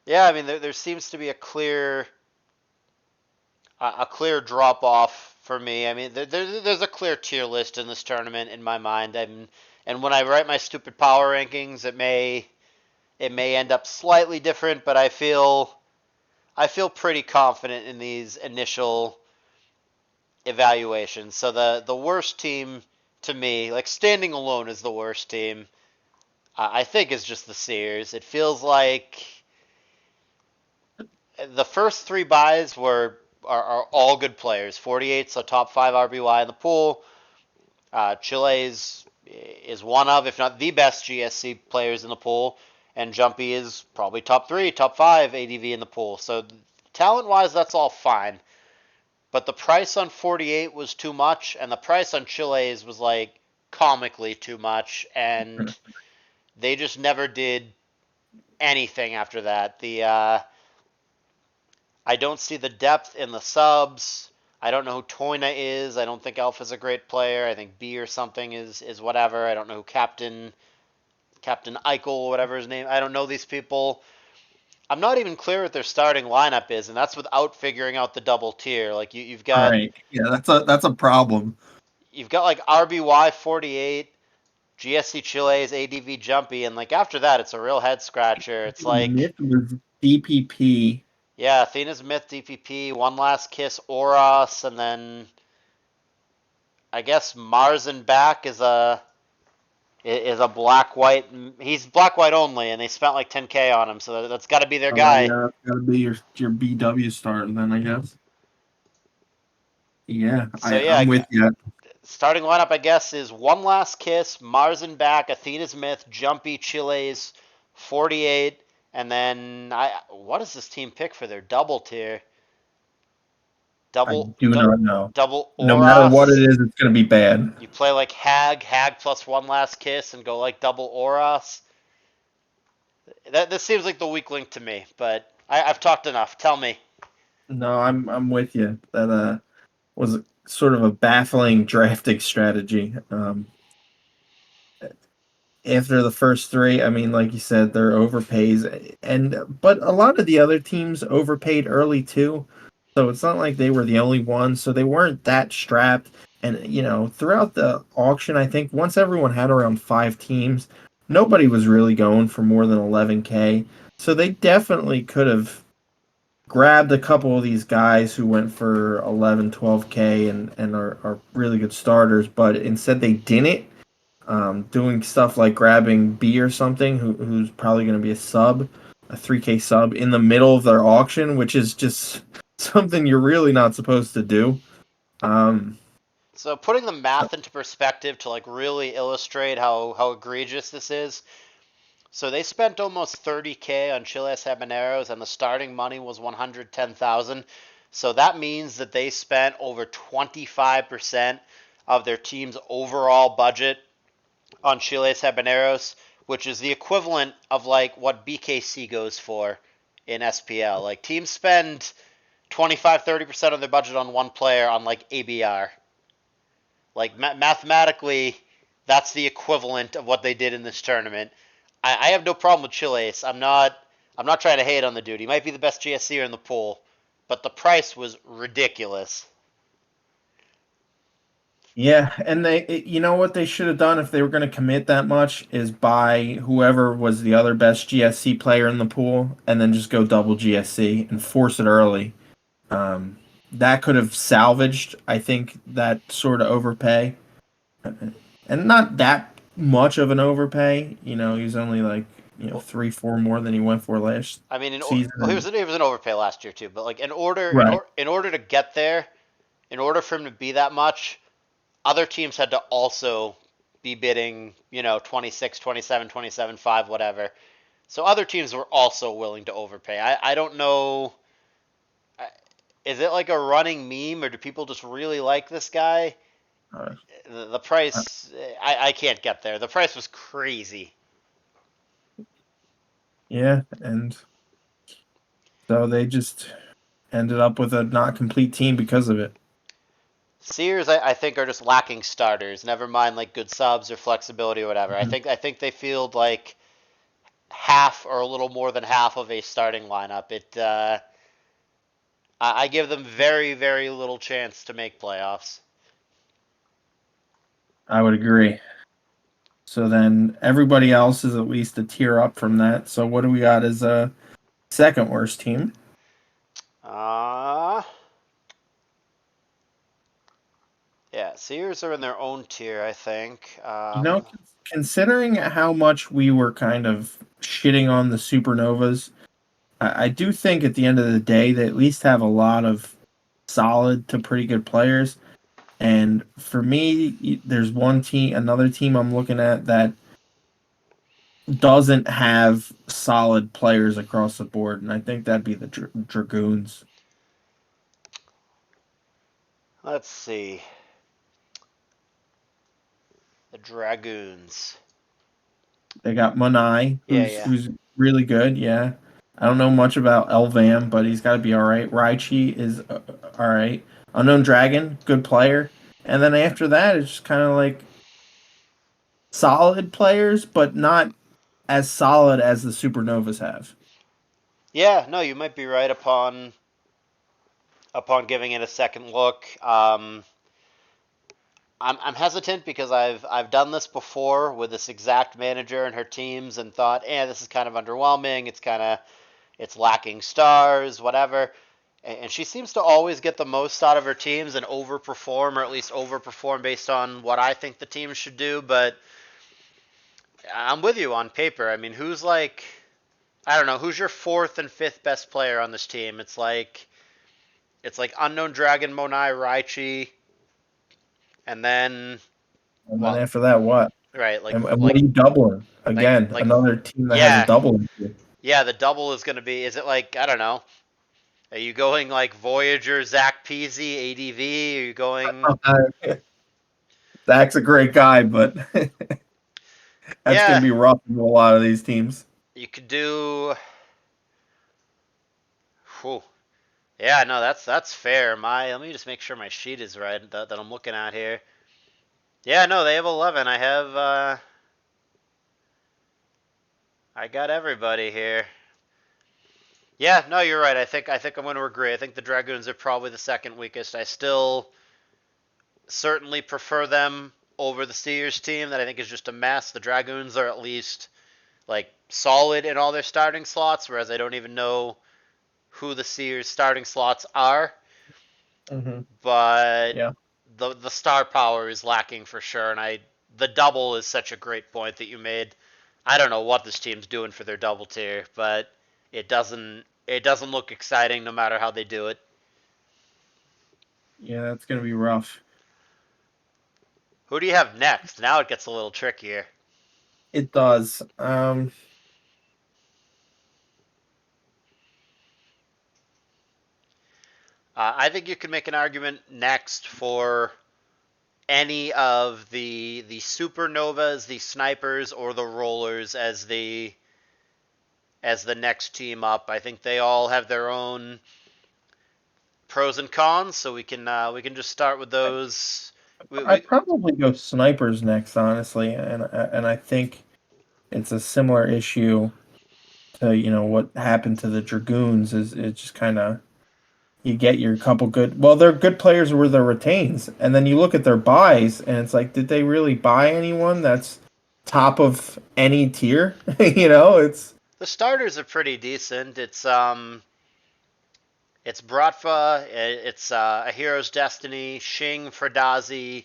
Yeah, I mean there seems to be a clear drop off for me. I mean there's a clear tier list in this tournament in my mind. And when I write my stupid power rankings, it may end up slightly different, but I feel pretty confident in these initial evaluations. So the worst team to me, like standing alone, is the worst team. I think is just the Sears. It feels like the first three buys are all good players. 48's a top five RBY in the pool. Chile's is one of, if not the best GSC players in the pool, and Jumpy is probably top three, top five ADV in the pool. So talent wise, that's all fine. But the price on 48 was too much, and the price on Chile's was like comically too much, and they just never did anything after that. I don't see the depth in the subs. I don't know who Toyna is. I don't think Alpha's a great player. I think B or something is whatever. I don't know who Captain Eichel, whatever his name. I don't know these people. I'm not even clear what their starting lineup is, and that's without figuring out the double tier. Like you've got Right. Yeah, that's a problem. you've got like RBY 48, GSC Chile's ADV Jumpy, and like after that, it's a real head scratcher. It's like Myth was DPP. yeah, Athena's Myth DPP, One Last Kiss Oros, and then I guess Marzen back is a black white. He's black white only, and they spent like 10K on him, so that's got to be their guy. Yeah, that's gotta be your BW start then, I guess. Yeah, So I'm yeah, with you. starting lineup I guess is One Last Kiss, Marzen back, Athena's Myth, Jumpy, Chiles, 48, and then what does this team pick for their double tier? I Double do not know. double No matter what it Oros. is, it's gonna be bad. You play like Hag plus One Last Kiss, and go like double Oros. This seems like the weak link to me, but I've talked enough. Tell me. No, I'm with you. That was sort of a baffling drafting strategy. After the first three, I mean, like you said, they're overpays, and but a lot of the other teams overpaid early too. So it's not like they were the only ones. So they weren't that strapped. And throughout the auction, I think once everyone had around five teams, nobody was really going for more than 11K. So they definitely could have grabbed a couple of these guys who went for 11, 12K and are really good starters, but instead they didn't. Doing stuff like grabbing B or something, who's probably going to be a 3K sub in the middle of their auction, which is just something you're really not supposed to do. Um, So putting the math into perspective to like really illustrate how egregious this is. So they spent almost 30K on Chiles Habaneros, and the starting money was 110,000. So that means that they spent over 25% of their team's overall budget on Chiles Habaneros, which is the equivalent of like what BKC goes for in SPL. Like teams spend 25-30% of their budget on one player on like ABR. Like mathematically, that's the equivalent of what they did in this tournament. I have no problem with Chiles. I'm not trying to hate on the dude. He might be the best GSCer in the pool, but the price was ridiculous. yeah, and you know what they should have done if they were going to commit that much is buy whoever was the other best GSC player in the pool, and then just go double GSC and force it early. Um, that could have salvaged, I think, that sort of overpay. And not that much of an overpay. He was only like Well, 3, 4 more than he went for last I mean, season. well, he was an overpay last year too, but like Right. in order to get there, in order for him to be that much, other teams had to also be bidding, 26, 27, 27, 5, whatever. So other teams were also willing to overpay. I don't know. Is it like a running meme, or do people just really like this guy? Uh, The uh, price, I can't get there. The price was crazy. yeah, and so they just ended up with a not complete team because of it. Sears, I think, are just lacking starters. Never mind like good subs or flexibility or whatever. I Mhm. think I think they field like half or a little more than half of a starting lineup. I give them very very little chance to make playoffs. I would agree. So then everybody else is at least a tier up from that. So what do we got as a second worst team? Uh yeah, Sears are in their own tier, I think. Considering how much we were kind of shitting on the supernovas, I do think at the end of the day they at least have a lot of solid to pretty good players. And for me, there's another team I'm looking at that doesn't have solid players across the board, and I think that'd be the Dragoons. Let's see. The Dragoons. They got Manai, Yeah, who's yeah. who's really good. Yeah, I don't know much about Elvam, but he's got to be all right. Raichi is all right. Unknown Dragon, good player. And then after that, it's just kind of like solid players, but not as solid as the Supernovas have. Yeah, no, you might be right upon giving it a second look. I'm hesitant because I've done this before with this exact manager and her teams and thought, this is kind of underwhelming. It's lacking stars, whatever. and she seems to always get the most out of her teams and overperform, or at least overperform based on what I think the team should do. But I'm with you on paper. I mean, who's like, I don't know, who's your fourth and fifth best player on this team? It's like Unknown Dragon, Monai, Raichi, and then And then well, after that, what? right, And what are you doubling? Again, like another team that has a yeah, double. yeah. The double is going to be. Is it like I don't know? Are you going like Voyager, Zach Peasy, ADV? Are you going? Zach's a great guy, but that's going to Yeah, be rough for a lot of these teams. you could do. Whew. Yeah, no, that's fair. My let me just make sure my sheet is right that I'm looking at here. Yeah, no, they have 11. I got everybody here. Yeah, no, you're right. I think I'm going to agree. I think the Dragoons are probably the second weakest. I still certainly prefer them over the Sears team that I think is just a mess. The Dragoons are at least like solid in all their starting slots, whereas I don't even know who the Sears starting slots are. Hmm. But Yeah. the star power is lacking for sure, and I the double is such a great point that you made. I don't know what this team's doing for their double tier, but it doesn't look exciting no matter how they do it. Yeah, that's going to be rough. Who do you have next? Now it gets a little trickier. It does. I think you can make an argument next for any of the supernovas, the snipers, or the rollers as the next team up. I think they all have their own pros and cons, so we can just start with those. We I'd probably go snipers next, honestly, and I think it's a similar issue to what happened to the Dragoons. Is it just kind of you get your couple good. Well, they're good players were their retains, and then you look at their buys, and it's like, did they really buy anyone that's top of any tier? It's the starters are pretty decent. It's Bratva, it's a Hero's Destiny, Shing, Fradazi,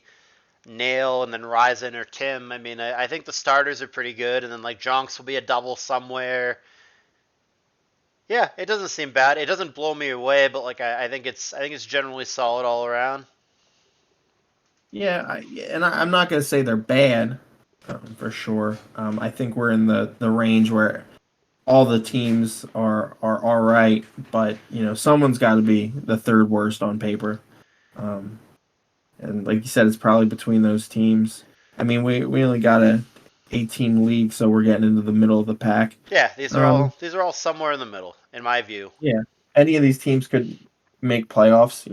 Nail, and then Ryzen or Tim. I mean, I think the starters are pretty good, and then like Jonks will be a double somewhere. Yeah, it doesn't seem bad. It doesn't blow me away, but like I think it's generally solid all around. yeah, I'm not gonna say they're bad, for sure. I think we're in the range where all the teams are all right, but someone's got to be the third worst on paper. Um, and like you said, it's probably between those teams. I mean, we only got a 8-team league, so we're getting into the middle of the pack. Yeah, these are Um, all these are all somewhere in the middle, in my view. yeah, any of these teams could make playoffs.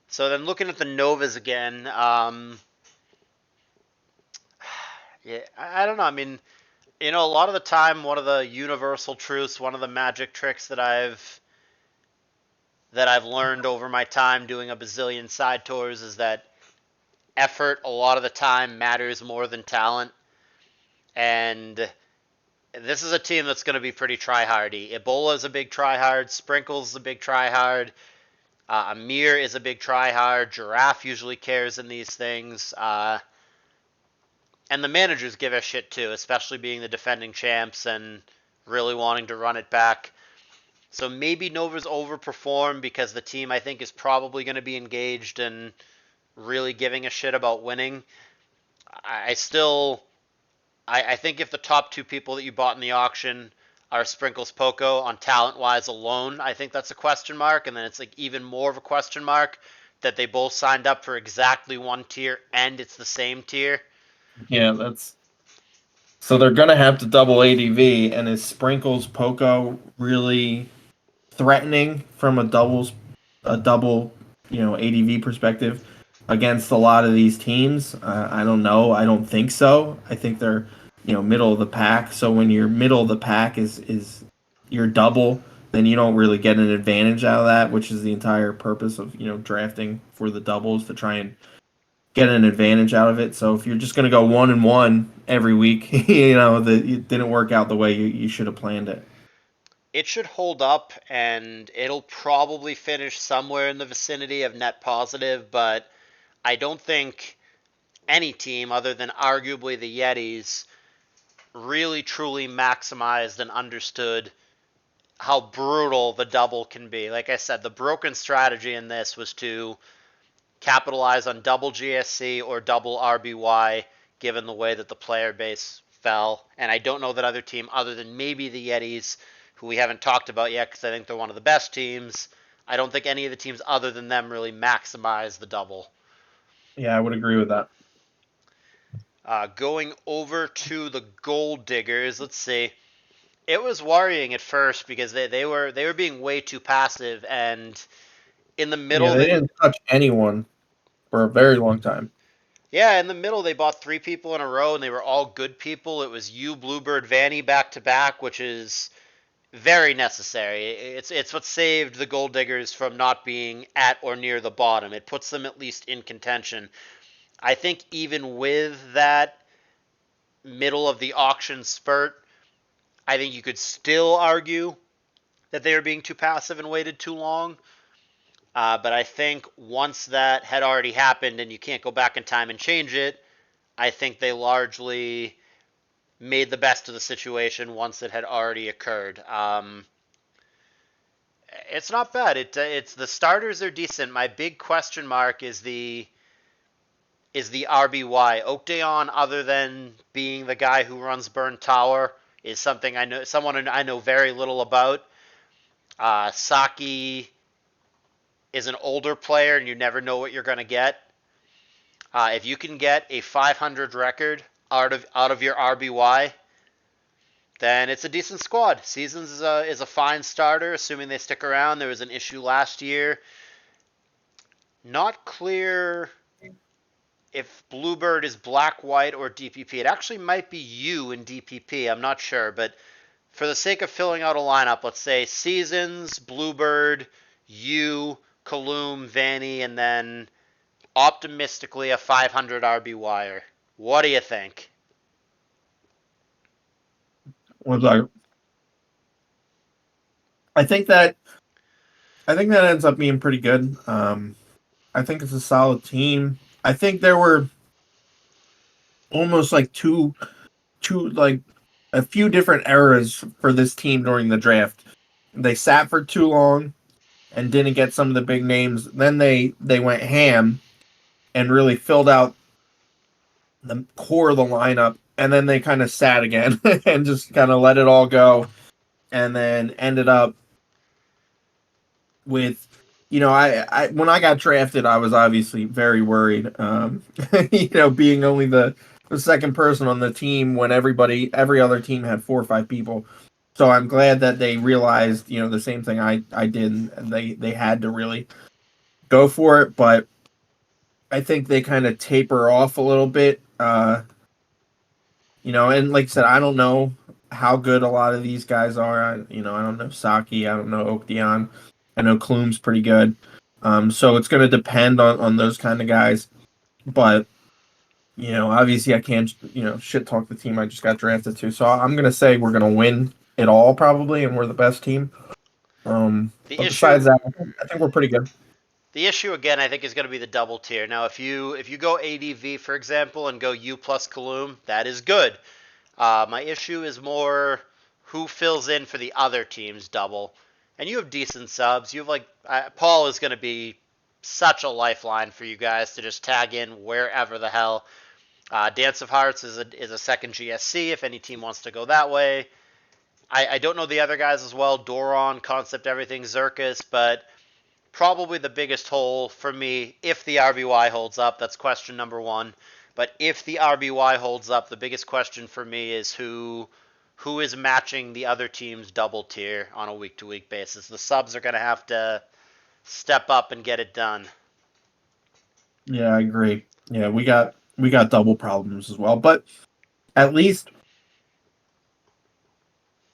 So then looking at the Novas again, yeah, I don't know. I mean, a lot of the time, one of the universal truths, one of the magic tricks that I've learned over my time doing a bazillion side tours is that effort a lot of the time matters more than talent. And this is a team that's going to be pretty try-hardy. Ebola is a big try-hard. Sprinkles is a big try-hard. Amir is a big try-hard. Giraffe usually cares in these things. And the managers give a shit too, especially being the defending champs and really wanting to run it back. So maybe Nova's overperform because the team I think is probably going to be engaged and really giving a shit about winning. I still I think if the top two people that you bought in the auction are Sprinkles Poco on talent wise alone, I think that's a question mark, and then it's like even more of a question mark that they both signed up for exactly one tier and it's the same tier. yeah, that's so they're gonna have to double ADV, and is Sprinkles Poco really threatening from a double ADV perspective against a lot of these teams? I don't know. I don't think so. I think they're middle of the pack. So when you're middle of the pack is your double, then you don't really get an advantage out of that, which is the entire purpose of drafting for the doubles to try and get an advantage out of it. So if you're just going to go 1-1 every week, that it didn't work out the way you should have planned it. It should hold up, and it'll probably finish somewhere in the vicinity of net positive, but I don't think any team other than arguably the Yetis really truly maximized and understood how brutal the double can be. Like I said, the broken strategy in this was to capitalize on double GSC or double RBY, given the way that the player base fell. And I don't know that other team, other than maybe the Yetis, who we haven't talked about yet because I think they're one of the best teams, I don't think any of the teams other than them really maximize the double. Yeah, I would agree with that. Going over to the Gold Diggers, let's see. It was worrying at first because they were being way too passive, and in the Yeah, middle they they didn't touch anyone for a very long time. yeah, in the middle they bought three people in a row, and they were all good people. It was you, Bluebird, Vanny back to back, which is very necessary. It's what saved the Gold Diggers from not being at or near the bottom. It puts them at least in contention. I think even with that middle of the auction spurt, I think you could still argue that they were being too passive and waited too long. But I think once that had already happened and you can't go back in time and change it, I think they largely made the best of the situation once it had already occurred. It's not bad. It's the starters are decent. My big question mark is the RBY. Oakdayon, other than being the guy who runs Burn Tower, is someone I know very little about. Saki is an older player, and you never know what you're going to get. If you can get a 500 record out of your RBY, then it's a decent squad. Seasons is a fine starter, assuming they stick around. There was an issue last year. Not clear if Bluebird is black, white, or DPP. It actually might be you in DPP. I'm not sure, but for the sake of filling out a lineup, let's say Seasons, Bluebird, you, Kaloom, Vanny, and then optimistically a 500 RB wire. What do you think? Was I think that I think that ends up being pretty good. I think it's a solid team. I think there were almost like two like a few different eras for this team during the draft. They sat for too long and didn't get some of the big names. Then they went ham and really filled out the core of the lineup, and then they kind of sat again and just kind of let it all go, and then ended up with, I when I got drafted, I was obviously very worried. Being only the second person on the team when every other team had 4 or 5 people. So I'm glad that they realized, the same thing I did, and they had to really go for it. But I think they kind of taper off a little bit. And like I said, I don't know how good a lot of these guys are. I don't know Saki. I don't know Okdion. I know Klum's pretty good. So it's going to depend on those kind of guys. But, obviously I can't, shit talk the team I just got drafted to. So I'm going to say we're going to win it all probably, and we're the best team. The But besides issue, that, I think we're pretty good. the issue again, I think is going to be the double tier. Now, if you go ADV for example and go U plus Kaloom, that is good. My issue is more who fills in for the other team's double. And you have decent subs. You have Paul is going to be such a lifeline for you guys to just tag in wherever the hell. Dance of Hearts is a second GSC if any team wants to go that way. I don't know the other guys as well. Doron, Concept Everything, Zirkus, but probably the biggest hole for me, if the RBY holds up, that's question number one. But if the RBY holds up, the biggest question for me is who is matching the other team's double tier on a week to week basis. The subs are going to have to step up and get it done. Yeah, I agree. Yeah, we got double problems as well. But at least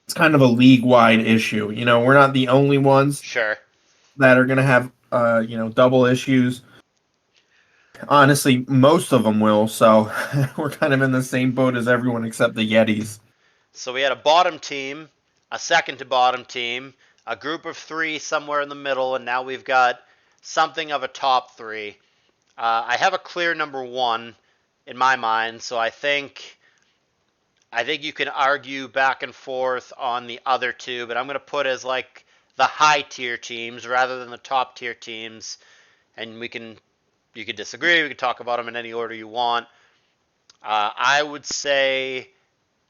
it's kind of a league wide issue. We're not the only ones Sure. that are going to have double issues. Honestly, most of them will. So we're kind of in the same boat as everyone except the Yetis. So we had a bottom team. a second to bottom team, a group of three somewhere in the middle, and now we've got something of a top three. I have a clear number one in my mind, so I think you can argue back and forth on the other two, but I'm going to put as like the high tier teams rather than the top tier teams, and you can disagree. We can talk about them in any order you want. I would say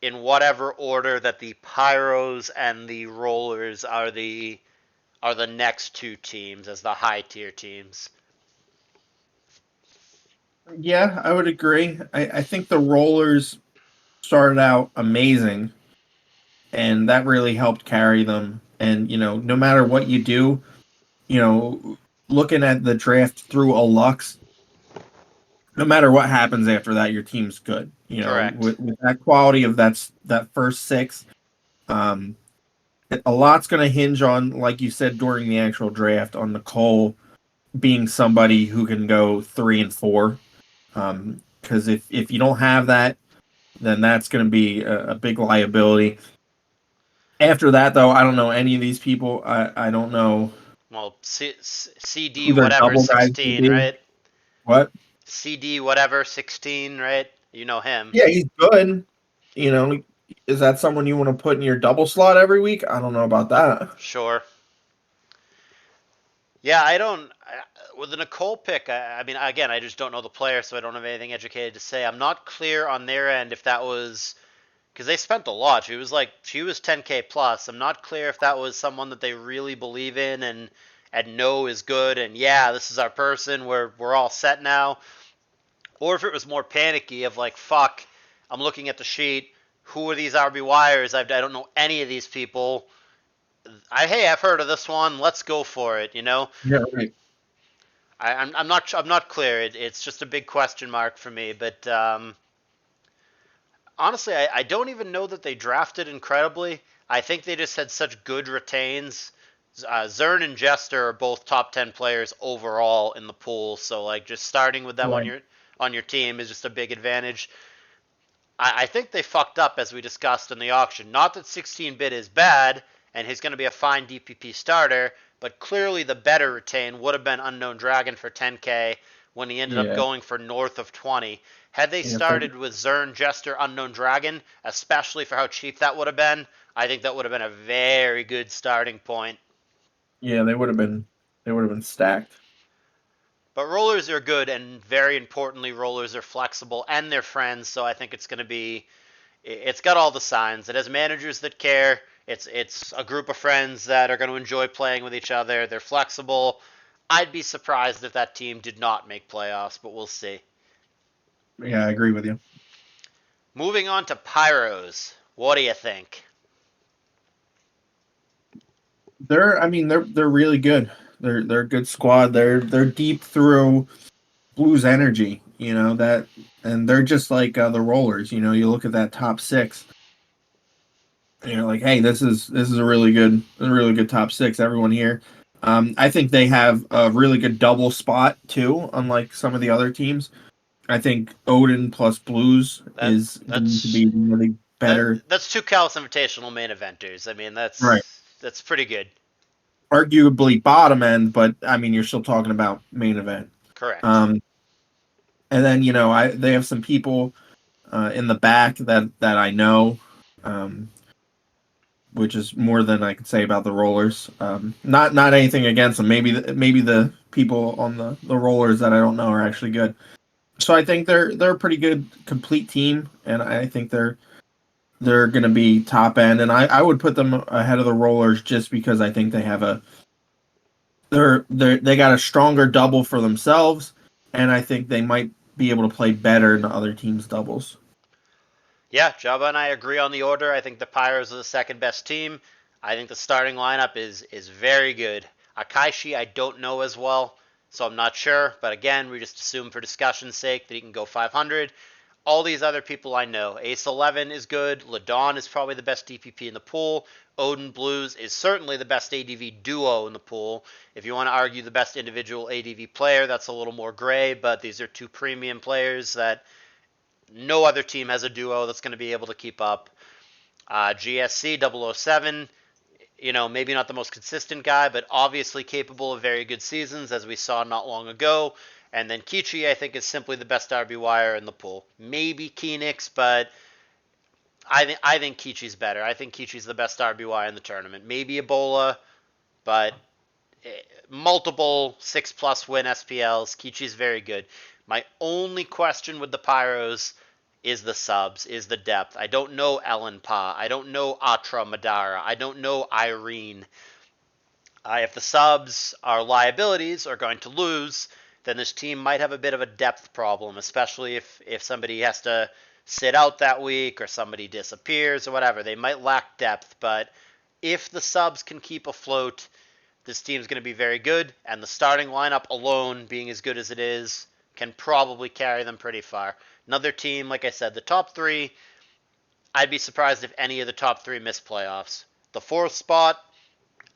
in whatever order that the pyros and the rollers are the next two teams as the high tier teams. Yeah, I would agree. I think the rollers started out amazing, and that really helped carry them. And no matter what you do, you know, looking at the draft through a Lux, no matter what happens after that, your team's good. Correct. With that quality of that first six, um, a lot's going to hinge on, like you said during the actual draft, on Nicole being somebody who can go 3 and 4. Because if you don't have that, then that's going to be a big liability. After that, though, I don't know any of these people. I don't know Well, CD who their whatever double guys would 16, be. right? What? CD whatever 16, right? You know him. Yeah, he's good. You know, is that someone you want to put in your double slot every week? I don't know about that. Sure. Yeah, I don't. With the Nicole pick, I mean, again, I just don't know the player, so I don't have anything educated to say. I'm not clear on their end if that was because they spent a lot. She was 10K plus. I'm not clear if that was someone that they really believe in and know is good. And yeah, this is our person. We're all set now. Or if it was more panicky of like, fuck, I'm looking at the sheet. Who are these RB wires? I don't know any of these people. Hey, I've heard of this one. Let's go for it. Yeah, right. I'm not clear. It's just a big question mark for me. But honestly, I don't even know that they drafted incredibly. I think they just had such good retains. Zern and Jester are both top 10 players overall in the pool, so like just starting with them on Right. your team is just a big advantage. I think they fucked up as we discussed in the auction. Not that 16-bit is bad and he's going to be a fine DPP starter, but clearly the better retain would have been Unknown Dragon for 10K when he ended up Yeah. going for north of 20. Had they Yeah. But started with Zern, Jester, Unknown Dragon, especially for how cheap that would have been, I think that would have been a very good starting point. yeah, they would have been stacked. But rollers are good, and very importantly, rollers are flexible and they're friends. So I think it's got all the signs. It has managers that care. It's a group of friends that are going to enjoy playing with each other. They're flexible. I'd be surprised if that team did not make playoffs, but we'll see. Yeah, I agree with you. Moving on to Pyros. What do you think? I mean, they're really good. They're a good squad. They're deep through Blues energy, and they're just like the Rollers. You look at that top six, and you're like, hey, this is a really good top six. Everyone here, I think they have a really good double spot too. Unlike some of the other teams, I think Odin plus Blues That is going to that's be really better. that's two Calus Invitational main eventers. I mean, Right. that's pretty good. Arguably bottom end, but I mean, you're still talking about main event. Correct. Um, and then they have some people in the back that I know, um, which is more than I could say about the rollers. Not anything against them. Maybe the people on the rollers that I don't know are actually good. So I think they're a pretty good complete team, and I think they're going to be top end, and I would put them ahead of the rollers just because I think they got a stronger double for themselves, and I think they might be able to play better in the other team's doubles. Yeah, Jabba and I agree on the order. I think the Pyros are the second best team. I think the starting lineup is very good. Akaishi I don't know as well, so I'm not sure. But again, we just assume for discussion's sake that he can go 500. All these other people I know. Ace 11 is good. Ladon is probably the best DPP in the pool. Odin Blues is certainly the best ADV duo in the pool. If you want to argue the best individual ADV player, that's a little more gray, but these are two premium players that no other team has a duo that's going to be able to keep up. GSC 007, maybe not the most consistent guy, but obviously capable of very good seasons, as we saw not long ago. And then Kichi, I think, is simply the best RBYer in the pool. Maybe Keenix, but I think Kichi's better. I think Kichi's the best RBY in the tournament. Maybe Ebola, but multiple 6+ win SPLs. Kichi's very good. My only question with the Pyros is the subs, is the depth. I don't know Ellen Pa. I don't know Atra Madara. I don't know Irene. If the subs are liabilities are going to lose, then this team might have a bit of a depth problem, especially if somebody has to sit out that week or somebody disappears or whatever. They might lack depth, but if the subs can keep afloat, this team's going to be very good, and the starting lineup alone, being as good as it is, can probably carry them pretty far. Another team, like I said, the top three, I'd be surprised if any of the top three miss playoffs. The fourth spot,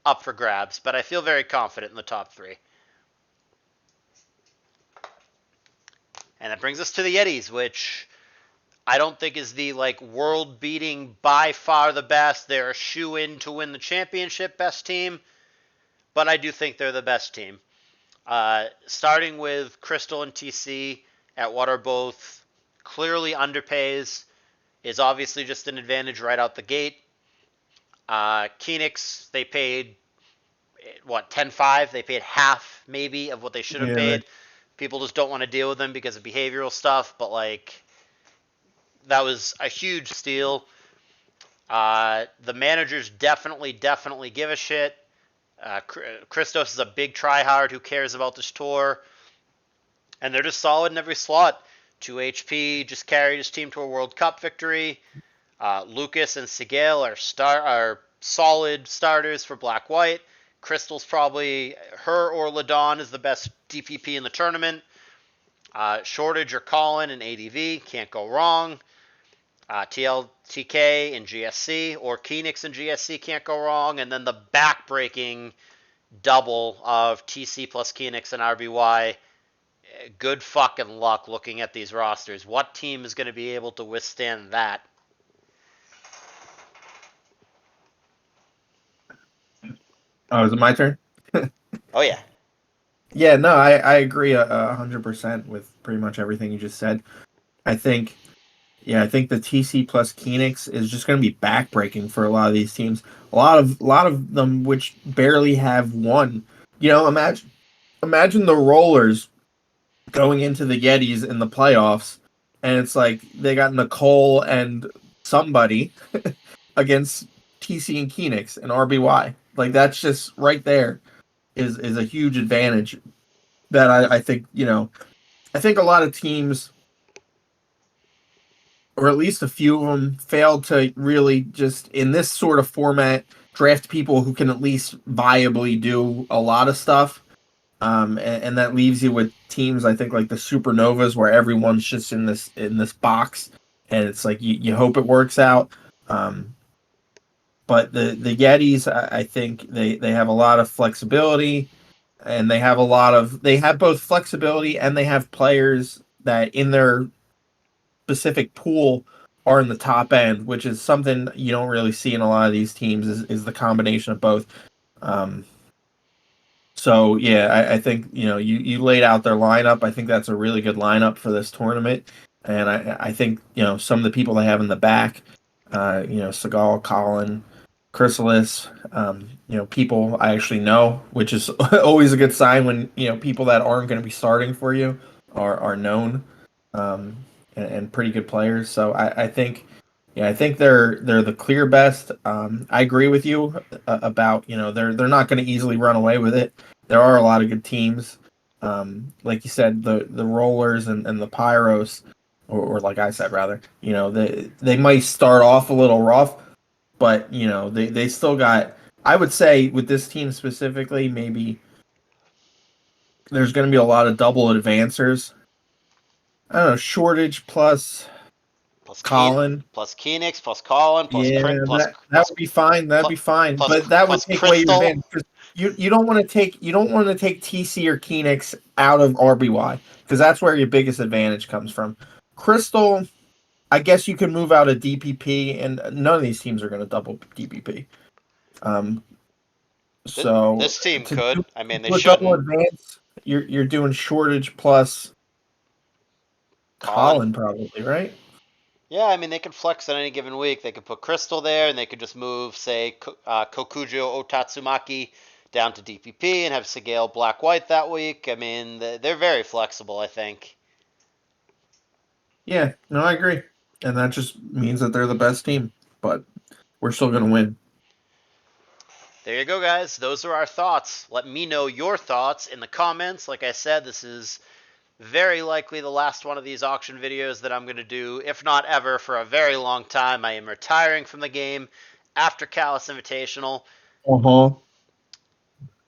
up for grabs, but I feel very confident in the top three. And that brings us to the Yetis, which I don't think is the world beating, by far the best. They're a shoe in to win the championship best team, but I do think they're the best team. Starting with Crystal and TC at what are both clearly underpays is obviously just an advantage right out the gate. Keenix, they paid, 10.5? They paid half, maybe, of what they should have Yeah, paid. People just don't want to deal with them because of behavioral stuff, but, that was a huge steal. The managers definitely give a shit. Christos is a big tryhard who cares about this tour, and they're just solid in every slot. 2 HP just carried his team to a World Cup victory. Lucas and Sigel are solid starters for Black White. Crystal's probably, her or Ladon is the best DPP in the tournament. Shortage or Colin and ADV, can't go wrong. TLTK and GSC or Keenix and GSC can't go wrong. And then the backbreaking double of TC plus Keenix and RBY. Good fucking luck looking at these rosters. What team is going to be able to withstand that? Oh, is it my turn? Oh, yeah. Yeah, no, I agree 100% with pretty much everything you just said. I think, yeah, I think the TC plus Keenix is just going to be backbreaking for a lot of these teams. A lot of them which barely have won. Imagine the Rollers going into the Yetis in the playoffs, and it's like they got Nicole and somebody against TC and Keenix and RBY. Like that's just right there is a huge advantage that I think I think a lot of teams, or at least a few of them, failed to really just in this sort of format draft people who can at least viably do a lot of stuff. And that leaves you with teams I think like the Supernovas where everyone's just in this box, and it's like you hope it works out. But the Yetis, I think they have a lot of flexibility, and they have both flexibility and they have players that in their specific pool are in the top end, which is something you don't really see in a lot of these teams. Is the combination of both. Um, so yeah, I think you laid out their lineup. I think that's a really good lineup for this tournament, and I think some of the people they have in the back, Seagal, Colin, Chrysalis, people I actually know, which is always a good sign when people that aren't going to be starting for you are known, and pretty good players. So I think. Yeah, I think they're the clear best. I agree with you about they're not going to easily run away with it. There are a lot of good teams, like you said, the Rollers and the Pyros, or like I said rather. They might start off a little rough, but they still got. I would say with this team specifically, maybe there's going to be a lot of double advancers. I don't know, Shortage plus Plus Colin. plus Keenix, plus Colin, Yeah, that would be fine. That'd be fine. But that would plus take away your Crystal. advantage because you don't want to take TC or Keenix out of RBY because that's where your biggest advantage comes from. Crystal, I guess you can move out a DPP, and none of these teams are going to double DPP. Um, so This team to do, could. I to mean, they do a double shouldn't. advance, you're doing shortage plus Colin. Colin probably, right? Yeah, I mean, they could flex on any given week. They could put Crystal there, and they could just move, say, Kokujo Otatsumaki down to DPP and have Sigale Black White that week. I mean, they're very flexible, I think. Yeah, no, I agree, and that just means that they're the best team, but we're still going to win. There you go, guys. Those are our thoughts. Let me know your thoughts in the comments. Like I said, this is very likely the last one of these auction videos that I'm going to do, if not ever, for a very long time. I am retiring from the game after Callus Invitational, Uh-huh.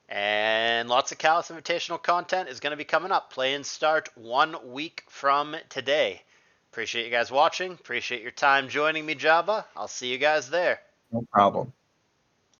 and lots of Callus Invitational content is going to be coming up. Play-ins start 1 week from today. Appreciate you guys watching. Appreciate your time joining me, Jabba. I'll see you guys there. No problem.